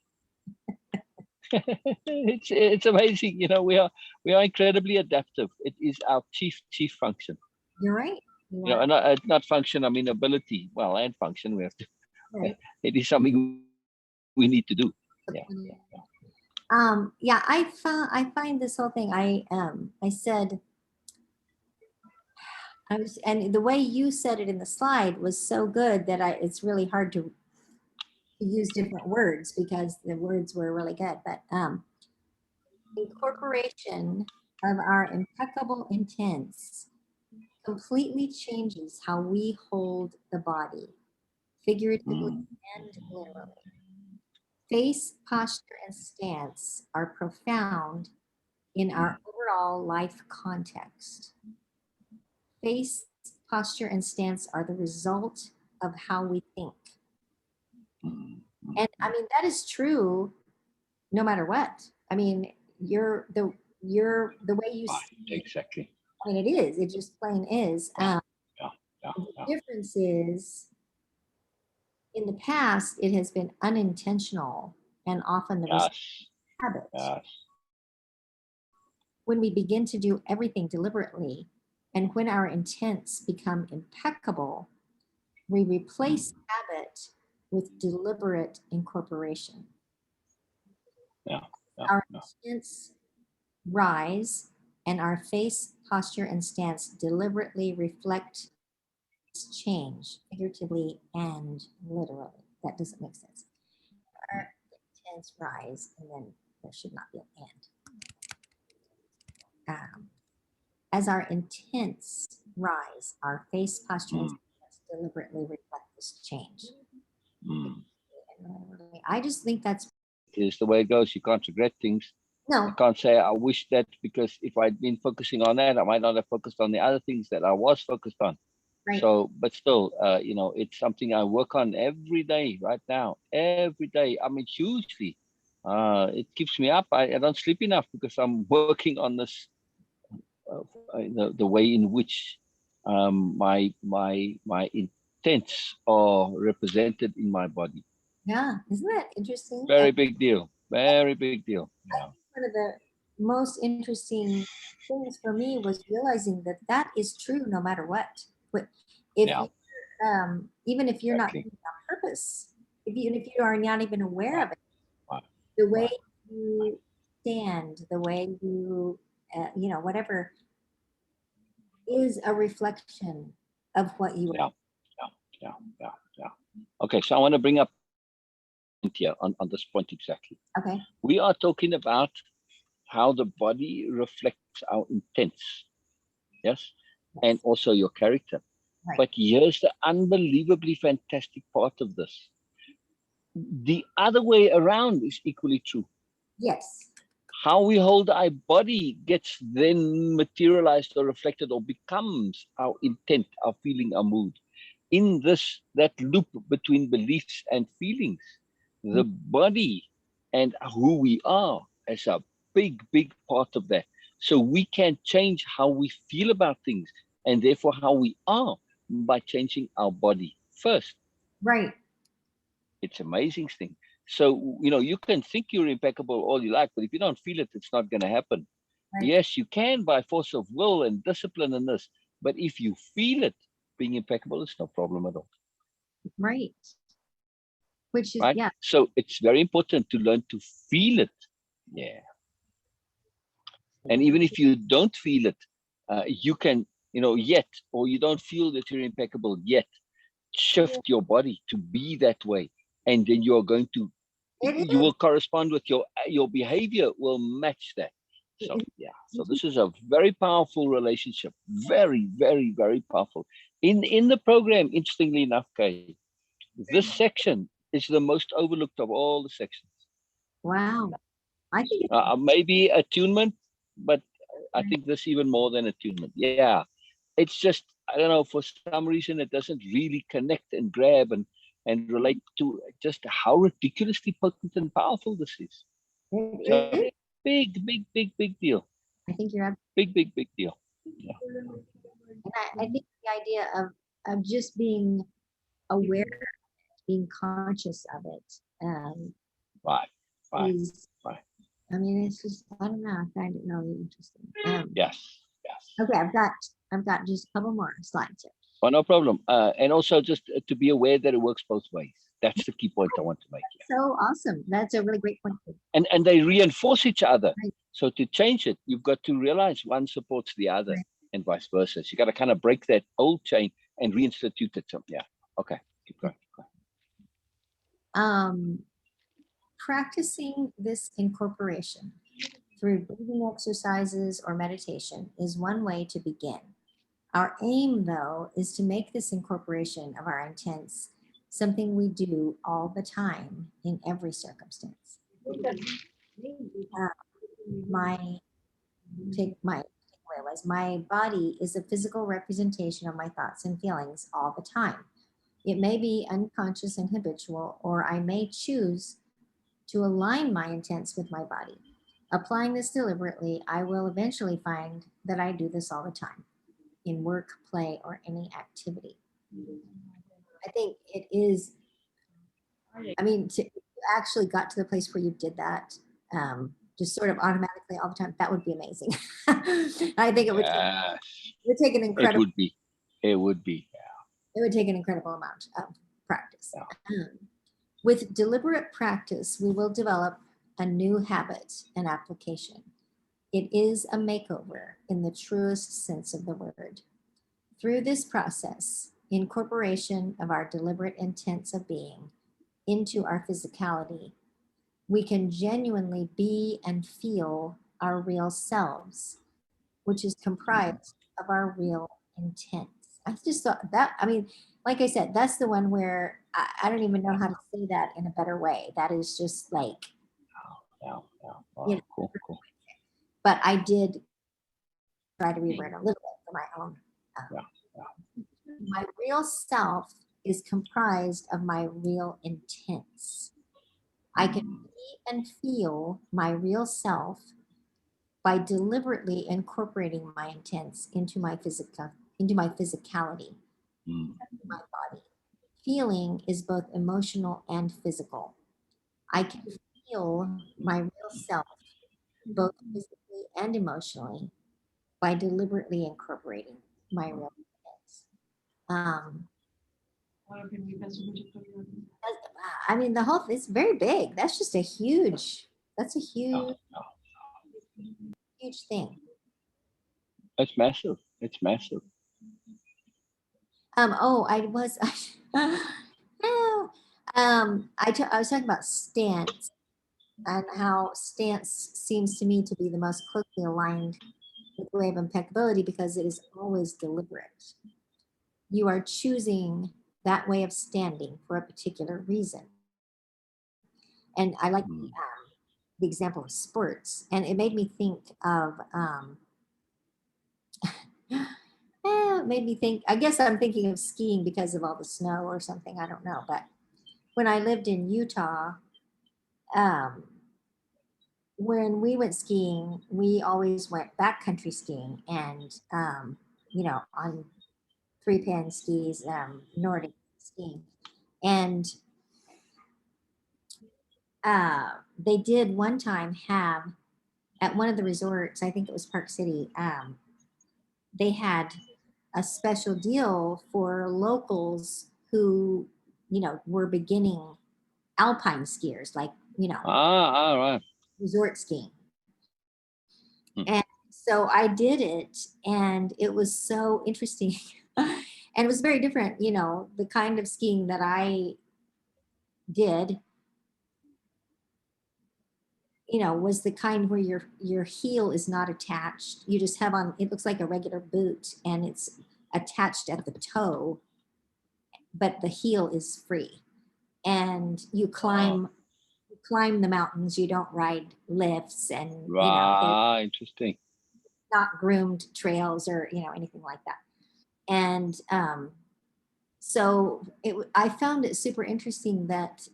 [SPEAKER 2] It's amazing. We are incredibly adaptive. It is our chief function.
[SPEAKER 3] You're right.
[SPEAKER 2] And not function. I mean ability. Well, and function. We have to.
[SPEAKER 3] Right.
[SPEAKER 2] It is something we need to do. Yeah.
[SPEAKER 3] I find this whole thing. I said, and the way you said it in the slide was so good that it's really hard to use different words because the words were really good. But incorporation of our impeccable intents completely changes how we hold the body, figuratively and literally. Face, posture, and stance are profound in our overall life context. Face, posture, and stance are the result of how we think. And I mean, that is true no matter what. I mean, the way you see it,
[SPEAKER 2] Exactly.
[SPEAKER 3] I mean, it is. It just plain is.
[SPEAKER 2] Yeah.
[SPEAKER 3] The difference is, in the past, it has been unintentional and often the result of habit.
[SPEAKER 2] Yes.
[SPEAKER 3] When we begin to do everything deliberately, and when our intents become impeccable, we replace habit with deliberate incorporation. Our intents rise, and our face, posture, and stance deliberately reflect change, figuratively and literally. That doesn't make sense. Our intents rise, and then there should not be an and. As our intents rise, our face, posture, and stance deliberately reflect this change. I just think that's
[SPEAKER 2] is the way it goes. You can't regret things.
[SPEAKER 3] No.
[SPEAKER 2] I can't say I wish that, because if I'd been focusing on that, I might not have focused on the other things that I was focused on.
[SPEAKER 3] Right.
[SPEAKER 2] So, but still, it's something I work on every day right now. Every day. I mean, hugely. It keeps me up. I don't sleep enough because I'm working on this, the way in which my intents are represented in my body.
[SPEAKER 3] Yeah, isn't that interesting?
[SPEAKER 2] Very big deal. Very big deal. Yeah.
[SPEAKER 3] One of the most interesting things for me was realizing that that is true no matter what. But if you, even if you're not doing it on purpose, even if you are not even aware of it, the way you stand, the way you, whatever, is a reflection of what you are.
[SPEAKER 2] Yeah. Okay, so I want to bring up here on this point exactly.
[SPEAKER 3] Okay.
[SPEAKER 2] We are talking about how the body reflects our intents, yes, and also your character.
[SPEAKER 3] Right.
[SPEAKER 2] But here's the unbelievably fantastic part of this. The other way around is equally true.
[SPEAKER 3] Yes.
[SPEAKER 2] How we hold our body gets then materialized or reflected or becomes our intent, our feeling, our mood. In that loop between beliefs and feelings, the body and who we are is a big part of that. So we can change how we feel about things and therefore how we are by changing our body first.
[SPEAKER 3] Right.
[SPEAKER 2] It's amazing thing. So, you can think you're impeccable all you like, but if you don't feel it, it's not going to happen.
[SPEAKER 3] Right.
[SPEAKER 2] Yes, you can by force of will and discipline and this, but if you feel it being impeccable, it's no problem at all.
[SPEAKER 3] Right. Which is,
[SPEAKER 2] Right?
[SPEAKER 3] yeah.
[SPEAKER 2] So it's very important to learn to feel it. Yeah. And even if you don't feel it, you can, yet, or you don't feel that you're impeccable yet, shift your body to be that way. And then you're going to,
[SPEAKER 3] It
[SPEAKER 2] you
[SPEAKER 3] is.
[SPEAKER 2] will correspond with your behavior will match that. So, yeah. So this is a very powerful relationship. Very, very, very powerful. In the program, interestingly enough, Kay, this section is the most overlooked of all the sections.
[SPEAKER 3] Wow. I think it's
[SPEAKER 2] Maybe attunement, but I think this even more than attunement. Yeah, it's just, I don't know, for some reason it doesn't really connect and grab and relate to just how ridiculously potent and powerful this is.
[SPEAKER 3] it
[SPEAKER 2] So
[SPEAKER 3] is.
[SPEAKER 2] big deal.
[SPEAKER 3] I think you're
[SPEAKER 2] Big deal. Yeah.
[SPEAKER 3] and I think the idea of just being aware, being conscious of it,
[SPEAKER 2] Right. Right.
[SPEAKER 3] is,
[SPEAKER 2] Right.
[SPEAKER 3] I mean, it's just, I don't know, I find it really interesting.
[SPEAKER 2] Yes. Yes.
[SPEAKER 3] Okay, I've got just a couple more slides here.
[SPEAKER 2] Oh, no problem. And also just to be aware that it works both ways. That's the key point I want to make here.
[SPEAKER 3] So awesome. That's a really great point.
[SPEAKER 2] And they reinforce each other.
[SPEAKER 3] Right.
[SPEAKER 2] So to change it, you've got to realize one supports the other,
[SPEAKER 3] Right.
[SPEAKER 2] and vice versa. So you got to kind of break that old chain and reinstitute it. So yeah. Okay. Keep going.
[SPEAKER 3] Um, Practicing this incorporation through breathing exercises or meditation is one way to begin. Our aim, though, is to make this incorporation of our intents something we do all the time in every circumstance. My takeaway was my body is a physical representation of my thoughts and feelings all the time. It may be unconscious and habitual, or I may choose to align my intents with my body. Applying this deliberately, I will eventually find that I do this all the time in work, play, or any activity. I think it is, I mean, to you actually got to the place where you did that, just sort of automatically all the time, that would be amazing. I think
[SPEAKER 2] Yes,
[SPEAKER 3] it would take an
[SPEAKER 2] it
[SPEAKER 3] incredible,
[SPEAKER 2] would be. It would be.
[SPEAKER 3] it would take an incredible amount of practice.
[SPEAKER 2] Yeah.
[SPEAKER 3] With deliberate practice, we will develop a new habit and application. It is a makeover in the truest sense of the word. Through this process, incorporation of our deliberate intents of being into our physicality, we can genuinely be and feel our real selves, which is comprised of our real intents. I just thought that, I mean, like I said, that's the one where I don't even know how to say that in a better way. That is just like,
[SPEAKER 2] Yeah.
[SPEAKER 3] you know,
[SPEAKER 2] Cool.
[SPEAKER 3] but I did try to reword a little bit for my own.
[SPEAKER 2] Yeah.
[SPEAKER 3] My real self is comprised of my real intents. I can be and feel my real self by deliberately incorporating my intents into my physicality,
[SPEAKER 2] Mm.
[SPEAKER 3] my body. Feeling is both emotional and physical. I can feel my real self both physically and emotionally by deliberately incorporating my real intents. Um, I mean, the whole it's very big. That's just a huge. That's a
[SPEAKER 2] Yeah.
[SPEAKER 3] huge thing.
[SPEAKER 2] It's massive. It's massive.
[SPEAKER 3] Oh, I was. No, I was talking about stance and how stance seems to me to be the most closely aligned with the way of impeccability because it is always deliberate. You are choosing that way of standing for a particular reason. And I like
[SPEAKER 2] Mm.
[SPEAKER 3] the example of sports, and it made me think of it made me think, I guess I'm thinking of skiing because of all the snow or something, I don't know. But when I lived in Utah, um, when we went skiing, we always went backcountry skiing, and on 3-pin skis, Nordic skiing, and they did one time have at one of the resorts, I think it was Park City, they had a special deal for locals who, were beginning alpine skiers, like,
[SPEAKER 2] All right.
[SPEAKER 3] resort skiing.
[SPEAKER 2] Hmm.
[SPEAKER 3] And so I did it, and it was so interesting. And it was very different, the kind of skiing that I did, was the kind where your heel is not attached. You just have on, it looks like a regular boot, and it's attached at the toe, but the heel is free. And you climb the mountains. You don't ride lifts, and they're
[SPEAKER 2] Right. Interesting.
[SPEAKER 3] not groomed trails or anything like that. And so I found it super interesting that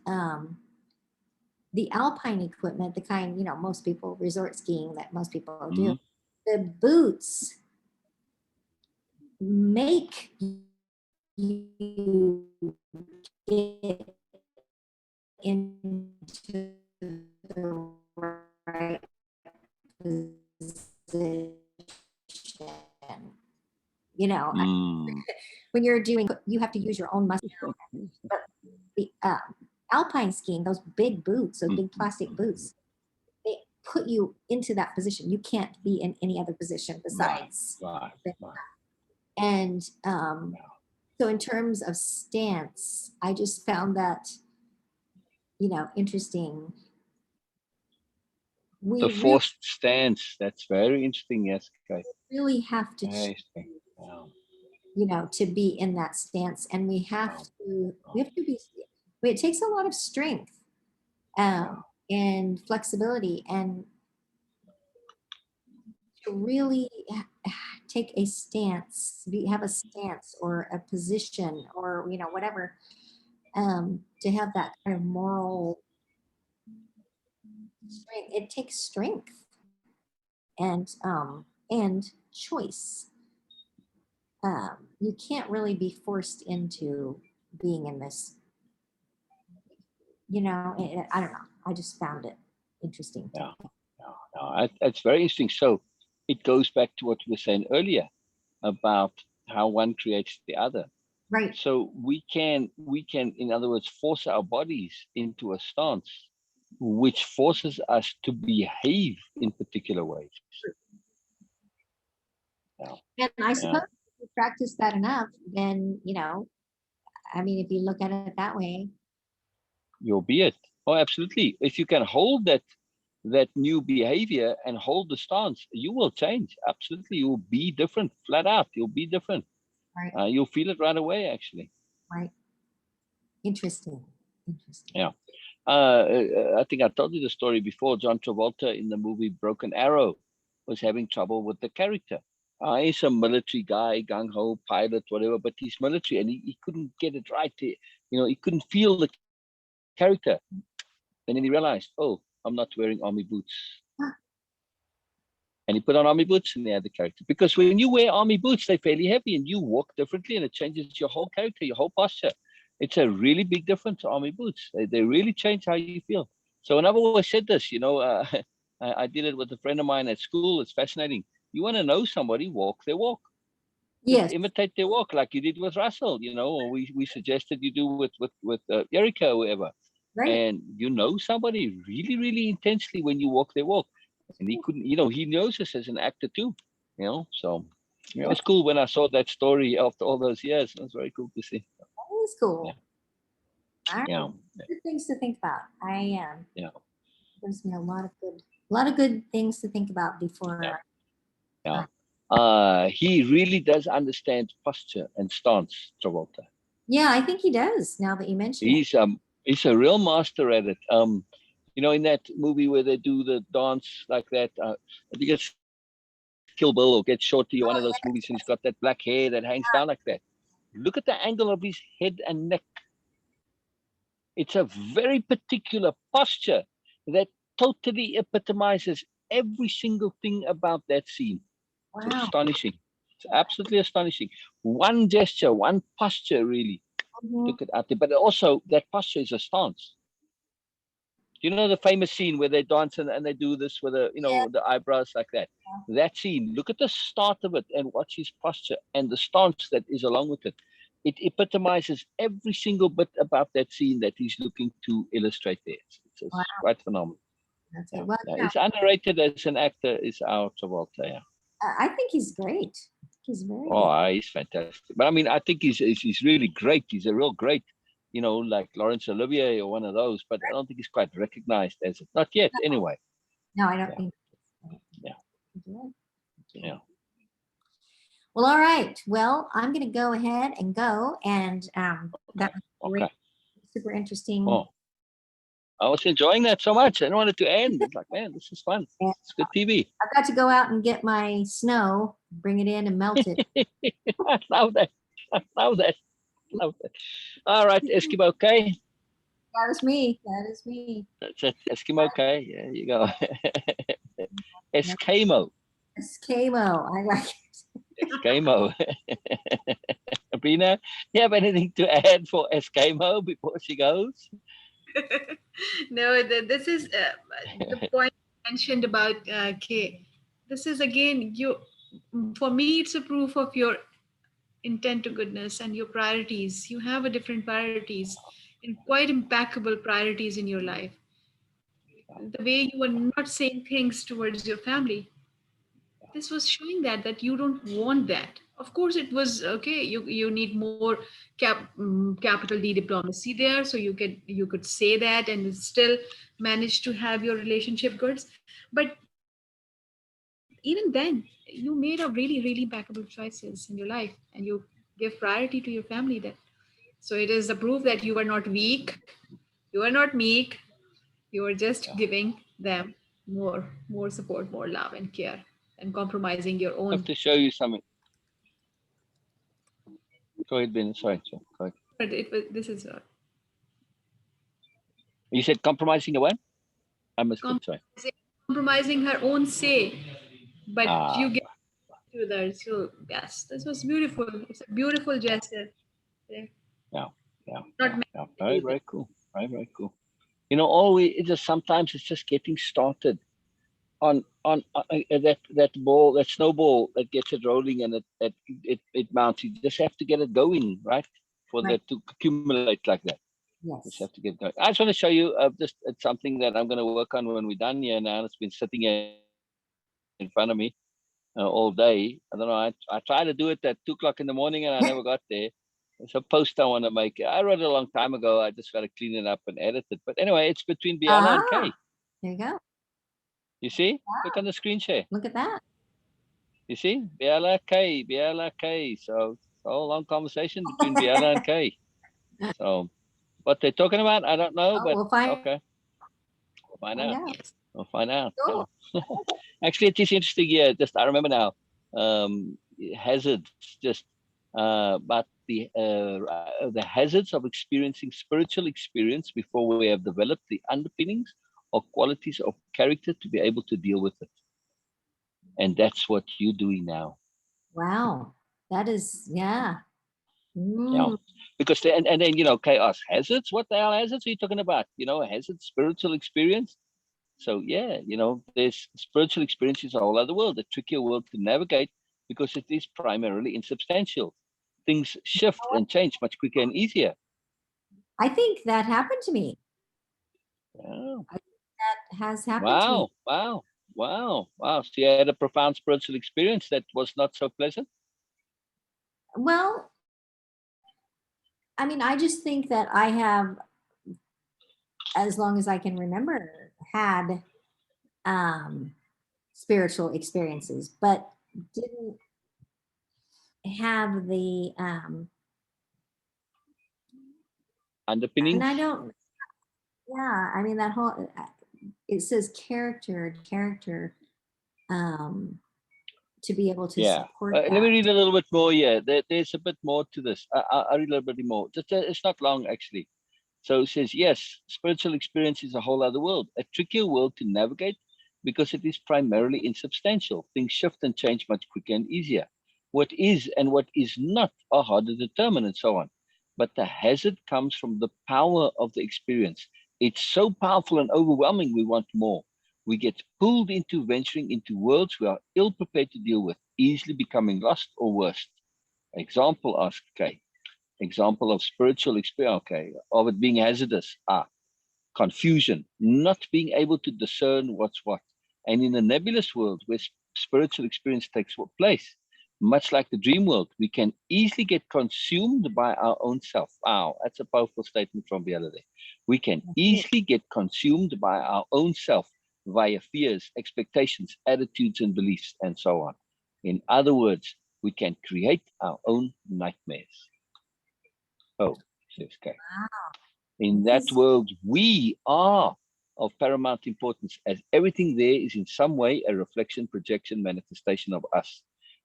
[SPEAKER 3] the alpine equipment, the kind most people resort skiing that most people do,
[SPEAKER 2] Mhm.
[SPEAKER 3] the boots make you get into the right position. You know,
[SPEAKER 2] Mm.
[SPEAKER 3] when you're doing, you have to use your own muscle. But the alpine skiing, those big boots, those big plastic boots, they put you into that position. You can't be in any other position
[SPEAKER 2] Right.
[SPEAKER 3] besides.
[SPEAKER 2] Right. Right.
[SPEAKER 3] And so, in terms of stance, I just found that interesting.
[SPEAKER 2] The
[SPEAKER 3] We
[SPEAKER 2] forced stance. That's very interesting. Yes. Okay.
[SPEAKER 3] really have to
[SPEAKER 2] Very interesting. Yeah.
[SPEAKER 3] to be in that stance, and we have
[SPEAKER 2] Wow.
[SPEAKER 3] to
[SPEAKER 2] Wow.
[SPEAKER 3] we have to be, it takes a lot of strength
[SPEAKER 2] Yeah.
[SPEAKER 3] and flexibility, and to really take a stance, have a stance or a position, or whatever, to have that kind of moral strength. It takes strength and choice. You can't really be forced into being in this. I don't know. I just found it interesting.
[SPEAKER 2] Yeah. Yeah. Yeah. That's very interesting. So it goes back to what we were saying earlier about how one creates the other.
[SPEAKER 3] Right.
[SPEAKER 2] So we can, in other words, force our bodies into a stance which forces us to behave in particular ways. Yeah.
[SPEAKER 3] And I
[SPEAKER 2] Yeah.
[SPEAKER 3] suppose if you practice that enough, then, I mean, if you look at it that way.
[SPEAKER 2] You'll be it. Oh, absolutely. If you can hold that new behavior and hold the stance, you will change. Absolutely. You'll be different, flat out. You'll be different.
[SPEAKER 3] Right.
[SPEAKER 2] You'll feel it right away, actually.
[SPEAKER 3] Right. Interesting. Interesting.
[SPEAKER 2] Yeah. I think I told you the story before. John Travolta in the movie Broken Arrow was having trouble with the character. He's a military guy, gung ho pilot, whatever, but he's military, and he couldn't get it right. He couldn't feel the character. And then he realized, oh, I'm not wearing army boots. And he put on army boots, and they had the character. Because when you wear army boots, they're fairly heavy, and you walk differently, and it changes your whole character, your whole posture. It's a really big difference to army boots. They really change how you feel. So, and I've always said this, I did it with a friend of mine at school. It's fascinating. You want to know somebody, walk their walk. Just
[SPEAKER 3] Yes.
[SPEAKER 2] imitate their walk, like you did with Russell, or we suggested you do with Erica or whoever.
[SPEAKER 3] Right.
[SPEAKER 2] And somebody really, really intensely when you walk their walk. And he couldn't, he knows this as an actor too, So it was cool when I saw that story after all those years. It was very cool to see.
[SPEAKER 3] That is cool.
[SPEAKER 2] Yeah.
[SPEAKER 3] All right.
[SPEAKER 2] Yeah.
[SPEAKER 3] Good things to think about.
[SPEAKER 2] Yeah.
[SPEAKER 3] Gives me a lot of good things to think about before.
[SPEAKER 2] Yeah. He really does understand posture and stance, Travolta.
[SPEAKER 3] Yeah, I think he does. Now that you mention it.
[SPEAKER 2] He's a real master at it. You know, in that movie where they do the dance like that, I think it's Kill Bill or Get Shorty, or one of those movies, and he's got that black hair that hangs down like that. Look at the angle of his head and neck. It's a very particular posture that totally epitomizes every single thing about that scene. It's
[SPEAKER 3] Wow.
[SPEAKER 2] astonishing. It's absolutely astonishing. One gesture, one posture really
[SPEAKER 3] Mhm.
[SPEAKER 2] took it out there. But also that posture is a stance. You know the famous scene where they dance and they do this with the, you
[SPEAKER 3] Yeah.
[SPEAKER 2] know, the eyebrows like that. That scene, look at the start of it and watch his posture and the stance that is along with it. It epitomizes every single bit about that scene that he's looking to illustrate there.
[SPEAKER 3] Wow.
[SPEAKER 2] It's quite phenomenal.
[SPEAKER 3] That's
[SPEAKER 2] Yeah,
[SPEAKER 3] it. Well,
[SPEAKER 2] yeah. He's underrated as an actor. Is our Travolta. Yeah.
[SPEAKER 3] I think he's great. He's very good.
[SPEAKER 2] Oh, he's fantastic. But I mean, I think he's really great. He's a real great, you know, like Laurence Olivier or one of those. But I don't think he's quite recognized as it. Not yet, anyway.
[SPEAKER 3] No, I don't
[SPEAKER 2] Yeah,
[SPEAKER 3] think.
[SPEAKER 2] yeah, yeah.
[SPEAKER 3] Well, all right. Well, I'm going to go ahead and go, and that
[SPEAKER 2] Okay,
[SPEAKER 3] was great,
[SPEAKER 2] okay.
[SPEAKER 3] super interesting.
[SPEAKER 2] Oh, I was enjoying that so much. I didn't want it to end. It's like, man, this is fun.
[SPEAKER 3] And
[SPEAKER 2] It's good TV.
[SPEAKER 3] I've got to go out and get my snow, bring it in, and melt it.
[SPEAKER 2] I love that. I love that. Love that. All right, Eskimo. Okay,
[SPEAKER 3] That is me. That is me.
[SPEAKER 2] that's it. Eskimo. Okay, yeah, you go.
[SPEAKER 3] No,
[SPEAKER 2] Eskimo.
[SPEAKER 3] Eskimo. I like it.
[SPEAKER 2] Eskimo. Beena, you have anything to add for Eskimo before she goes?
[SPEAKER 1] No, this is the point mentioned about K. This is again you. For me, it's a proof of your intent to goodness and your priorities. You have a different priorities and quite impeccable priorities in your life. The way you are not saying things towards your family, this was showing that you don't want that. Of course it was okay, you need more capital D diplomacy there, so you could say that and still manage to have your relationship goods. But even then, you made a really impeccable choices in your life, and you give priority to your family then. So it is the proof that you are not weak, you are not meek, you are just giving them more support, more love and care, and compromising your own.
[SPEAKER 2] I have to show you something. Go ahead, Ben. Sorry, sorry. Go ahead.
[SPEAKER 1] But it was this is
[SPEAKER 2] You said compromising the what? I missed it. Sorry.
[SPEAKER 1] compromising her own say, but
[SPEAKER 2] Ah,
[SPEAKER 1] you get to that. So yes, this was beautiful. It's a beautiful gesture. Yeah.
[SPEAKER 2] yeah, yeah,
[SPEAKER 1] Not
[SPEAKER 2] yeah,
[SPEAKER 1] many
[SPEAKER 2] yeah. Very,
[SPEAKER 1] do this.
[SPEAKER 2] very cool. Very, very cool. You know, all we it just sometimes it's just getting started on that ball, that snowball that gets it rolling and it mounts. You just have to get it going, right? For
[SPEAKER 3] Right.
[SPEAKER 2] that to accumulate like that. Just
[SPEAKER 3] Yes.
[SPEAKER 2] have to get going. I just want to show you just it's something that I'm going to work on when we're done here now. It's been sitting here in front of me all day. I don't know. I tried to do it at 2 o'clock in the morning and I never got there. It's a post I want to make. I wrote it a long time ago. I just got to clean it up and edit it. But anyway, it's between Biala and Kay.
[SPEAKER 3] Ah, there you go.
[SPEAKER 2] You see? Look on the screen share.
[SPEAKER 3] Look at that.
[SPEAKER 2] You see? Biala Kay, Biala Kay. So it's a whole long conversation between Biala and Kay. So what they're talking about, I don't know,
[SPEAKER 3] Oh,
[SPEAKER 2] but
[SPEAKER 3] we'll find
[SPEAKER 2] okay, we'll find out.
[SPEAKER 3] out.
[SPEAKER 1] Yes.
[SPEAKER 2] We'll find out.
[SPEAKER 3] Cool.
[SPEAKER 2] Yeah. Actually, it is interesting. Yeah, just I remember now. Hazards, just about the hazards of experiencing spiritual experience before we have developed the underpinnings or qualities of character to be able to deal with it. And that's what you're doing now.
[SPEAKER 3] Wow. That is, yeah.
[SPEAKER 2] Yeah.
[SPEAKER 3] Mm.
[SPEAKER 2] Because and then chaos hazards. What the hell hazards are you talking about? Hazards, spiritual experience. So yeah, there's spiritual experience is a whole other world, a trickier world to navigate because it is primarily insubstantial. Things shift and change much quicker and easier.
[SPEAKER 3] I think that happened to me.
[SPEAKER 2] Yeah.
[SPEAKER 3] I think that has happened to me.
[SPEAKER 2] Wow, wow, wow, wow. So you had a profound spiritual experience that was not so pleasant.
[SPEAKER 3] Well, I mean, I just think that I have, as long as I can remember, had um, spiritual experiences, but didn't have the, and I
[SPEAKER 2] Underpinnings.
[SPEAKER 3] don't, yeah, I mean, that whole, it says character, um, to be able to
[SPEAKER 2] Yeah.
[SPEAKER 3] support
[SPEAKER 2] Let me
[SPEAKER 3] that.
[SPEAKER 2] read a little bit more here. There's a bit more to this. I'll read a little bit more. It's not long, actually. So it says, yes, spiritual experience is a whole other world, a trickier world to navigate because it is primarily insubstantial. Things shift and change much quicker and easier. What is and what is not are hard to determine and so on. But the hazard comes from the power of the experience. It's so powerful and overwhelming, we want more. We get pulled into venturing into worlds we are ill prepared to deal with, easily becoming lost or worse. Example, asked Kay. Example of spiritual experience, okay, of it being hazardous. Confusion, not being able to discern what's what. And in a nebulous world where spiritual experience takes place, much like the dream world, we can easily get consumed by our own self. Wow, that's a powerful statement from the other day. We can easily get consumed by our own self via fears, expectations, attitudes, and beliefs, and so on. In other words, we can create our own nightmares. Oh, says Kay. In that
[SPEAKER 3] This,
[SPEAKER 2] world, we are of paramount importance, as everything there is in some way a reflection, projection, manifestation of us.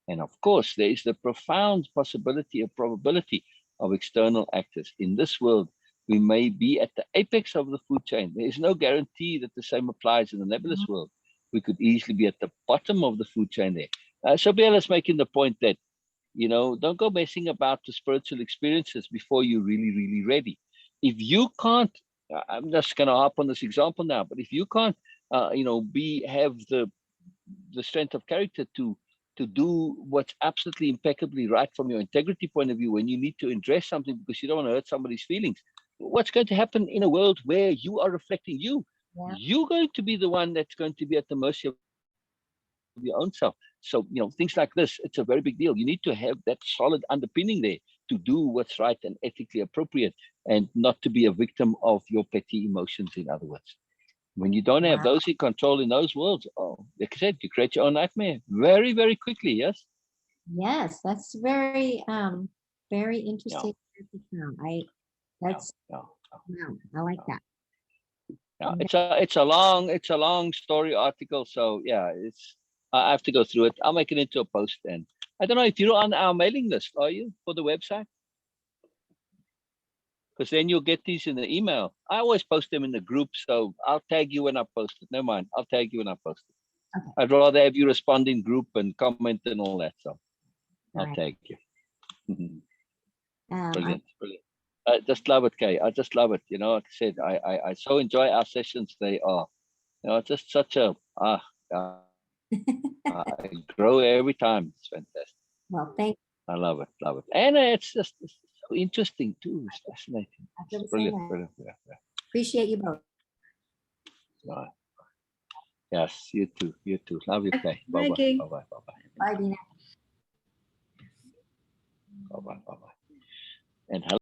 [SPEAKER 2] And of course, there is the profound possibility or probability of external actors. In this world, we may be at the apex of the food chain. There is no guarantee that the same applies in the nebulous world. We could easily be at the bottom of the food chain there. So Bella's making the point that, don't go messing about the spiritual experiences before you're really, really ready. If you can't, I'm just going to hop on this example now, but if you can't, have the strength of character to do what's absolutely impeccably right from your integrity point of view, when you need to address something because you don't want to hurt somebody's feelings, what's going to happen in a world where you are reflecting you?
[SPEAKER 3] yeah,
[SPEAKER 2] You're going to be the one that's going to be at the mercy of your own self. So, things like this, it's a very big deal. You need to have that solid underpinning there to do what's right and ethically appropriate, and not to be a victim of your petty emotions, in other words. When you don't have
[SPEAKER 3] wow.
[SPEAKER 2] those in control in those worlds, oh, like I said, you create your own nightmare very, very quickly. Yes.
[SPEAKER 3] Yes, that's very
[SPEAKER 2] Yeah.
[SPEAKER 3] interesting. I
[SPEAKER 2] Yeah.
[SPEAKER 3] that's
[SPEAKER 2] Yeah.
[SPEAKER 3] wow, I like
[SPEAKER 2] Yeah.
[SPEAKER 3] that.
[SPEAKER 2] Yeah. It's a long story article. So yeah, I have to go through it. I'll make it into a post then. I don't know if you're on our mailing list, are you, for the website? Because then you'll get these in the email. I always post them in the group, so I'll tag you when I post it. Never mind, I'll tag you when I post it.
[SPEAKER 3] Okay,
[SPEAKER 2] I'd rather have you respond in group and comment and all that. So
[SPEAKER 3] all
[SPEAKER 2] I'll
[SPEAKER 3] right.
[SPEAKER 2] tag you.
[SPEAKER 3] I,
[SPEAKER 2] Brilliant, brilliant. I just love it, Kay. I just love it. Like I said, I so enjoy our sessions. They are, just such a I grow every time. It's fantastic.
[SPEAKER 3] well, thank
[SPEAKER 2] I love it, and it's so interesting too. It's fascinating.
[SPEAKER 3] I
[SPEAKER 2] It's
[SPEAKER 3] feel the same
[SPEAKER 2] brilliant,
[SPEAKER 3] way.
[SPEAKER 2] brilliant. Yeah, yeah.
[SPEAKER 3] Appreciate you both.
[SPEAKER 2] Right. Yes, you too. You too. Love you, Kay. Bye
[SPEAKER 1] Bye,
[SPEAKER 2] bye.
[SPEAKER 1] Kay.
[SPEAKER 2] Bye bye. Bye bye.
[SPEAKER 3] Bye, Beena.
[SPEAKER 2] Bye bye. Bye bye. And hello.